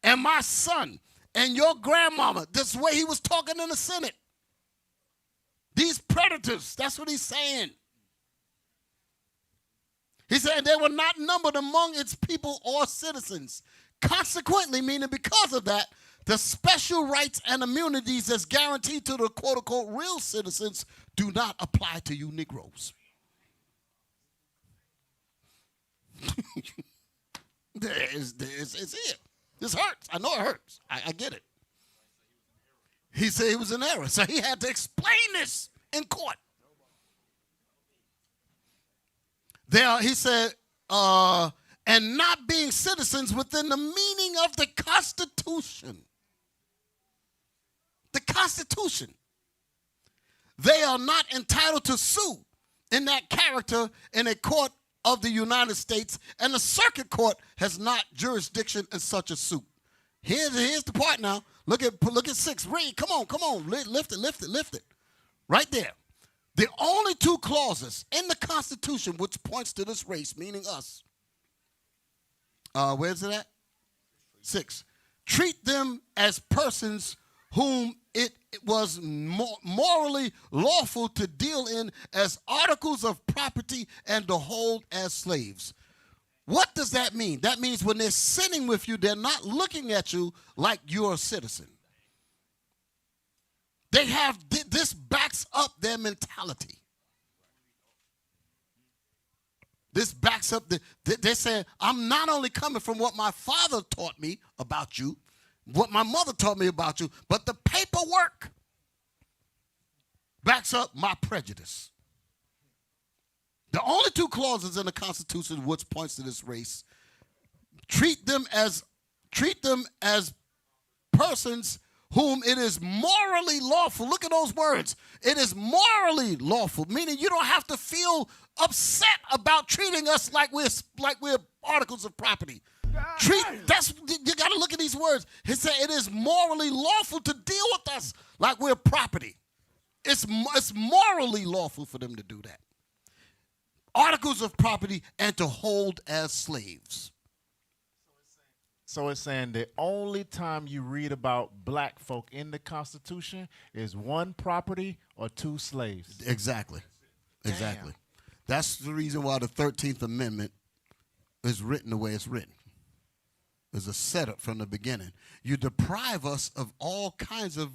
and my son and your grandmama. That's the way he was talking in the Senate. These predators, that's what he's saying. He said they were not numbered among its people or citizens. Consequently, meaning because of that, the special rights and immunities that's guaranteed to the quote-unquote real citizens do not apply to you Negroes. It's here. This hurts. I know it hurts. I get it. He said he was in error, so he had to explain this in court. There, he said, and not being citizens within the meaning of the Constitution. The Constitution. They are not entitled to sue in that character in a court of the United States, and the circuit court has not jurisdiction in such a suit. Here's the part now. Look at 6. Read. Come on. Lift it. Right there. The only 2 clauses in the Constitution which points to this race, meaning us. Where's it at? 6. Treat them as persons whom it was morally lawful to deal in as articles of property and to hold as slaves. What does that mean? That means when they're sitting with you, they're not looking at you like you're a citizen. They have, this backs up their mentality. This backs up, they say, I'm not only coming from what my father taught me about you, what my mother taught me about you, but the paperwork backs up my prejudice. The only 2 clauses in the Constitution which points to this race, treat them as persons whom it is morally lawful. Look at those words. It is morally lawful, meaning you don't have to feel upset about treating us like we're articles of property. You got to look at these words. He said it is morally lawful to deal with us like we're property. It's morally lawful for them to do that. Articles of property and to hold as slaves. So it's saying the only time you read about black folk in the Constitution is 1 property or 2 slaves. Exactly. That's the reason why the 13th Amendment is written the way it's written. There's a setup from the beginning. You deprive us of all kinds of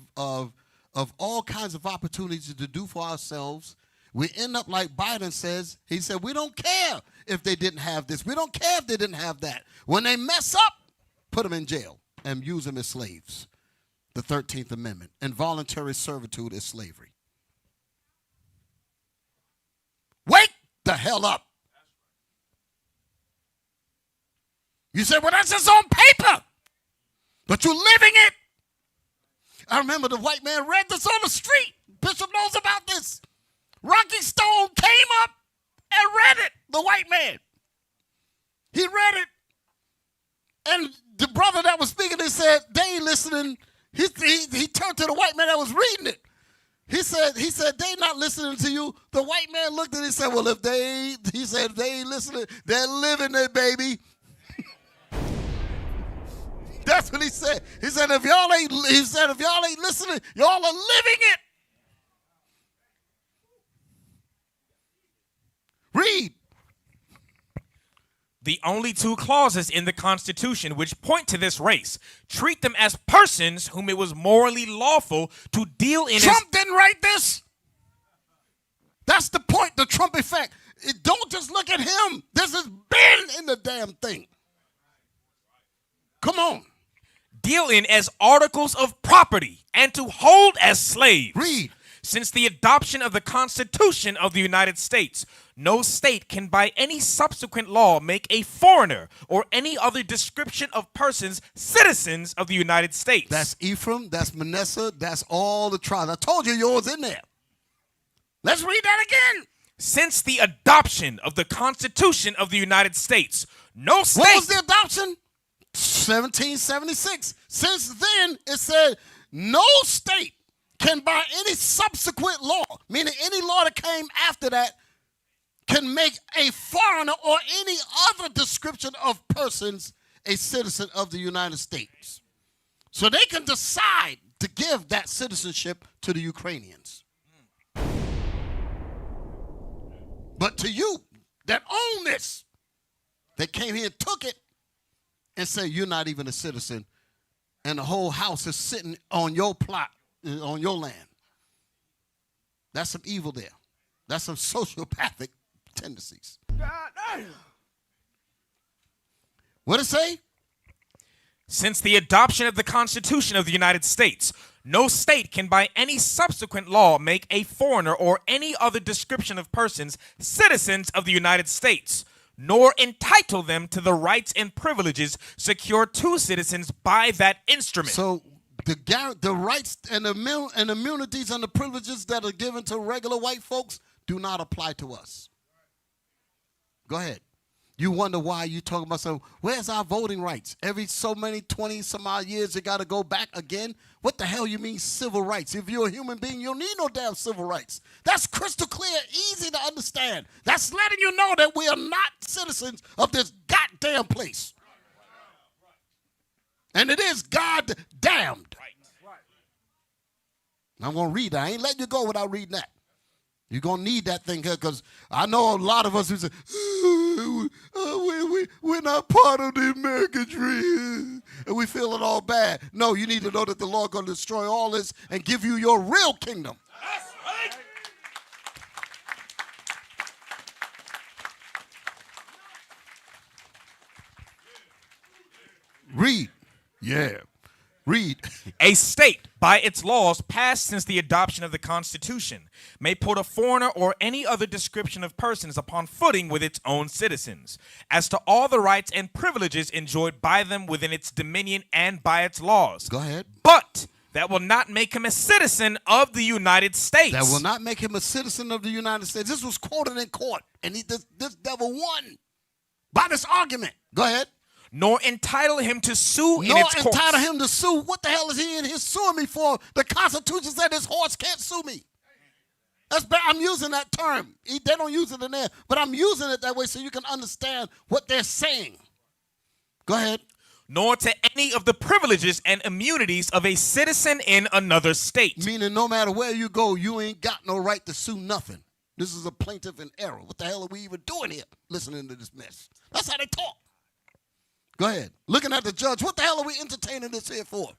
opportunities to do for ourselves. We end up like Biden says. He said, we don't care if they didn't have this. We don't care if they didn't have that. When they mess up, put them in jail and use them as slaves. The 13th Amendment. Involuntary servitude is slavery. Wake the hell up. You say, well, that's just on paper. But you're living it. I remember the white man read this on the street. Bishop knows about this. Rocky Stone came up and read it, the white man. He read it. And the brother that was speaking, they said, they ain't listening. He turned to the white man that was reading it. He said, they not listening to you. The white man looked at it and said, well, if they ain't listening, they're living it, baby. That's what he said. He said, if y'all ain't listening, y'all are living it. Read. The only two clauses in the Constitution which point to this race treat them as persons whom it was morally lawful to deal in. Trump didn't write this. That's the point, the Trump effect. Don't just look at him. This has been in the damn thing. Come on. Deal in as articles of property and to hold as slaves. Read. Since the adoption of the Constitution of the United States, no state can by any subsequent law make a foreigner or any other description of persons citizens of the United States. That's Ephraim, that's Manasseh, that's all the tribes. I told you yours in there. Let's read that again. Since the adoption of the Constitution of the United States, no state... What was the adoption? 1776. Since then, it said no state can by any subsequent law, meaning any law that came after that, can make a foreigner or any other description of persons a citizen of the United States. So they can decide to give that citizenship to the Ukrainians. But to you that own this, they came here and took it and said, you're not even a citizen, and the whole house is sitting on your plot, on your land. That's some evil there. That's some sociopathic tendencies. What it say? Since the adoption of the Constitution of the United States, no state can by any subsequent law make a foreigner or any other description of persons citizens of the United States, nor entitle them to the rights and privileges secured to citizens by that instrument. So the rights and the immunities and the privileges that are given to regular white folks do not apply to us. Go ahead. You wonder why you talking about something. Where's our voting rights? Every so many 20 some odd years, you got to go back again. What the hell you mean civil rights? If you're a human being, you don't need no damn civil rights. That's crystal clear, easy to understand. That's letting you know that we are not citizens of this goddamn place. And it is God damned. I'm going to read that. I ain't letting you go without reading that. You're going to need that thing here because I know a lot of us who say, we're not part of the American dream, and we feel it all bad. No, you need to know that the Lord going to destroy all this and give you your real kingdom. Read. Yeah. Read. A state, by its laws passed since the adoption of the Constitution, may put a foreigner or any other description of persons upon footing with its own citizens, as to all the rights and privileges enjoyed by them within its dominion and by its laws. Go ahead. But that will not make him a citizen of the United States. That will not make him a citizen of the United States. This was quoted in court, and this devil won by this argument. Go ahead. Nor entitle him to sue in Nor its courts. entitle him to sue. What the hell is he in here suing me for? The Constitution said this horse can't sue me. That's bad. I'm using that term. They don't use it in there, but I'm using it that way so you can understand what they're saying. Go ahead. Nor to any of the privileges and immunities of a citizen in another state. Meaning no matter where you go, you ain't got no right to sue nothing. This is a plaintiff in error. What the hell are we even doing here listening to this mess? That's how they talk. Go ahead. Looking at the judge, what the hell are we entertaining this here for?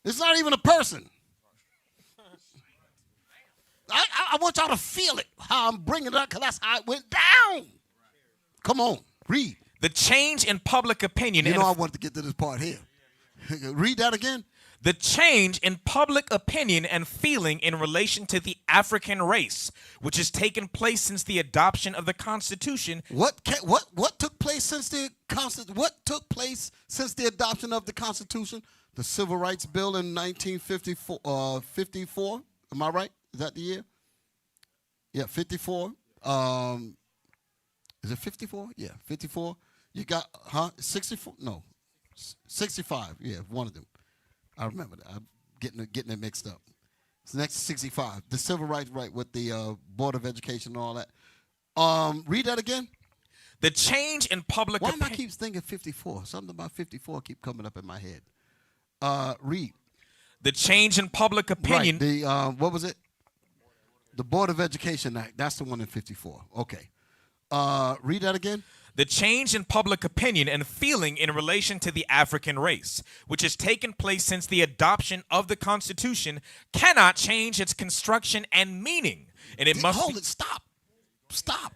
It's not even a person. I want y'all to feel it, how I'm bringing it up, because that's how it went down. Come on, read. The change in public opinion. You know I wanted to get to this part here. Read that again. The change in public opinion and feeling in relation to the African race, which has taken place since the adoption of the Constitution. What took place since the adoption of the Constitution? The Civil Rights Bill in 1954. 54. Am I right? Is that the year? Yeah, 54. Is it 54? Yeah, 54. You got 64? No, 65. Yeah, one of them. I remember that. I'm getting it mixed up. It's next to 65. The civil rights right with the Board of Education and all that. Read that again. The change in public Why am I opinion. keep thinking 54? Something about 54 keep coming up in my head. Read. The change in public opinion. Right. The what was it? The Board of Education Act. That's the one in 54. Okay. Read that again. The change in public opinion and feeling in relation to the African race, which has taken place since the adoption of the Constitution, cannot change its construction and meaning. And it must Hold it. Stop. Stop.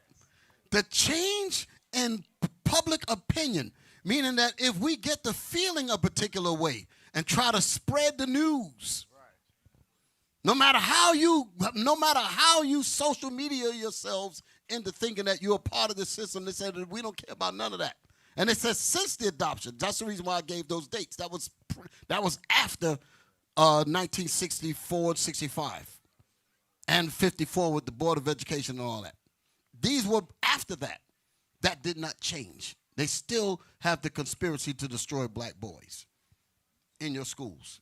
The change in public opinion, meaning that if we get the feeling a particular way and try to spread the news, no matter how you social media yourselves into thinking that you're a part of the system, they said that we don't care about none of that. And it says since the adoption. That's the reason why I gave those dates. That was after 1964, 65, and 54 with the Board of Education and all that. These were after that. That did not change. They still have the conspiracy to destroy black boys in your schools.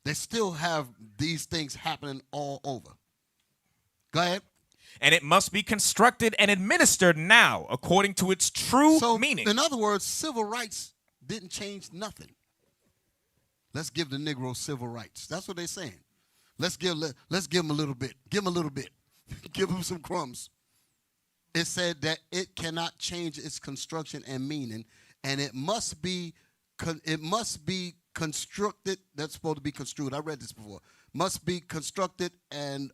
They still have these things happening all over. Go ahead. and it must be constructed and administered now according to its true meaning. In other words, civil rights didn't change nothing. Let's give the Negro civil rights. That's what they're saying. Let's give them a little bit. Give them a little bit. Give them some crumbs. It said that it cannot change its construction and meaning, and it must be constructed. That's supposed to be construed. I read this before. Must be constructed and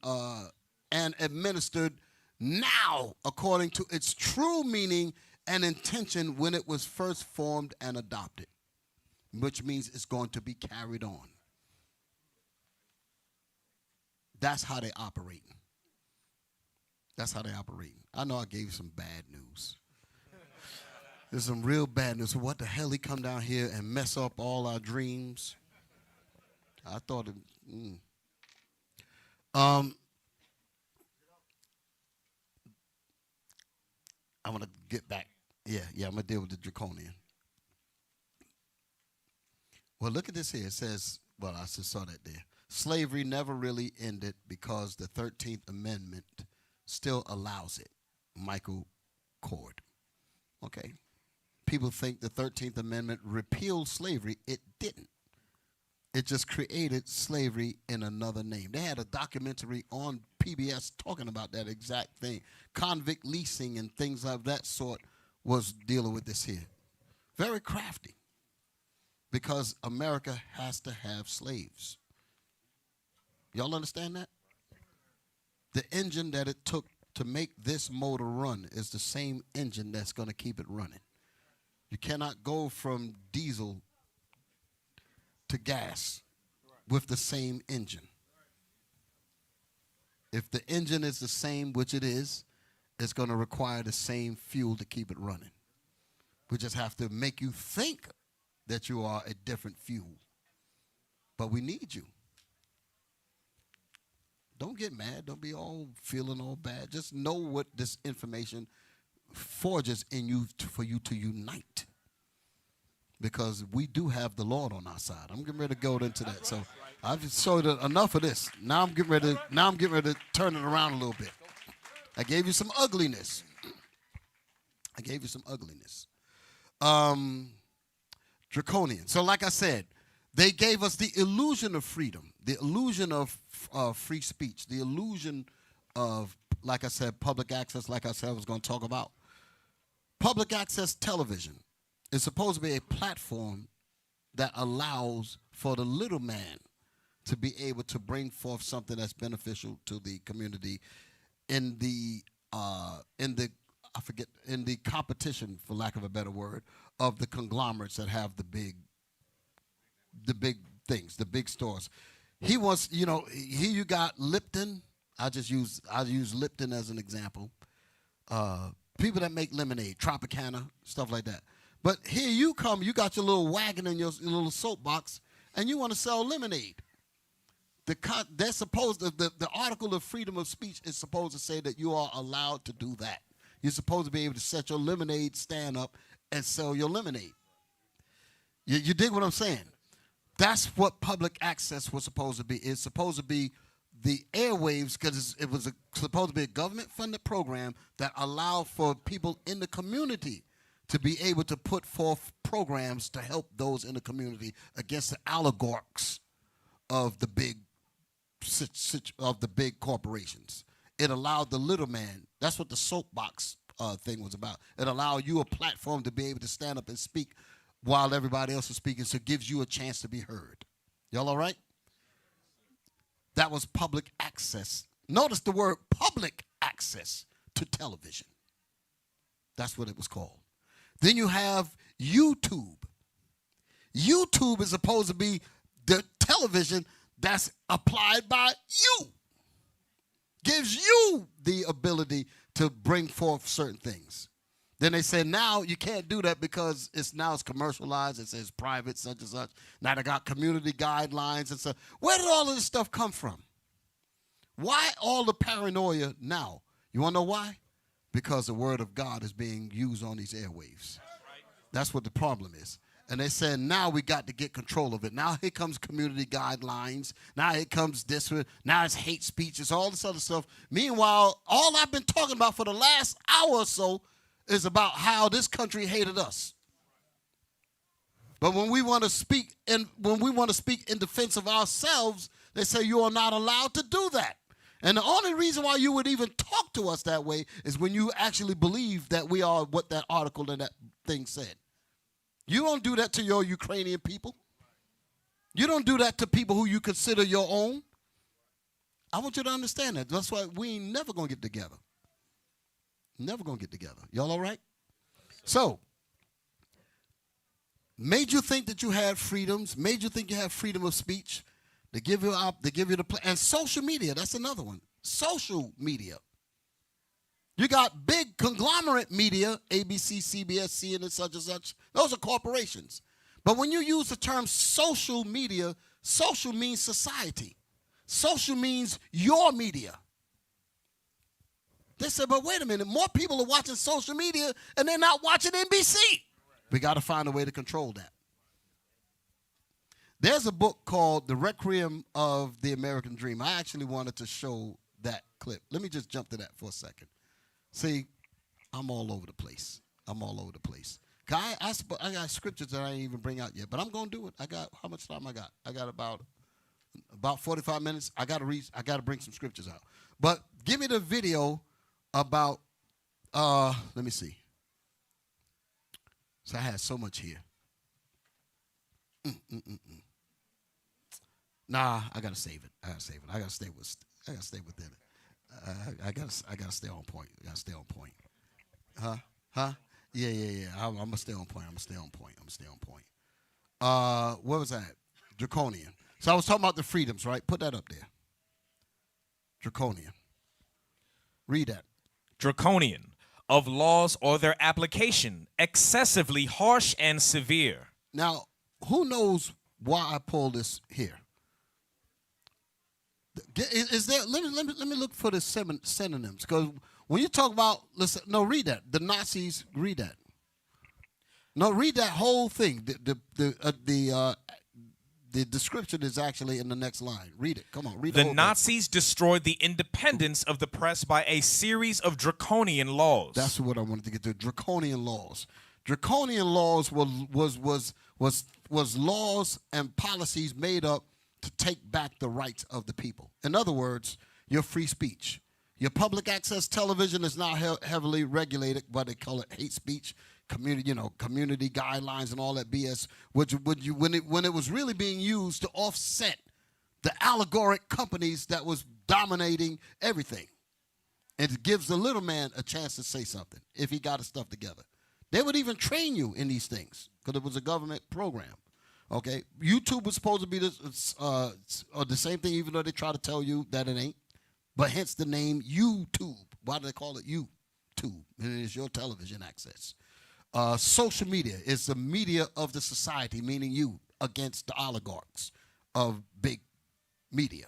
administered now according to its true meaning and intention when it was first formed and adopted, which means it's going to be carried on. That's how they operate. That's how they operate. I know I gave you some bad news. There's some real bad news. So what the hell, he come down here and mess up all our dreams? I thought it. I'm going to get back. Yeah, I'm going to deal with the draconian. Well, look at this here. It says, well, I just saw that there. Slavery never really ended because the 13th Amendment still allows it. Michael Cord. Okay. People think the 13th Amendment repealed slavery. It didn't. It just created slavery in another name. They had a documentary on PBS talking about that exact thing. Convict leasing and things of that sort was dealing with this here. Very crafty. Because America has to have slaves. Y'all understand that? The engine that it took to make this motor run is the same engine that's going to keep it running. You cannot go from diesel to gas with the same engine. If the engine is the same, which it is, it's going to require the same fuel to keep it running. We just have to make you think that you are a different fuel. But we need you. Don't get mad. Don't be all feeling all bad. Just know what this information forges in you for you to unite. Because we do have the Lord on our side. I'm getting ready to go into that. So I've showed enough of this. Now I'm getting ready to turn it around a little bit. I gave you some ugliness. Draconian. So like I said, they gave us the illusion of freedom, the illusion of free speech, the illusion of, like I said, public access, like I said I was going to talk about. Public access television is supposed to be a platform that allows for the little man to be able to bring forth something that's beneficial to the community in the competition, for lack of a better word, of the conglomerates that have the big things, the big stores. He wants, here you got Lipton. I use Lipton as an example. People that make lemonade, Tropicana, stuff like that. But here you come, you got your little wagon and your little soapbox, and you want to sell lemonade. they're supposed to, the article of freedom of speech is supposed to say that you are allowed to do that. You're supposed to be able to set your lemonade stand up and sell your lemonade. You dig what I'm saying? That's what public access was supposed to be. It's supposed to be the airwaves, because it was supposed to be a government-funded program that allowed for people in the community to be able to put forth programs to help those in the community against the oligarchs of the big corporations. It allowed the little man. That's what the soapbox thing was about. It allowed you a platform to be able to stand up and speak while everybody else is speaking, so it gives you a chance to be heard. Y'all all right? That was public access. Notice the word public access to television. That's what it was called. Then you have YouTube. YouTube is supposed to be the television that's applied by you. Gives you the ability to bring forth certain things. Then they said, now you can't do that because it's commercialized. It says private, such and such. Now they got community guidelines and stuff. Where did all of this stuff come from? Why all the paranoia now? You want to know why? Because the word of God is being used on these airwaves. That's what the problem is. And they said, now we got to get control of it. Now here comes community guidelines. Now here comes this. Now it's hate speech. It's all this other stuff. Meanwhile, all I've been talking about for the last hour or so is about how this country hated us. But when we want to speak in defense of ourselves, they say you are not allowed to do that. And the only reason why you would even talk to us that way is when you actually believe that we are what that article and that thing said. You don't do that to your Ukrainian people. You don't do that to people who you consider your own. I want you to understand that. That's why we ain't never going to get together. Never going to get together. Y'all all right? So, made you think that you had freedoms, made you think you had freedom of speech. They give you the and social media, that's another one. Social media. You got big conglomerate media, ABC, CBS, CNN, such and such. Those are corporations. But when you use the term social media, social means society. Social means your media. They said, but wait a minute, more people are watching social media and they're not watching NBC. We got to find a way to control that. There's a book called The Requiem of the American Dream. I actually wanted to show that clip. Let me just jump to that for a second. See, I'm all over the place. I'm all over the place. I got scriptures that I didn't even bring out yet, but I'm going to do it. How much time I got? I got about 45 minutes. I got to bring some scriptures out. But give me the video about, let me see. So I had so much here. Nah, I gotta save it. I gotta stay within it. I gotta stay on point. Huh? Yeah. I'm gonna stay on point. What was that? Draconian. So I was talking about the freedoms, right? Put that up there. Draconian. Read that. Draconian, of laws or their application, excessively harsh and severe. Now, who knows why I pulled this here? Is there? Let me look for the synonyms, because when you talk about, listen, no, read that. The Nazis, read that. No, read that whole thing. The description is actually in the next line. Read it. Come on, read it. The Nazis destroyed the independence of the press by a series of draconian laws. That's what I wanted to get to. Draconian laws. Draconian laws was laws and policies made up to take back the rights of the people. In other words, your free speech. Your public access television is now heavily regulated, but they call it hate speech, community guidelines and all that BS. When it was really being used to offset the allegoric companies that was dominating everything. It gives the little man a chance to say something if he got his stuff together. They would even train you in these things because it was a government program. Okay, YouTube was supposed to be the same thing, even though they try to tell you that it ain't. But hence the name YouTube. Why do they call it YouTube? And it is your television access. Social media is the media of the society, meaning you, against the oligarchs of big media.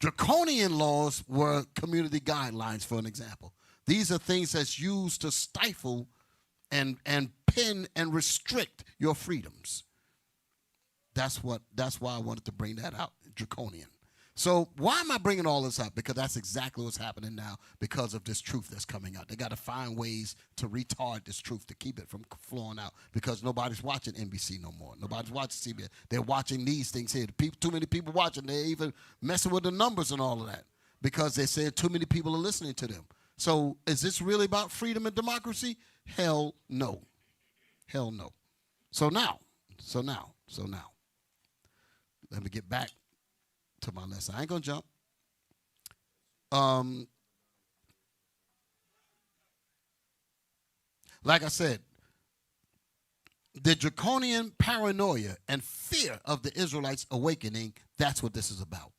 Draconian laws were community guidelines, for an example. These are things that's used to stifle and pin and restrict your freedoms. That's why I wanted to bring that out, draconian. So why am I bringing all this up? Because that's exactly what's happening now because of this truth that's coming out. They got to find ways to retard this truth to keep it from flowing out because nobody's watching NBC no more. Nobody's watching CBS. They're watching these things here. Too many people watching. They're even messing with the numbers and all of that because they said too many people are listening to them. So is this really about freedom and democracy? Hell no. Hell no. So now. Let me get back to my lesson. I ain't going to jump. Like I said, the draconian paranoia and fear of the Israelites awakening, that's what this is about.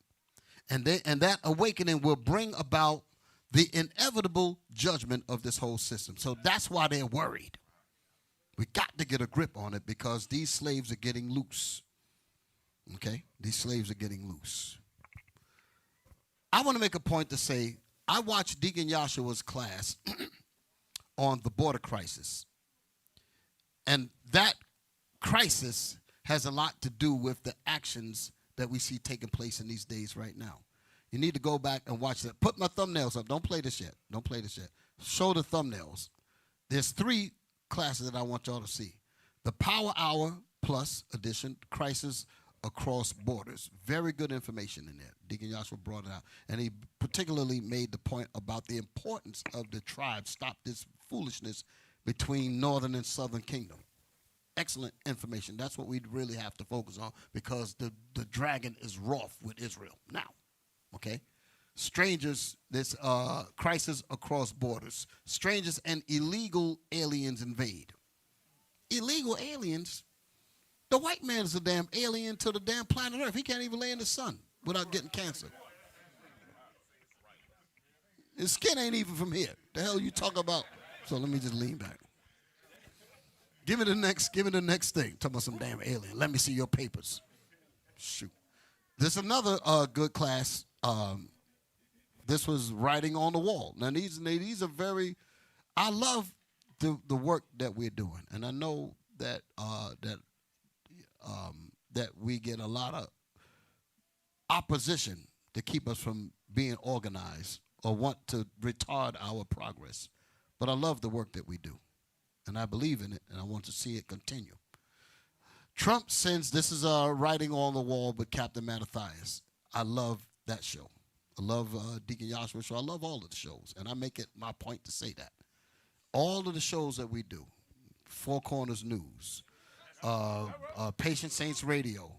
And that awakening will bring about the inevitable judgment of this whole system. So that's why they're worried. We got to get a grip on it because these slaves are getting loose. Okay? These slaves are getting loose. I want to make a point to say, I watched Deacon Yahshua's class on the border crisis. And that crisis has a lot to do with the actions that we see taking place in these days right now. You need to go back and watch that. Put my thumbnails up. Don't play this yet. Show the thumbnails. There's 3 classes that I want y'all to see. The Power Hour Plus edition, Crisis Across Borders. Very good information in there. Deacon Yahshua brought it out. And he particularly made the point about the importance of the tribes. Stop this foolishness between northern and southern kingdom. Excellent information. That's what we really have to focus on because the dragon is wroth with Israel now. Okay? Strangers, this crisis across borders. Strangers and illegal aliens invade. Illegal aliens? The white man is a damn alien to the damn planet Earth. He can't even lay in the sun without getting cancer. His skin ain't even from here. The hell you talk about? So let me just lean back. Give me the next thing. Talk about some damn alien. Let me see your papers. Shoot. There's another good class. This was writing on the wall. Now these are very. I love the work that we're doing, and I know that that we get a lot of opposition to keep us from being organized or want to retard our progress. But I love the work that we do, and I believe in it, and I want to see it continue. Trump sends, this is Writing on the Wall with Captain Mattathias. I love that show. I love Deacon Yahshua's show. I love all of the shows, and I make it my point to say that. All of the shows that we do, Four Corners News, Patient Saints Radio,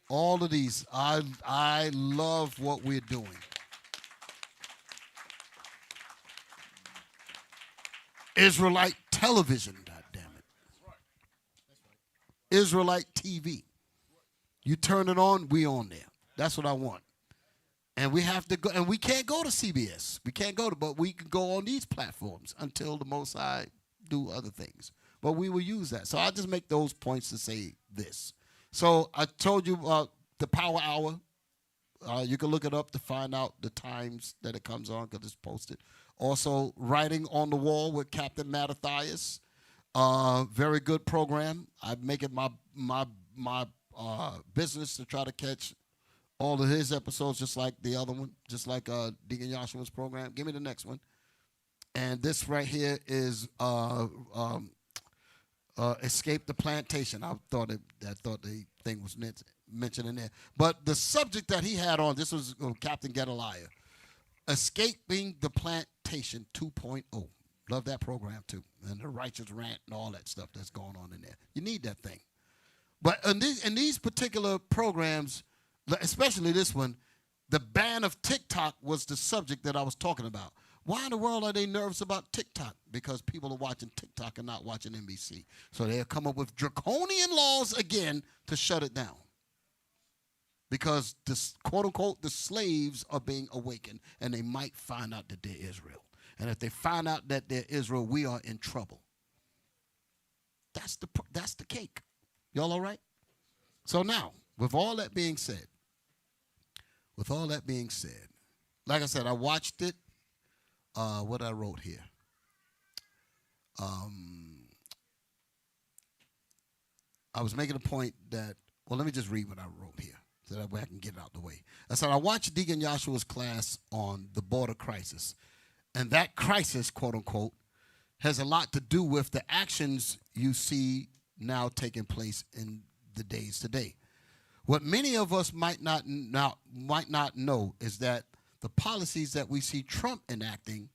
all of these, I love what we're doing. Israelite television, goddammit. Israelite TV. You turn it on, we on there. That's what I want. And we have to go, and we can't go to CBS. We can't go to, but we can go on these platforms until the Most High do other things. But we will use that. So I just make those points to say this. So I told you the Power Hour. You can look it up to find out the times that it comes on because it's posted. Also, Writing on the Wall with Captain Mattathias. Very good program. I make it my business to try to catch all of his episodes, just like the other one, just like Deacon Yahshua's program. Give me the next one. And this right here is Escape the Plantation. I thought the thing was mentioned in there. But the subject that he had on, this was Captain Gedaliah. Escaping the Plantation 2.0. Love that program, too. And the righteous rant and all that stuff that's going on in there. You need that thing. But in these particular programs, especially this one, the ban of TikTok was the subject that I was talking about. Why in the world are they nervous about TikTok? Because people are watching TikTok and not watching NBC. So they'll come up with draconian laws again to shut it down. Because, quote unquote, the slaves are being awakened, and they might find out that they're Israel. And if they find out that they're Israel, we are in trouble. That's the cake. Y'all all right? So now, with all that being said, with all that being said, like I said, I watched it. What I wrote here. I was making a point that, well, let me just read what I wrote here so that way I can get it out the way. I said, I watched Deacon Joshua's class on the border crisis. And that crisis, quote unquote, has a lot to do with the actions you see now taking place in the days today. What many of us might not know is that the policies that we see Trump enacting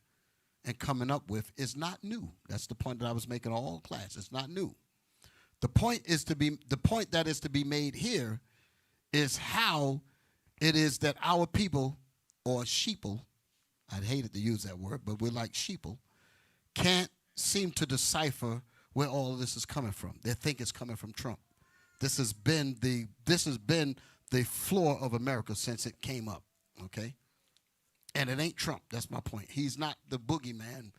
and coming up with is not new. That's the point that I was making all class. It's not new. The point that is to be made here is how it is that our people, or sheeple, I hated to use that word, but we're like sheeple, can't seem to decipher where all of this is coming from. They think it's coming from Trump. This has been the floor of America since it came up, okay? And it ain't Trump. That's my point. He's not the boogeyman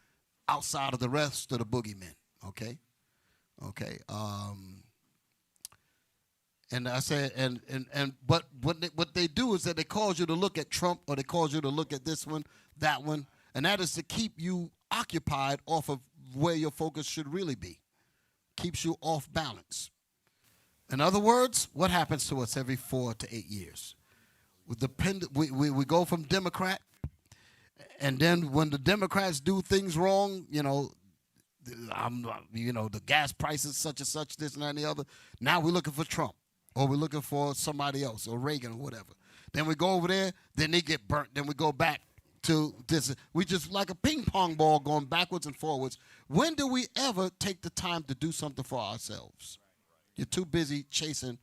outside of the rest of the boogeymen, okay? Okay. And I said, but what they do is that they cause you to look at Trump, or they cause you to look at this one, that one, and that is to keep you occupied off of where your focus should really be. Keeps you off balance. In other words, what happens to us every 4 to 8 years? We go from Democrat, and then when the Democrats do things wrong, the gas prices, such and such, this and that and the other. Now we're looking for Trump, or we're looking for somebody else, or Reagan, or whatever. Then we go over there, then they get burnt. Then we go back to this. We just like a ping pong ball going backwards and forwards. When do we ever take the time to do something for ourselves? You're too busy chasing,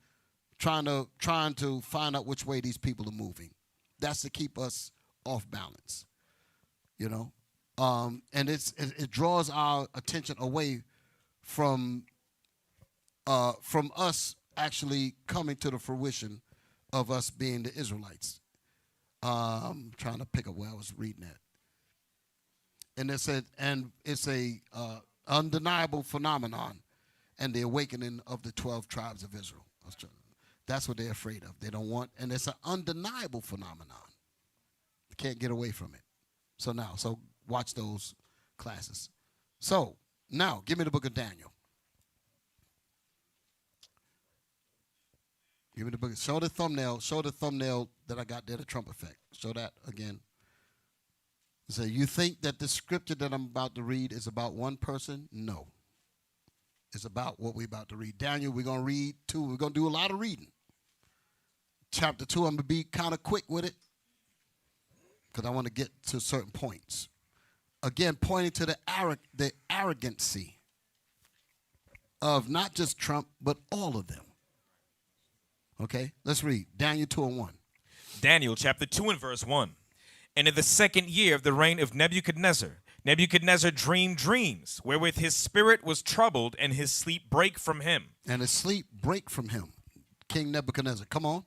trying to find out which way these people are moving. That's to keep us off balance, and it draws our attention away from us actually coming to the fruition of us being the Israelites. I'm trying to pick up where I was reading at. And it's a undeniable phenomenon, and the awakening of the 12 tribes of Israel. That's what they're afraid of. They don't want, and it's an undeniable phenomenon. You can't get away from it. So watch those classes. So now, give me the book of Daniel. Give me the book. Show the thumbnail. Show the thumbnail that I got there, the Trump effect. Show that again. So you think that the scripture that I'm about to read is about one person? No. It's about what we're about to read. Daniel, we're going to read 2. We're going to do a lot of reading. Chapter 2, I'm going to be kind of quick with it because I want to get to certain points. Again, pointing to the arrogancy of not just Trump, but all of them. Okay, let's read. Daniel 2:1. Daniel chapter 2 and verse 1. And in the 2nd year of the reign of Nebuchadnezzar dreamed dreams, wherewith his spirit was troubled, and his sleep brake from him. And his sleep brake from him. King Nebuchadnezzar. Come on.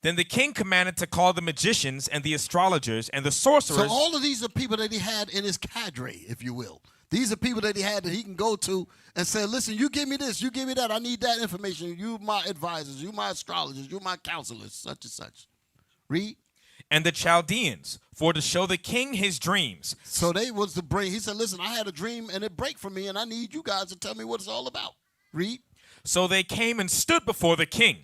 Then the king commanded to call the magicians and the astrologers and the sorcerers. So all of these are people that he had in his cadre, if you will. These are people that he had that he can go to and say, listen, you give me this, you give me that. I need that information. You my advisors, you my astrologers, you my counselors, such and such. Read. And the Chaldeans, for to show the king his dreams. So they was the brain. He said, listen, I had a dream and it break from me, and I need you guys to tell me what it's all about. Read. So they came and stood before the king.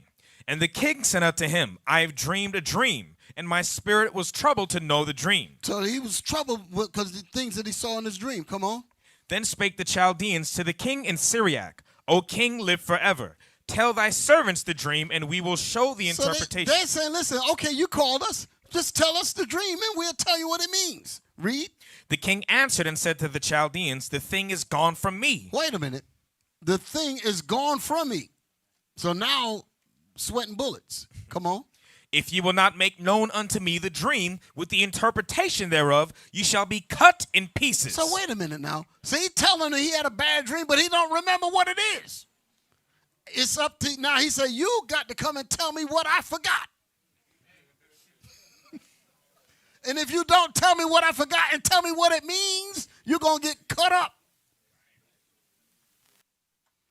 And the king said unto him, I have dreamed a dream, and my spirit was troubled to know the dream. So he was troubled because the things that he saw in his dream. Come on. Then spake the Chaldeans to the king in Syriac, O king, live forever. Tell thy servants the dream, and we will show the interpretation. They're saying, listen, okay, you called us. Just tell us the dream, and we'll tell you what it means. Read. The king answered and said to the Chaldeans, the thing is gone from me. Wait a minute. The thing is gone from me. So now, sweating bullets. Come on. If ye will not make known unto me the dream with the interpretation thereof, ye shall be cut in pieces. So wait a minute now. See, telling him he had a bad dream, but he don't remember what it is. It's up to, now he said, you got to come and tell me what I forgot. And if you don't tell me what I forgot and tell me what it means, you're going to get cut up.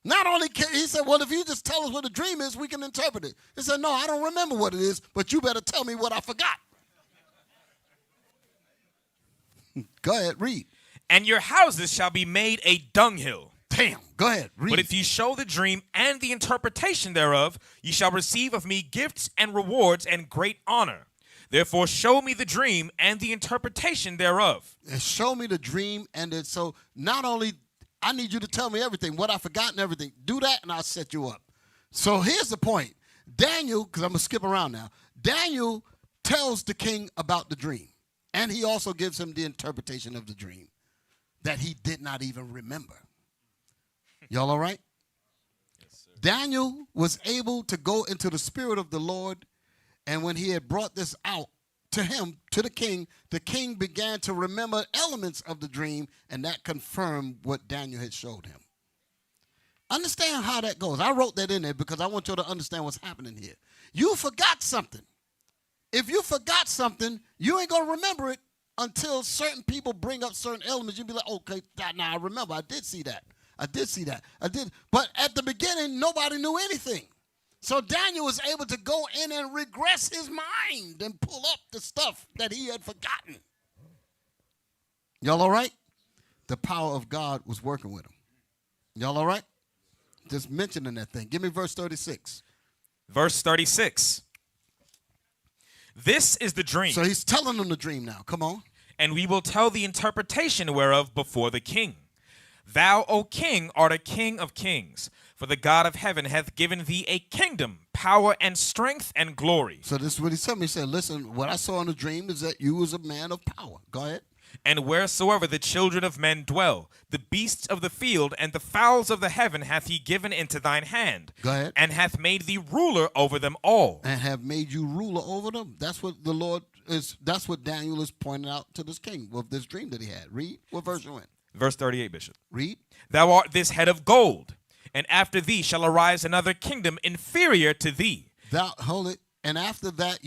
Not only he said, well, if you just tell us what the dream is, we can interpret it. He said, no, I don't remember what it is, but you better tell me what I forgot. Go ahead, read. And your houses shall be made a dunghill. Damn, go ahead, read. But if you show the dream and the interpretation thereof, ye shall receive of me gifts and rewards and great honor. Therefore show me the dream and the interpretation thereof. And show me the dream and it. So not only, I need you to tell me everything, what I forgot and everything. Do that and I'll set you up. So here's the point. Daniel, because I'm going to skip around now. Daniel tells the king about the dream. And he also gives him the interpretation of the dream that he did not even remember. Y'all all right? Yes, sir. Daniel was able to go into the spirit of the Lord, and when he had brought this out to him, to the king began to remember elements of the dream, and that confirmed what Daniel had showed him. Understand how that goes. I wrote that in there because I want you to understand what's happening here. You forgot something. If you forgot something, you ain't going to remember it until certain people bring up certain elements. You'll be like, okay, now I remember. I did see that. I did. But at the beginning, nobody knew anything. So Daniel was able to go in and regress his mind and pull up the stuff that he had forgotten. Y'all all right? The power of God was working with him. Y'all all right? Just mentioning that thing. Give me verse 36. Verse 36. This is the dream. So he's telling them the dream now. Come on. And we will tell the interpretation whereof before the king. Thou, O king, art a king of kings, for the God of heaven hath given thee a kingdom, power, and strength, and glory. So this is what he told me. He said, listen, what I saw in the dream is that you was a man of power. Go ahead. And wheresoever the children of men dwell, the beasts of the field and the fowls of the heaven hath he given into thine hand. Go ahead. And hath made thee ruler over them all. And have made you ruler over them. That's what the Lord is. That's what Daniel is pointing out to this king with this dream that he had. Read. What verse you in? Verse 38, Bishop. Read. Thou art this head of gold, and after thee shall arise another kingdom inferior to thee. Hold it. And after that,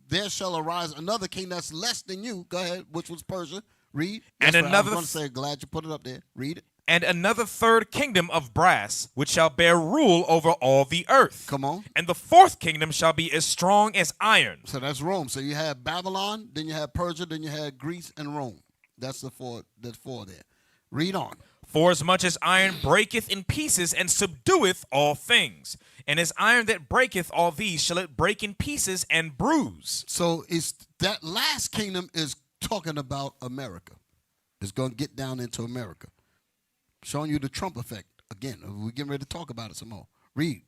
there shall arise another king that's less than you. Go ahead, which was Persia. Read. And That's what another I was going to say, glad you put it up there. Read it. And another third kingdom of brass, which shall bear rule over all the earth. Come on. And the fourth kingdom shall be as strong as iron. So that's Rome. So you had Babylon, then you had Persia, then you had Greece and Rome. That's the four. That's four there. Read on. For as much as iron breaketh in pieces and subdueth all things, and as iron that breaketh all these shall it break in pieces and bruise. So it's that last kingdom is talking about America. It's going to get down into America. Showing you the Trump effect. Again, we're getting ready to talk about it some more. Read.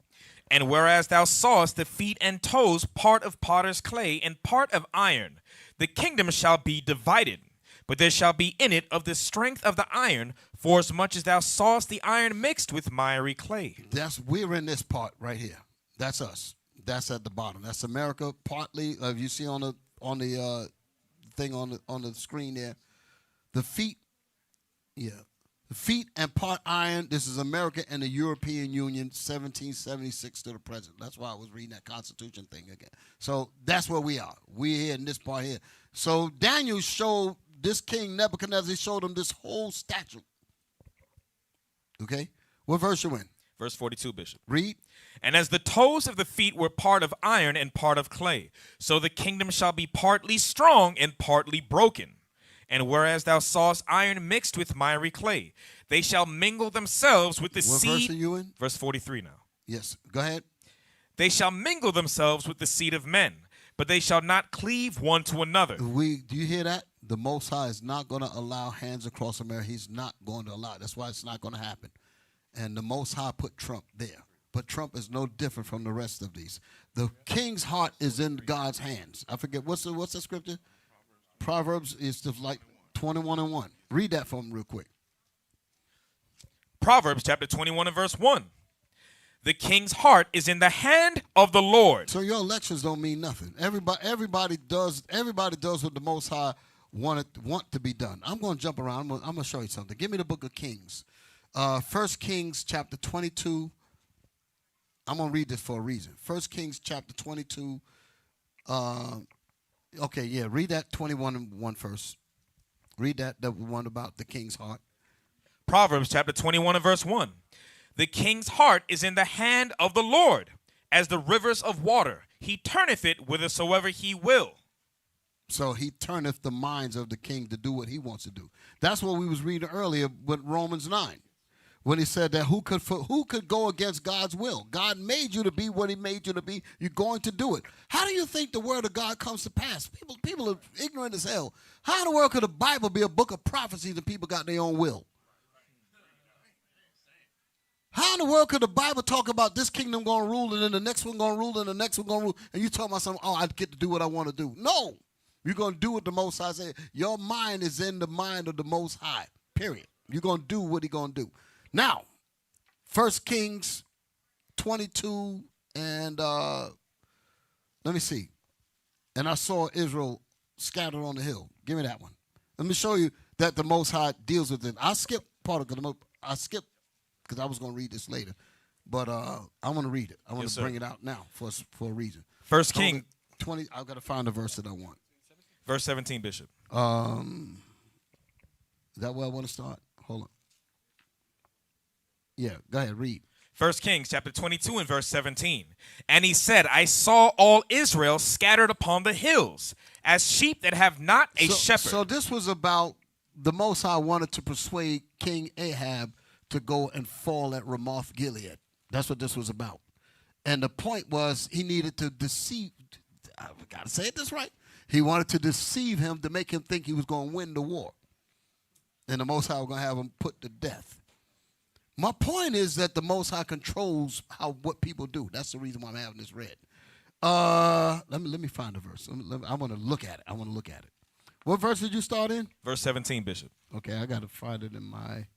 And whereas thou sawest the feet and toes part of potter's clay and part of iron, the kingdom shall be divided. But there shall be in it of the strength of the iron, for as much as thou sawest the iron mixed with miry clay. We're in this part right here. That's us. That's at the bottom. That's America. Partly, you see on the thing on the screen there, the feet. Yeah, the feet and part iron. This is America and the European Union, 1776 to the present. That's why I was reading that Constitution thing again. So that's where we are. We're here in this part here. So Daniel showed this king Nebuchadnezzar, he showed him this whole statue. Okay? What verse you in? Verse 42, Bishop. Read. And as the toes of the feet were part of iron and part of clay, so the kingdom shall be partly strong and partly broken. And whereas thou sawest iron mixed with miry clay, they shall mingle themselves with the seed. What verse are you in? Verse 43 now. Yes. Go ahead. They shall mingle themselves with the seed of men, but they shall not cleave one to another. Do you hear that? The Most High is not going to allow hands across America. He's not going to allow it. That's why it's not going to happen. And the Most High put Trump there. But Trump is no different from the rest of these. The king's heart is in God's hands. I forget, what's the scripture? Proverbs is like 21:1. Read that for me real quick. Proverbs chapter 21 and verse 1. The king's heart is in the hand of the Lord. So your elections don't mean nothing. Everybody does what the Most High want to be done. I'm going to jump around. I'm going to show you something. Give me the book of Kings. 1 Kings chapter 22. I'm going to read this for a reason. 1 Kings chapter 22. Okay, yeah, read that 21:1 first. Read that one about the king's heart. Proverbs chapter 21 and verse 1. The king's heart is in the hand of the Lord, as the rivers of water. He turneth it whithersoever he will. So he turneth the minds of the king to do what he wants to do. That's what we was reading earlier with Romans 9. When he said that who could go against God's will? God made you to be what he made you to be. You're going to do it. How do you think the word of God comes to pass? People are ignorant as hell. How in the world could the Bible be a book of prophecies and people got their own will? How in the world could the Bible talk about this kingdom going to rule and then the next one going to rule and the next one going to rule, and you talking about something, oh, I get to do what I want to do? No. You're going to do what the Most High said. Your mind is in the mind of the Most High, period. You're going to do what he's going to do. Now, 1 Kings 22 and let me see. And I saw Israel scattered on the hill. Give me that one. Let me show you that the Most High deals with it. I skipped part of it. I skipped because I was going to read this later. But I want to read it. I want to bring it out now for a reason. 1 King 20. I've got to find the verse that I want. Verse 17, Bishop. Is that where I want to start? Hold on. Yeah, go ahead, read. 1 Kings chapter 22 and verse 17. And he said, I saw all Israel scattered upon the hills, as sheep that have not a shepherd. So this was about the Most High wanted to persuade King Ahab to go and fall at Ramoth Gilead. That's what this was about. And the point was he needed to deceive. I got to say it this right. He wanted to deceive him to make him think he was going to win the war. And the Most High was going to have him put to death. My point is that the Most High controls what people do. That's the reason why I'm having this read. Let me find the verse. I want to look at it. What verse did you start in? Verse 17, Bishop. Okay, I got to find it in my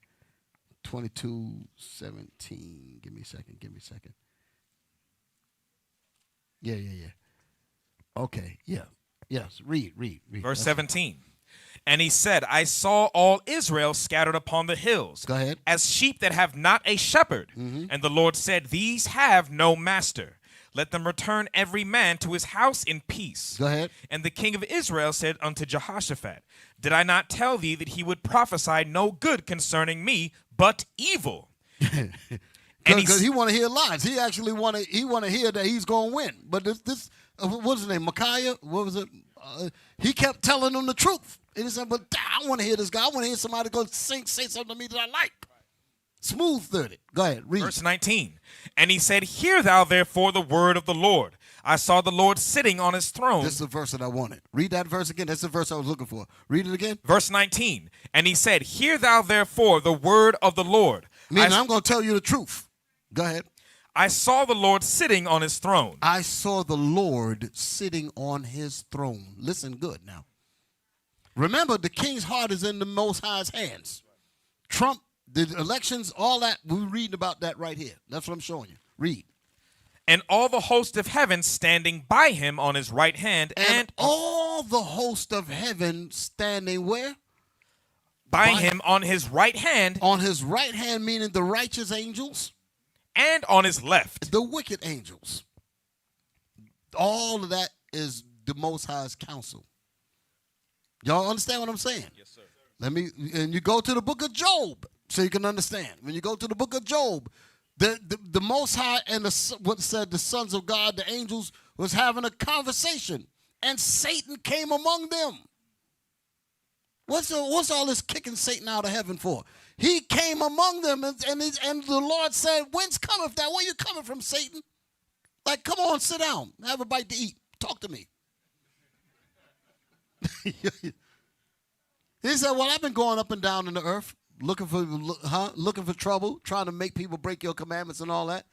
22:17. Give me a second. Yeah. Okay, yeah. Yes, read. Verse 17. And he said, I saw all Israel scattered upon the hills. Go ahead. As sheep that have not a shepherd. Mm-hmm. And the Lord said, these have no master. Let them return every man to his house in peace. Go ahead. And the king of Israel said unto Jehoshaphat, did I not tell thee that he would prophesy no good concerning me, but evil? Because he want to hear lies. He actually want to hear that he's going to win. But this what's his name? Semachiah? What was it? He kept telling them the truth. And he said, but I want to hear this guy. I want to hear somebody go say something to me that I like. Smooth-third. Go ahead, read. Verse 19. And he said, hear thou therefore the word of the Lord. I saw the Lord sitting on his throne. This is the verse that I wanted. Read that verse again. That's the verse I was looking for. Read it again. Verse 19. And he said, hear thou therefore the word of the Lord. I'm going to tell you the truth. Go ahead. I saw the Lord sitting on his throne. I saw the Lord sitting on his throne. Listen good now. Remember, the king's heart is in the Most High's hands. Trump, the elections, all that, we're reading about that right here. That's what I'm showing you. Read. And all the host of heaven standing by him on his right hand. And all the host of heaven standing where? By him on his right hand. On his right hand, meaning the righteous angels. And on his left. The wicked angels. All of that is the Most High's counsel. Y'all understand what I'm saying? Yes, sir. And you go to the book of Job so you can understand. When you go to the book of Job, the Most High and what said the sons of God, the angels, was having a conversation, and Satan came among them. What's all this kicking Satan out of heaven for? He came among them, and the Lord said, whence cometh that? Where you coming from, Satan? Like, come on, sit down. Have a bite to eat. Talk to me. He said, well, I've been going up and down in the earth, looking for trouble, trying to make people break your commandments and all that.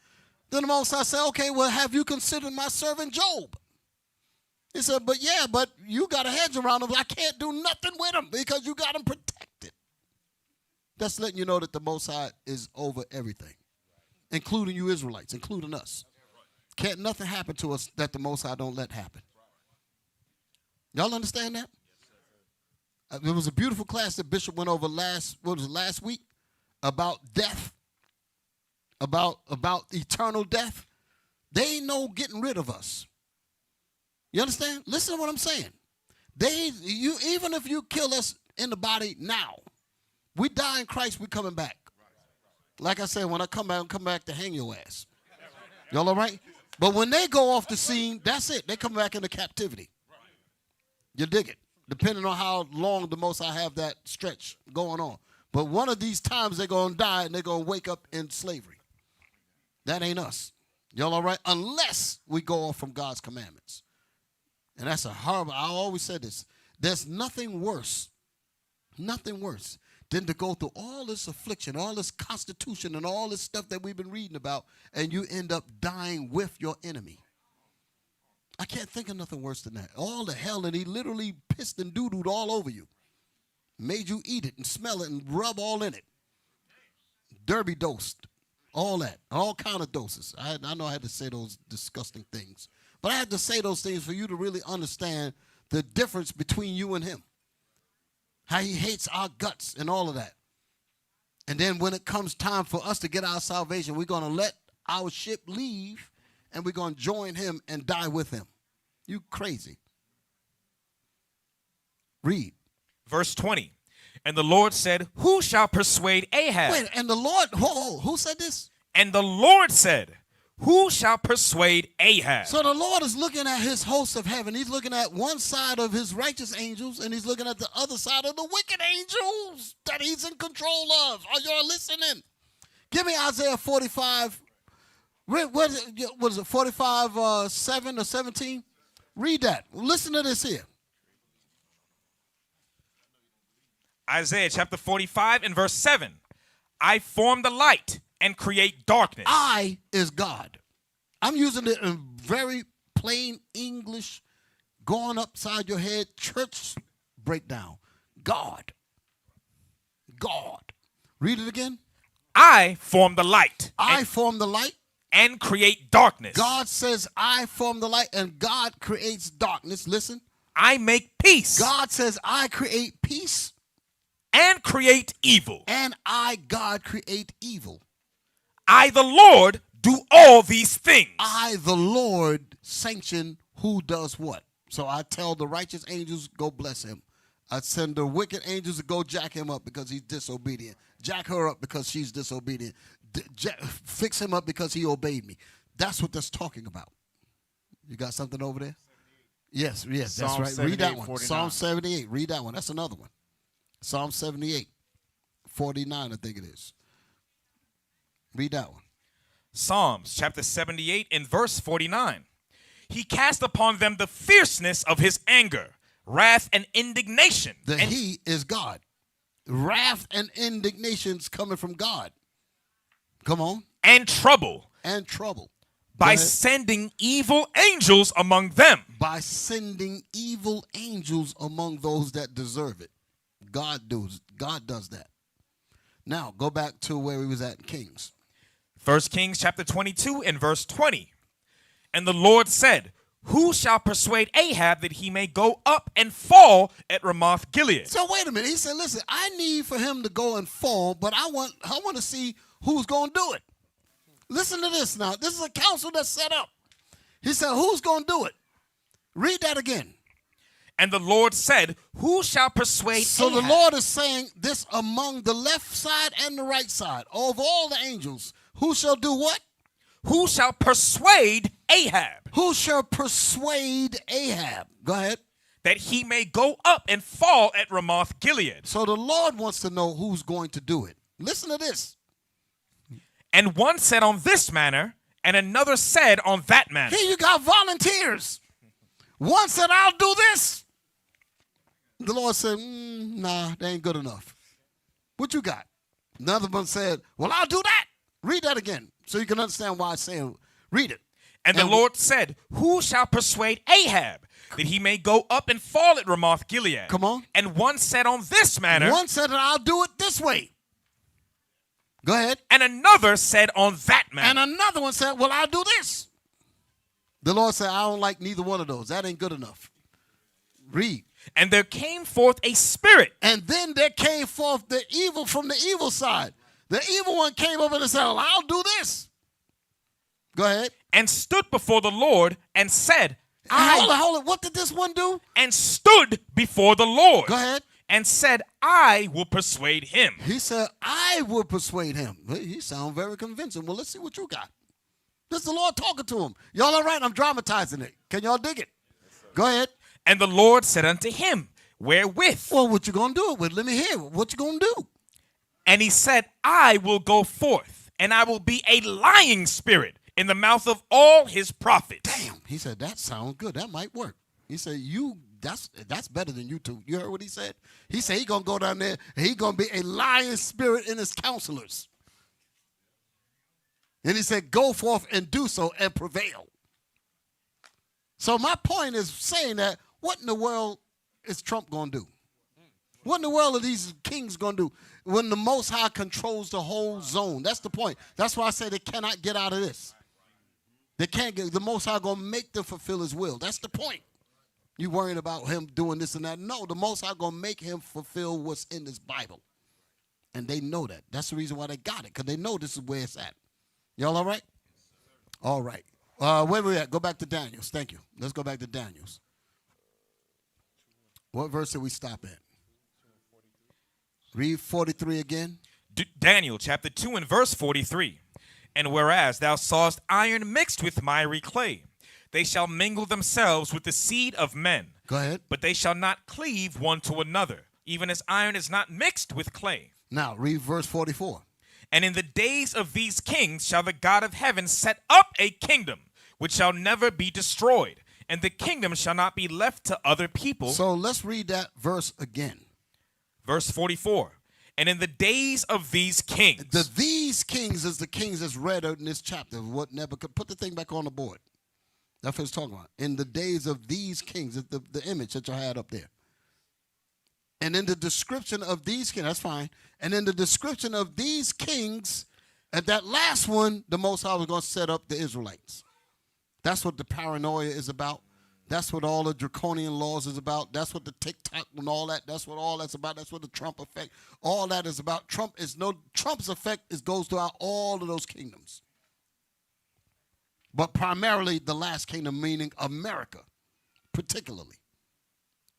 Then the Most High said, okay, well, have you considered my servant Job? He said, but you got a hedge around him. I can't do nothing with him because you got him protected. That's letting you know that the Most High is over everything, including you Israelites, including us. Can't nothing happen to us that the Most High don't let happen. Y'all understand that? There was a beautiful class that Bishop went over last week about death, about eternal death. They ain't no getting rid of us. You understand? Listen to what I'm saying. Even if you kill us in the body now, we die in Christ, we're coming back. Like I said, when I come back to hang your ass. Y'all all right? But when they go off the scene, that's it. They come back into captivity. You dig it? Depending on how long the Most I have that stretch going on. But one of these times they're going to die and they're going to wake up in slavery. That ain't us. Y'all all right? Unless we go off from God's commandments. And that's a horrible, I always said this. There's nothing worse than to go through all this affliction, all this constitution, and all this stuff that we've been reading about, and you end up dying with your enemy. I can't think of nothing worse than that. All the hell, and he literally pissed and doo-dooed all over you. Made you eat it and smell it and rub all in it. Derby dosed. All that. All kind of doses. I know I had to say those disgusting things. But I had to say those things for you to really understand the difference between you and him. How he hates our guts and all of that. And then when it comes time for us to get our salvation, we're going to let our ship leave and we're going to join him and die with him. You crazy. Read. Verse 20. And the Lord said, who shall persuade Ahab? Wait, and the Lord, who said this? And the Lord said, who shall persuade Ahab? So the Lord is looking at his hosts of heaven. He's looking at one side of his righteous angels, and he's looking at the other side of the wicked angels that he's in control of. Are y'all listening? Give me Isaiah 45. What is it, 45, 7 or 17? Read that. Listen to this here. Isaiah chapter 45 and verse 7. I form the light and create darkness. I is God. I'm using it in very plain English, going upside your head, church breakdown. God. God. Read it again. I form the light. I form the light. And create darkness. God says, I form the light, and God creates darkness. Listen. I make peace. God says, I create peace. And create evil. And I, God, create evil. I, the Lord, do all these things. I, the Lord, sanction who does what. So I tell the righteous angels, go bless him. I send the wicked angels to go jack him up because he's disobedient. Jack her up because she's disobedient. Fix him up because he obeyed me. That's what that's talking about. You got something over there? Yes, that's right. Read that one. 49. Psalm 78. Read that one. That's another one. Psalm 78, 49, I think it is. Read that one. Psalms chapter 78 and verse 49. He cast upon them the fierceness of his anger, wrath and indignation. He is God. Wrath and indignation's coming from God. Come on. And trouble. And trouble. By sending evil angels among them. By sending evil angels among those that deserve it. God does that. Now, go back to where we was at in Kings. 1 Kings chapter 22 and verse 20. And the Lord said, who shall persuade Ahab that he may go up and fall at Ramoth Gilead? So wait a minute. He said, listen, I need for him to go and fall, but I want to see who's going to do it. Listen to this now. This is a council that's set up. He said, who's going to do it? Read that again. And the Lord said, who shall persuade So Ahab? the Lord is saying this among the left side and the right side of all the angels. Who shall do what? Who shall persuade Ahab? Who shall persuade Ahab? Go ahead. That he may go up and fall at Ramoth Gilead. So the Lord wants to know who's going to do it. Listen to this. And one said on this manner, and another said on that manner. Here you got volunteers. One said, I'll do this. The Lord said, nah, that ain't good enough. What you got? Another one said, well, I'll do that. Read that again so you can understand why I'm saying, read it. And the Lord said, who shall persuade Ahab that he may go up and fall at Ramoth Gilead? Come on. And one said on this manner. One said, I'll do it this way. Go ahead. And another said on that manner. And another one said, well, I'll do this. The Lord said, I don't like neither one of those. That ain't good enough. Read. And there came forth a spirit. And then there came forth the evil from the evil side. The evil one came over and said, well, I'll do this. Go ahead. And stood before the Lord and said, Hold it. What did this one do? And stood before the Lord. Go ahead. and said, I will persuade him. He said, I will persuade him. He sounds very convincing. Well, let's see what you got. This is the Lord talking to him. Y'all all right? I'm dramatizing it. Can y'all dig it? Go ahead. And the Lord said unto him, wherewith? Well, what you going to do it with? Let me hear it. What you going to do? And he said, I will go forth, and I will be a lying spirit in the mouth of all his prophets. Damn. He said, that sounds good. That might work. He said, that's better than you two. You heard what he said? He said he going to go down there, and he going to be a lying spirit in his counselors. And he said, go forth and do so and prevail. So my point is saying that, what in the world is Trump going to do? What in the world are these kings going to do when the Most High controls the whole zone? That's the point. That's why I say they cannot get out of this. They can't get, the Most High going to make them fulfill his will. That's the point. You worrying about him doing this and that. No, the Most High going to make him fulfill what's in this Bible. And they know that. That's the reason why they got it, because they know this is where it's at. Y'all all right? All right. Where we at? Go back to Daniel's. Thank you. Let's go back to Daniel's. What verse did we stop at? Read 43 again. Daniel chapter 2 and verse 43. And whereas thou sawest iron mixed with miry clay, they shall mingle themselves with the seed of men. Go ahead. But they shall not cleave one to another, even as iron is not mixed with clay. Now, read verse 44. And in the days of these kings shall the God of heaven set up a kingdom, which shall never be destroyed, and the kingdom shall not be left to other people. So let's read that verse again. Verse 44. And in the days of these kings. These kings is the kings that's read in this chapter. What Nebuchadnezzar, put the thing back on the board. That's what it's talking about. In the days of these kings, the image that you had up there. And in the description of these kings, that's fine. And in the description of these kings, at that last one, the Most High was going to set up the Israelites. That's what the paranoia is about. That's what all the draconian laws is about. That's what the TikTok and all that. That's what all that's about. That's what the Trump effect. All that is about. Trump's effect goes throughout all of those kingdoms. But primarily the last kingdom, meaning America, particularly.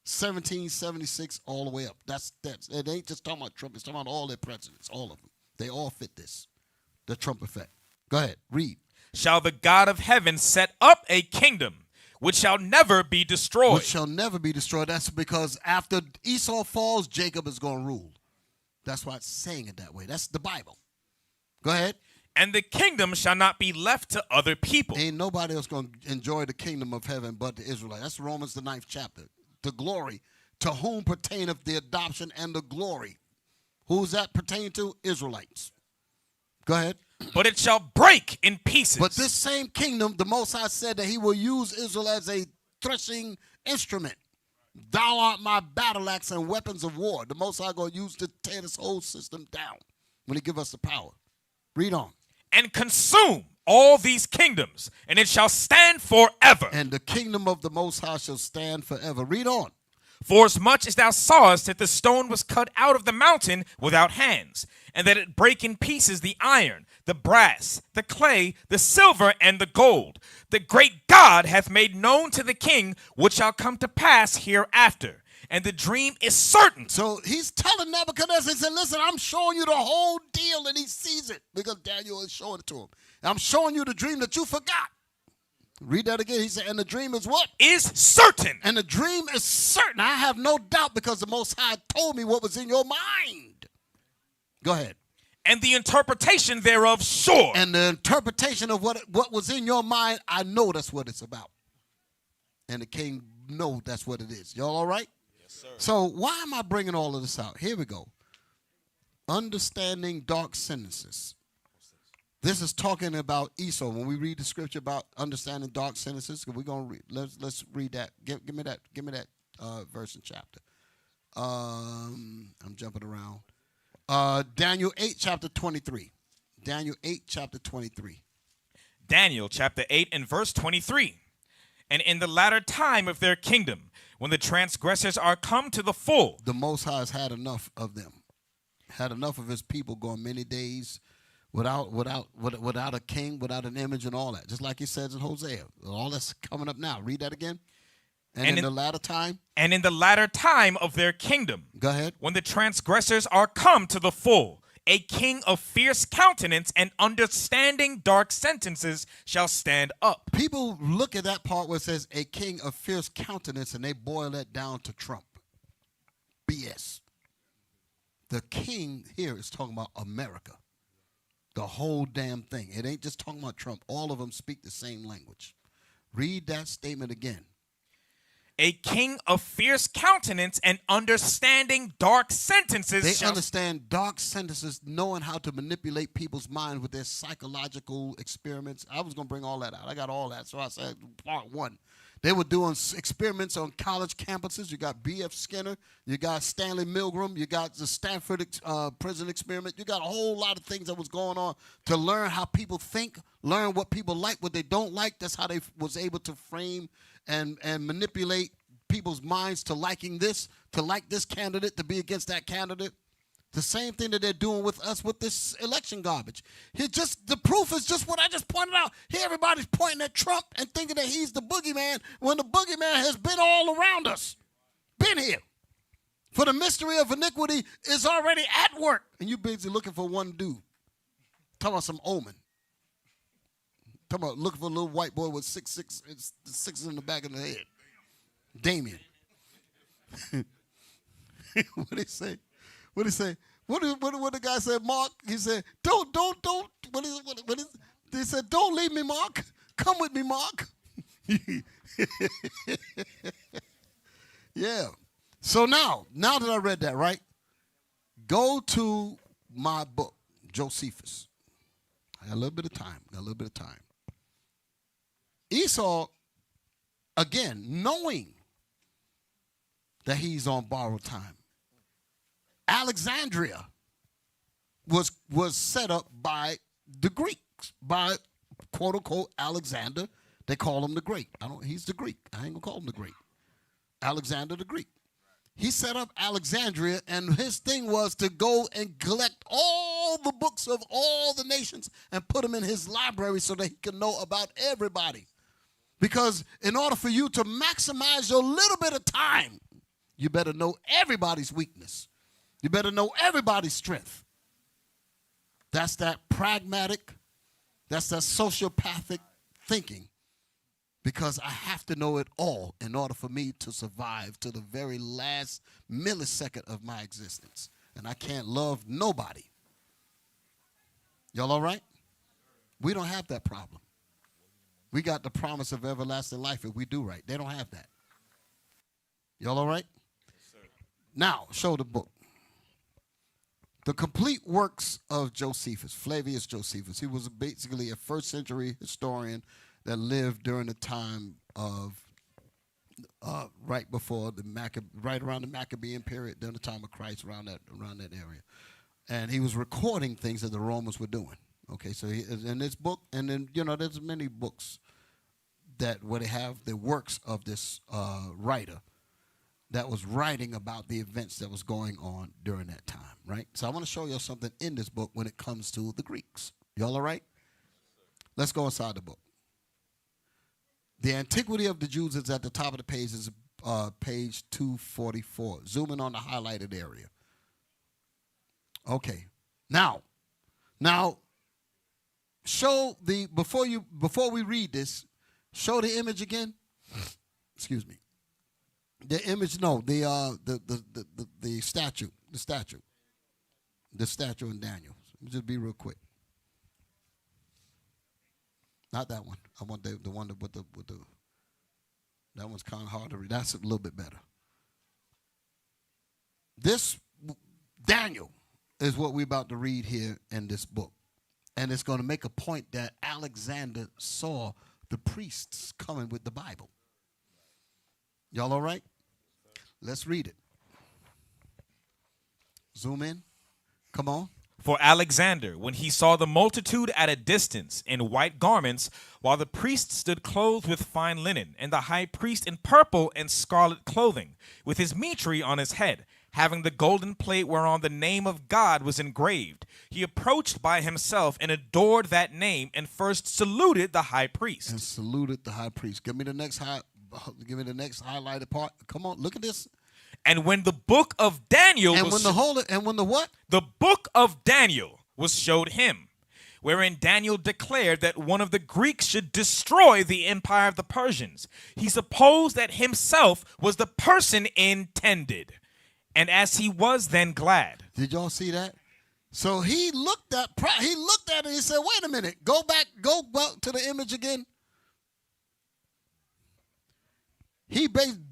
1776 all the way up. That's it ain't just talking about Trump. It's talking about all their presidents, all of them. They all fit this, the Trump effect. Go ahead, read. Shall the God of heaven set up a kingdom which shall never be destroyed. Which shall never be destroyed. That's because after Esau falls, Jacob is going to rule. That's why it's saying it that way. That's the Bible. Go ahead. And the kingdom shall not be left to other people. Ain't nobody else going to enjoy the kingdom of heaven but the Israelites. That's Romans the 9th chapter. The glory, to whom pertaineth the adoption and the glory. Who's that pertain to? Israelites. Go ahead. But it shall break in pieces. But this same kingdom, the Most High said that he will use Israel as a threshing instrument. Thou art my battle axe and weapons of war. The Most High going to use to tear this whole system down when he give us the power. Read on. And consume all these kingdoms, and it shall stand forever. And the kingdom of the Most High shall stand forever. Read on. For as much as thou sawest that the stone was cut out of the mountain without hands, and that it brake in pieces the iron, the brass, the clay, the silver, and the gold, the great God hath made known to the king what shall come to pass hereafter. And the dream is certain. So he's telling Nebuchadnezzar, he said, listen, I'm showing you the whole deal, and he sees it because Daniel is showing it to him. I'm showing you the dream that you forgot. Read that again. He said, and the dream is what? Is certain. And the dream is certain. I have no doubt because the Most High told me what was in your mind. Go ahead. And the interpretation thereof sure. And the interpretation of what was in your mind, I know that's what it's about. And the king know that's what it is. Y'all all right? Yes, sir. So why am I bringing all of this out? Here we go. Understanding dark sentences. This is talking about Esau. When we read the scripture about understanding dark sentences, we're gonna read. Let's read that. Give me that verse and chapter. I'm jumping around. Daniel 8, chapter 23. Daniel 8, chapter 23. Daniel chapter 8 and verse 23. And in the latter time of their kingdom, when the transgressors are come to the full, the Most High has had enough of them. Had enough of his people going many days without a king, without an image and all that. Just like he says in Hosea. All that's coming up now. Read that again. And in the latter time? And in the latter time of their kingdom. Go ahead. When the transgressors are come to the full, a king of fierce countenance and understanding dark sentences shall stand up. People look at that part where it says a king of fierce countenance and they boil that down to Trump. BS. The king here is talking about America. The whole damn thing. It ain't just talking about Trump. All of them speak the same language. Read that statement again. A king of fierce countenance and understanding dark sentences. They understand dark sentences, knowing how to manipulate people's minds with their psychological experiments. I was going to bring all that out. I got all that. So I said part one. They were doing experiments on college campuses. You got B.F. Skinner. You got Stanley Milgram. You got the Stanford prison experiment. You got a whole lot of things that was going on to learn how people think, learn what people like, what they don't like. That's how they was able to frame and manipulate people's minds to liking this, to like this candidate, to be against that candidate. The same thing that they're doing with us with this election garbage. The proof is just what I just pointed out. Here everybody's pointing at Trump and thinking that he's the boogeyman when the boogeyman has been all around us. Been here. For the mystery of iniquity is already at work. And you busy looking for one dude. Talking about some omen. Talking about looking for a little white boy with six in the back of the head. Damien. What'd he say? What did he say? What the guy said, Mark? He said, don't. What is? They said, don't leave me, Mark. Come with me, Mark. Yeah. So now that I read that, right? Go to my book, Josephus. I got a little bit of time. Esau, again, knowing that he's on borrowed time. Alexandria was set up by the Greeks, by quote unquote Alexander. They call him the Great. He's the Greek. I ain't gonna call him the Great. Alexander the Greek. He set up Alexandria, and his thing was to go and collect all the books of all the nations and put them in his library so that he could know about everybody. Because in order for you to maximize your little bit of time, you better know everybody's weakness. You better know everybody's strength. That's that pragmatic, that's that sociopathic thinking. Because I have to know it all in order for me to survive to the very last millisecond of my existence. And I can't love nobody. Y'all all right? We don't have that problem. We got the promise of everlasting life if we do right. They don't have that. Y'all all right? Yes, now, show the book. The complete works of Josephus, Flavius Josephus. He was basically a first century historian that lived during the time of right around the Maccabean period, during the time of Christ, around that area. And he was recording things that the Romans were doing. Okay, so in this book, and then, there's many books where they have the works of this writer that was writing about the events that was going on during that time, right? So I want to show you something in this book when it comes to the Greeks. Y'all all right? Let's go inside the book. The Antiquity of the Jews is at the top of the page, is page 244. Zoom in on the highlighted area. Okay. Now, show before we read this, show the image again. Excuse me. The image, no, the statue in Daniel. Let me just be real quick. Not that one. I want the one with the. That one's kind of hard to read. That's a little bit better. This Daniel is what we're about to read here in this book, and it's going to make a point that Alexander saw the priests coming with the Bible. Y'all all right? Let's read it. Zoom in. Come on. For Alexander, when he saw the multitude at a distance in white garments, while the priests stood clothed with fine linen, and the high priest in purple and scarlet clothing, with his mitre on his head, having the golden plate whereon the name of God was engraved, he approached by himself and adored that name, and first saluted the high priest. And saluted the high priest. Give me the next Give me the next highlighted part. Come on, look at this. And when the book of Daniel And was when the what? the book of Daniel was showed him, wherein Daniel declared that one of the Greeks should destroy the empire of the Persians. He supposed that himself was the person intended, and as he was then glad. Did y'all see that? So he looked at it and he said, wait a minute, go back to the image again.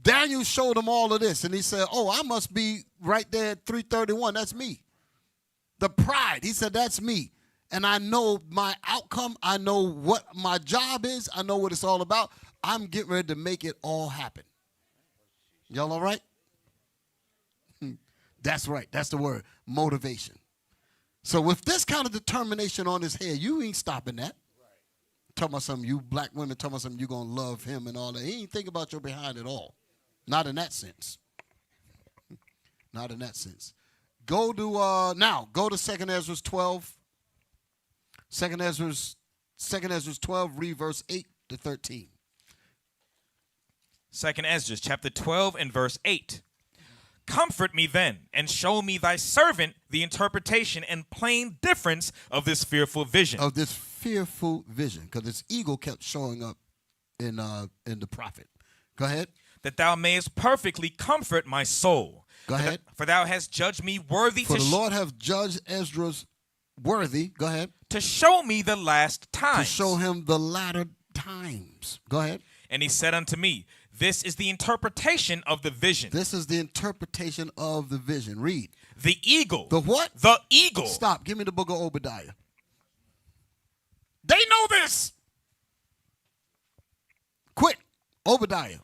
Daniel showed him all of this, and he said, oh, I must be right there at 331. That's me. The pride. He said, that's me. And I know my outcome. I know what my job is. I know what it's all about. I'm getting ready to make it all happen. Y'all all right? That's right. That's the word. Motivation. So with this kind of determination on his head, you ain't stopping that. Talking about something, you black women talking about something, you're going to love him and all that. He ain't think about your behind at all. Not in that sense. Not in that sense. Go to 2nd Ezra 12. 2nd Ezra 12, read verse 8 to 13. 2nd Ezra chapter 12 and verse 8. Comfort me then, and show me thy servant the interpretation and plain difference of this fearful vision. Of this fearful vision, because this eagle kept showing up in the prophet. Go ahead. That thou mayest perfectly comfort my soul. Go ahead. For thou hast judged me worthy For the Lord hath judged Ezra's worthy. Go ahead. to show me the last times. To show him the latter times. Go ahead. And he said unto me, this is the interpretation of the vision. This is the interpretation of the vision. Read. The eagle. The what? The eagle. Stop. Give me the book of Obadiah. They know this. Quick. Obadiah.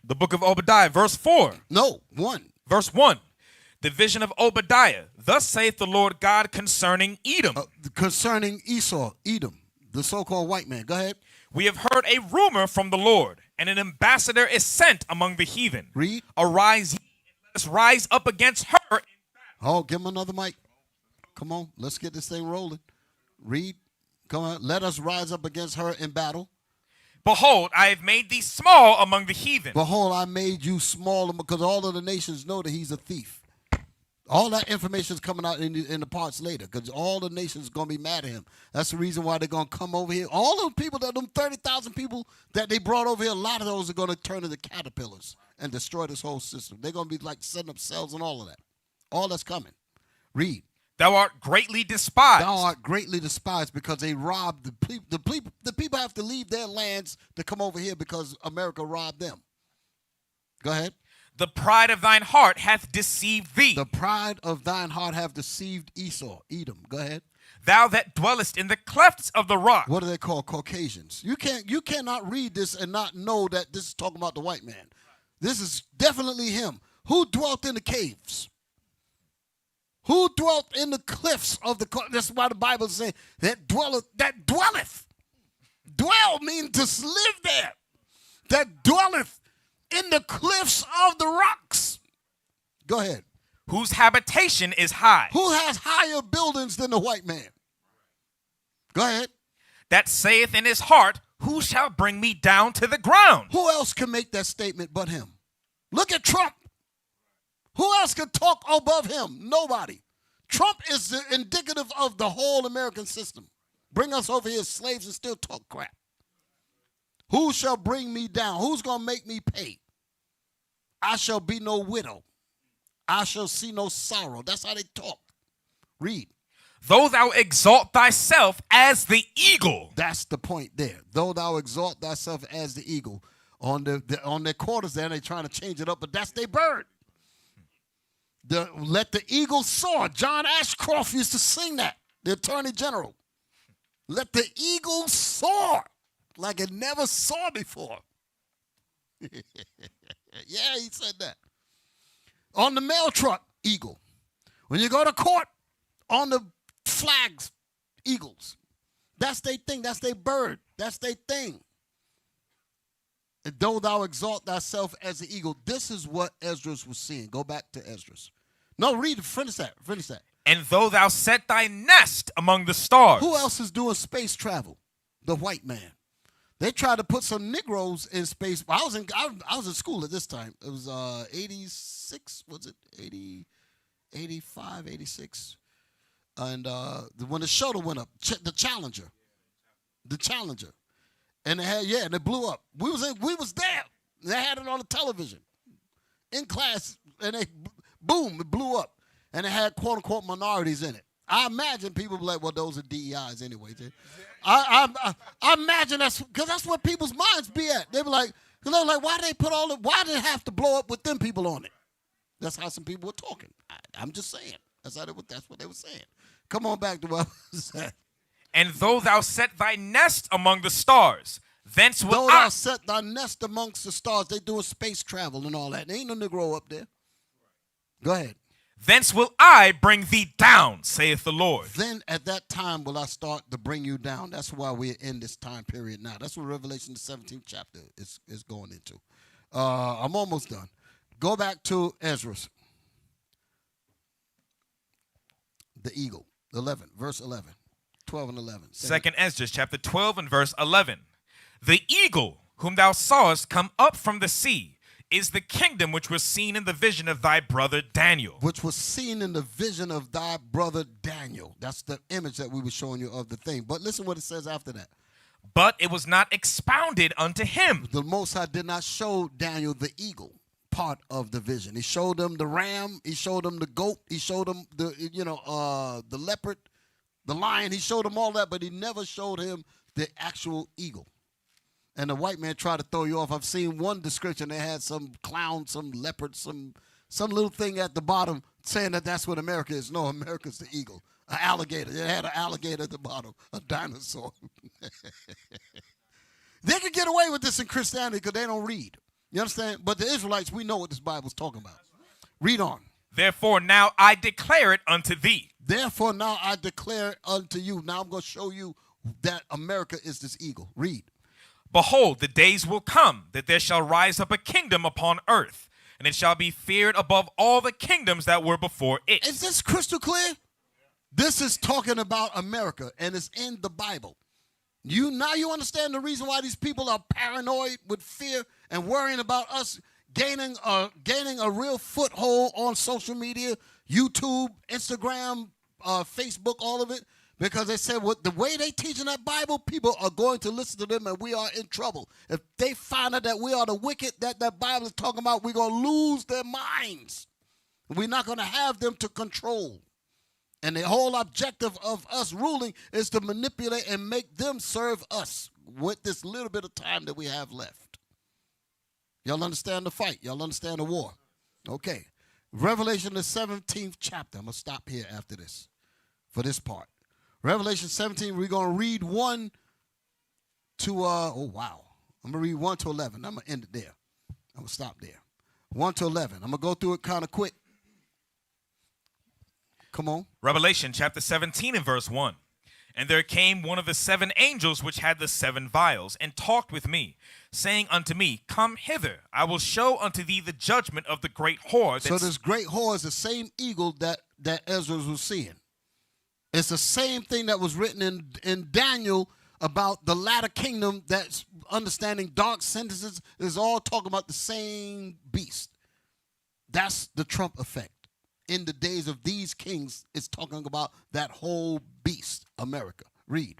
The book of Obadiah, verse 4. No, 1. Verse 1. The vision of Obadiah. Thus saith the Lord God concerning Edom. Concerning Esau, Edom, the so-called white man. Go ahead. We have heard a rumor from the Lord, and an ambassador is sent among the heathen. Read. Arise ye, and let us rise up against her. Oh, give him another mic. Come on, let's get this thing rolling. Read. Come on, let us rise up against her in battle. Behold, I have made thee small among the heathen. Behold, I made you small because all of the nations know that he's a thief. All that information is coming out in the parts later because all the nations are going to be mad at him. That's the reason why they're going to come over here. All those people, them 30,000 people that they brought over here, a lot of those are going to turn into caterpillars and destroy this whole system. They're going to be like setting up cells and all of that. All that's coming. Read. Thou art greatly despised. Thou art greatly despised because they robbed the people have to leave their lands to come over here because America robbed them. Go ahead. The pride of thine heart hath deceived thee. The pride of thine heart hath deceived Esau, Edom. Go ahead. Thou that dwellest in the clefts of the rock. What do they call Caucasians? You cannot read this and not know that this is talking about the white man. This is definitely him. Who dwelt in the caves? Who dwelt in the cliffs of the? That's why the Bible says that dwelleth. That dwelleth. Dwell means to live there. That dwelleth in the cliffs of the rocks. Go ahead. Whose habitation is high. Who has higher buildings than the white man? Go ahead. That saith in his heart, who shall bring me down to the ground? Who else can make that statement but him? Look at Trump. Who else can talk above him? Nobody. Trump is the indicative of the whole American system. Bring us over here as slaves and still talk crap. Who shall bring me down? Who's going to make me pay? I shall be no widow. I shall see no sorrow. That's how they talk. Read. Though thou exalt thyself as the eagle. That's the point there. Though thou exalt thyself as the eagle. On their quarters there, they're trying to change it up, but that's their bird. Let the eagle soar. John Ashcroft used to sing that, the Attorney General. Let the eagle soar like it never saw before. Yeah, he said that. On the mail truck, eagle. When you go to court, on the flags, eagles. That's their thing. That's their bird. That's their thing. And though thou exalt thyself as the eagle, this is what Esdras was seeing. Go back to Esdras. No, read, finish that. Finish that. And though thou set thy nest among the stars. Who else is doing space travel? The white man. They tried to put some Negroes in space. I was in school at this time. It was 86, was it? 80, 85, 86. And when the shuttle went up, the Challenger. And and it blew up. We was there. They had it on the television. In class, and boom, it blew up. And it had quote unquote minorities in it. I imagine people be like, well, those are DEIs anyway. I imagine because that's what people's minds be at. They be like, why did it have to blow up with them people on it? That's how some people were talking. I'm just saying. That's what they were saying. Come on back to what I was saying. And though thou set thy nest among the stars, thence will Though thou set thy nest amongst the stars, they doing space travel and all that. There ain't no Negro up there. Go ahead. Thence will I bring thee down, saith the Lord. Then at that time will I start to bring you down. That's why we're in this time period now. That's what Revelation, the 17th chapter, is going into. I'm almost done. Go back to Ezra's. The eagle, 11, verse 11, 12 and 11. Second Ezra, chapter 12 and verse 11. The eagle whom thou sawest come up from the sea is the kingdom which was seen in the vision of thy brother Daniel. Which was seen in the vision of thy brother Daniel. That's the image that we were showing you of the thing. But listen what it says after that. But it was not expounded unto him. The Most High did not show Daniel the eagle part of the vision. He showed him the ram. He showed him the goat. He showed him the leopard, the lion. He showed him all that, but he never showed him the actual eagle. And the white man tried to throw you off. I've seen one description. They had some clown, some leopard, some little thing at the bottom saying that that's what America is. No, America's the eagle. An alligator. They had an alligator at the bottom. A dinosaur. They could get away with this in Christianity because they don't read. You understand? But the Israelites, we know what this Bible's talking about. Read on. Therefore now I declare it unto thee. Therefore now I declare it unto you. Now I'm going to show you that America is this eagle. Read. Behold, the days will come that there shall rise up a kingdom upon earth, and it shall be feared above all the kingdoms that were before it. Is this crystal clear? This is talking about America, and it's in the Bible. Now you understand the reason why these people are paranoid with fear and worrying about us gaining a real foothold on social media, YouTube, Instagram, Facebook, all of it. Because they said, the way they teach in that Bible, people are going to listen to them and we are in trouble. If they find out that we are the wicked that Bible is talking about, we're going to lose their minds. We're not going to have them to control. And the whole objective of us ruling is to manipulate and make them serve us with this little bit of time that we have left. Y'all understand the fight? Y'all understand the war? Okay. Revelation, the 17th chapter. I'm going to stop here after this for this part. Revelation 17, we're going to read 1 to, I'm going to read 1 to 11. I'm going to end it there. I'm going to stop there. 1 to 11. I'm going to go through it kind of quick. Come on. Revelation chapter 17 and verse 1. And there came one of the 7 angels which had the 7 vials, and talked with me, saying unto me, Come hither, I will show unto thee the judgment of the great whore. So this great whore is the same eagle that Ezra was seeing. It's the same thing that was written in Daniel about the latter kingdom that's understanding dark sentences. Is all talking about the same beast. That's the Trump effect. In the days of these kings, it's talking about that whole beast, America. Read.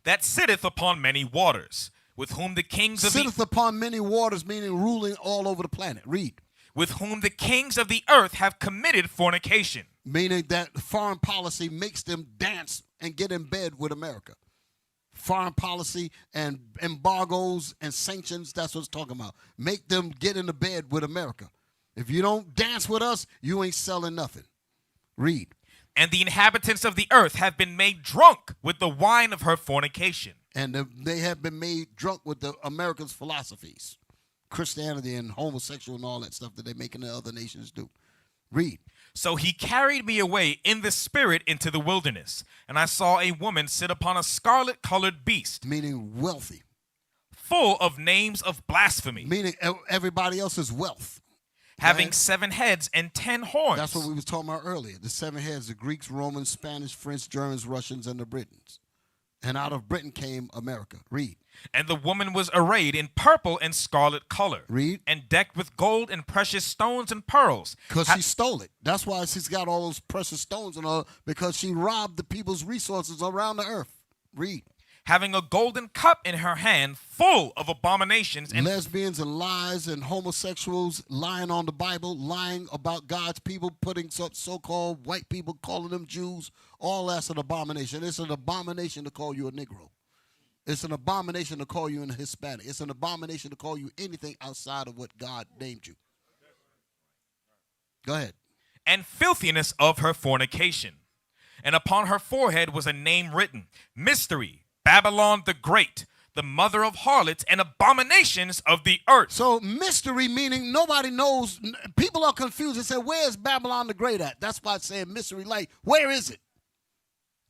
That sitteth upon many waters, with whom the kings of sitteth upon many waters, meaning ruling all over the planet. Read. With whom the kings of the earth have committed fornication. Meaning that foreign policy makes them dance and get in bed with America. Foreign policy and embargoes and sanctions, that's what it's talking about. Make them get into bed with America. If you don't dance with us, you ain't selling nothing. Read. And the inhabitants of the earth have been made drunk with the wine of her fornication. And they have been made drunk with the Americans' philosophies. Christianity and homosexual and all that stuff that they're making the other nations do. Read. So he carried me away in the spirit into the wilderness, and I saw a woman sit upon a scarlet-colored beast. Meaning wealthy. Full of names of blasphemy. Meaning everybody else's wealth. Having 7 heads and 10 horns. That's what we was talking about earlier. The 7 heads, the Greeks, Romans, Spanish, French, Germans, Russians, and the Britons. And out of Britain came America. Read. And the woman was arrayed in purple and scarlet color. Read. And decked with gold and precious stones and pearls. Because she stole it. That's why she's got all those precious stones and all, because she robbed the people's resources around the earth. Read. Having a golden cup in her hand full of abominations and lesbians and lies and homosexuals lying on the Bible, lying about God's people, putting so-called white people, calling them Jews. All that's an abomination. It's an abomination to call you a Negro. It's an abomination to call you a Hispanic. It's an abomination to call you anything outside of what God named you. Go ahead. And filthiness of her fornication. And upon her forehead was a name written, Mystery, Babylon the Great, the mother of harlots and abominations of the earth. So mystery meaning nobody knows. People are confused and say, where's Babylon the Great at? That's why it's saying mystery, like, where is it?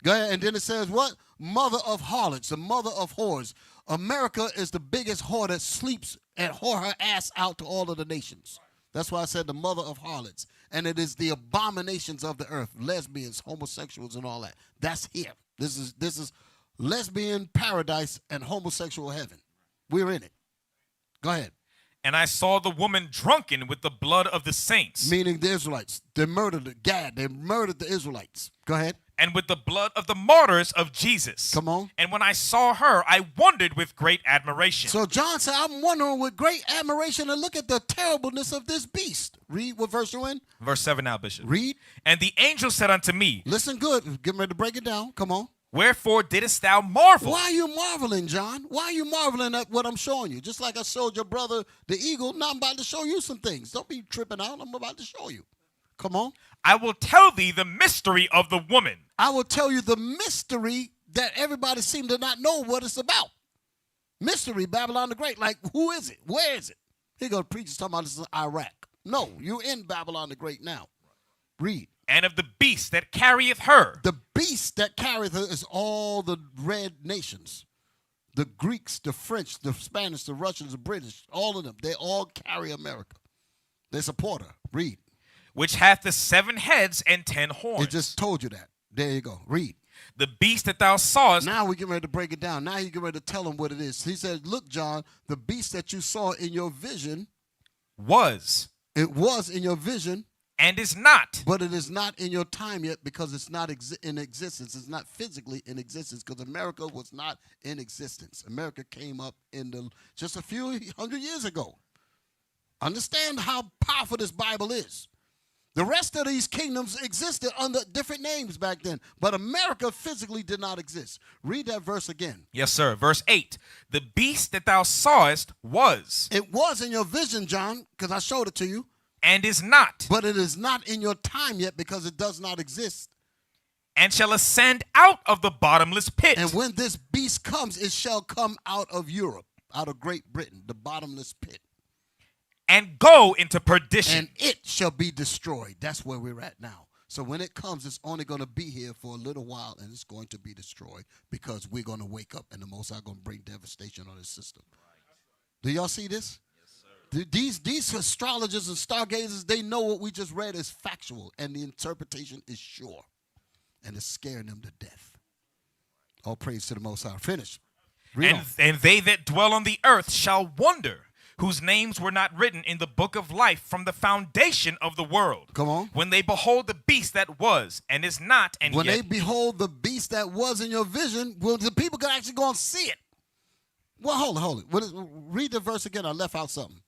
Go ahead. And then it says what? Mother of harlots, the mother of whores. America is the biggest whore that sleeps and whore her ass out to all of the nations. That's why I said the mother of harlots. And it is the abominations of the earth, lesbians, homosexuals, and all that. That's here. This is lesbian paradise and homosexual heaven. We're in it. Go ahead. And I saw the woman drunken with the blood of the saints. Meaning the Israelites. They murdered Gad. They murdered the Israelites. Go ahead. And with the blood of the martyrs of Jesus. Come on. And when I saw her, I wondered with great admiration. So John said, I'm wondering with great admiration and look at the terribleness of this beast. Read what verse you're in. Verse 7 now, Bishop. Read. And the angel said unto me. Listen good. Get ready to break it down. Come on. Wherefore didst thou marvel? Why are you marveling, John? Why are you marveling at what I'm showing you? Just like I showed your brother the eagle, now I'm about to show you some things. Don't be tripping out. I'm about to show you. Come on. I will tell thee the mystery of the woman. I will tell you the mystery that everybody seems to not know what it's about. Mystery, Babylon the Great. Like, who is it? Where is it? Here goes preachers talking about this is Iraq. No, you're in Babylon the Great now. Read. And of the beast that carrieth her. The beast that carrieth her is all the red nations. The Greeks, the French, the Spanish, the Russians, the British, all of them. They all carry America. They support her. Read. Which hath the 7 heads and 10 horns. It just told you that. There you go. Read. The beast that thou sawest. Now we get ready to break it down. Now you get ready to tell him what it is. He said, look, John, the beast that you saw in your vision. Was. It was in your vision. And is not. But it is not in your time yet because it's not in existence. It's not physically in existence because America was not in existence. America came up in just a few hundred years ago. Understand how powerful this Bible is. The rest of these kingdoms existed under different names back then, but America physically did not exist. Read that verse again. Yes, sir. Verse 8. The beast that thou sawest was. It was in your vision, John, because I showed it to you. And is not. But it is not in your time yet because it does not exist. And shall ascend out of the bottomless pit. And when this beast comes, it shall come out of Europe, out of Great Britain, the bottomless pit. And go into perdition. And it shall be destroyed. That's where we're at now. So when it comes, it's only going to be here for a little while, and it's going to be destroyed because we're going to wake up, and the Most High going to bring devastation on this system. Do y'all see this? These astrologers and stargazers, they know what we just read is factual, and the interpretation is sure, and it's scaring them to death. All praise to the Most High. Finish. And they that dwell on the earth shall wonder, whose names were not written in the book of life from the foundation of the world. Come on. When they behold the beast that was and is not, and when yet. they behold the beast that was in your vision, well, the people can actually go and see it. Well, hold it. Read the verse again. I left out something.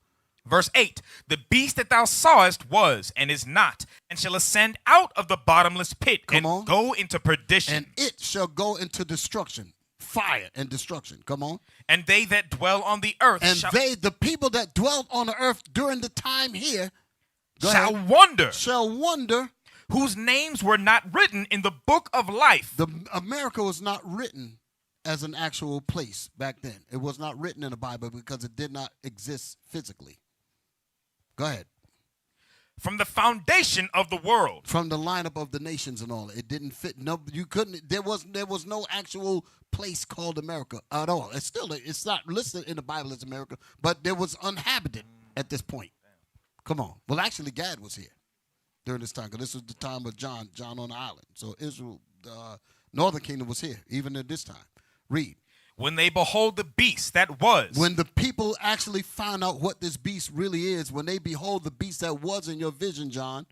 Verse 8, the beast that thou sawest was and is not, and shall ascend out of the bottomless pit go into perdition. And it shall go into destruction, fire and destruction. Come on. And they that dwell on the earth the people that dwelt on the earth during the time here shall wonder whose names were not written in the book of life. America was not written as an actual place back then. It was not written in the Bible because it did not exist physically. Go ahead. From the foundation of the world. From the lineup of the nations and all. It didn't fit. No, you couldn't. There was no actual place called America at all. It's not listed in the Bible as America, but there was uninhabited at this point. Come on. Well, actually, Gad was here during this time because this was the time of John on the island. So Israel, the northern kingdom was here even at this time. Read. When they behold the beast that was, When the people actually find out what this beast really is, when they behold the beast that was in your vision, John,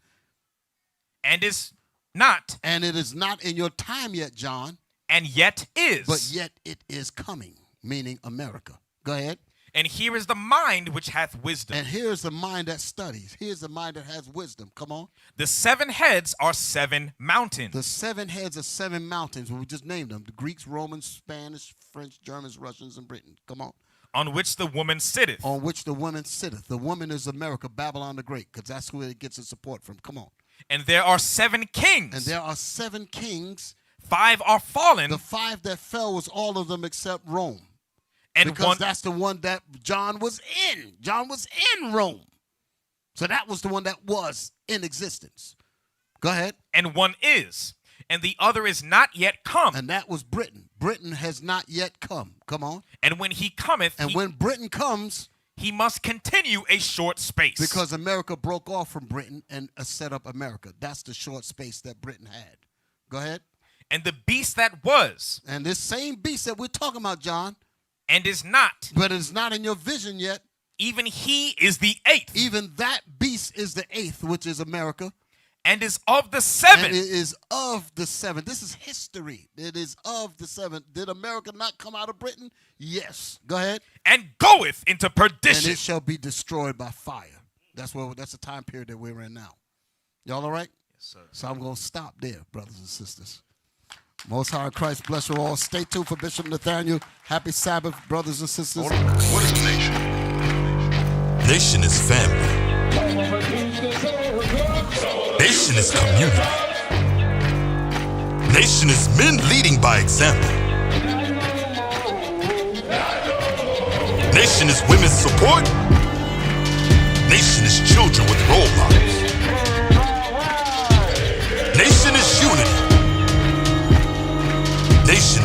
and is not, and it is not in your time yet, John, and yet is. but yet it is coming, meaning America. Go ahead. And here is the mind which hath wisdom. And here's the mind that studies. Here's the mind that has wisdom. Come on. The 7 heads are 7 mountains. The 7 heads are 7 mountains. We just named them. The Greeks, Romans, Spanish, French, Germans, Russians, and Britain. Come on. On which the woman sitteth. On which the woman sitteth. The woman is America, Babylon the Great, because that's where it gets its support from. Come on. And there are 7 kings. And there are 7 kings. 5 are fallen. The 5 that fell was all of them except Rome. And because that's the one that John was in. John was in Rome. So that was the one that was in existence. Go ahead. And one is. And the other is not yet come. And that was Britain. Britain has not yet come. Come on. And when he cometh, and when Britain comes, he must continue a short space. Because America broke off from Britain and set up America. That's the short space that Britain had. Go ahead. And the beast that was. And this same beast that we're talking about, John. And is not. But it's not in your vision yet. Even he is the 8th. Even that beast is the 8th, which is America. And is of the 7. And it is of the 7. This is history. It is of the 7. Did America not come out of Britain? Yes. Go ahead. And goeth into perdition. And it shall be destroyed by fire. That's the time period that we're in now. Y'all all right? Yes, sir. So I'm going to stop there, brothers and sisters. Most High Christ bless you all. Stay tuned for Bishop Nathaniel. Happy Sabbath, brothers and sisters. What is a nation? Nation is family. Nation is community. Nation is men leading by example. Nation is women's support. Nation is children with role models. Nation is unity. Nation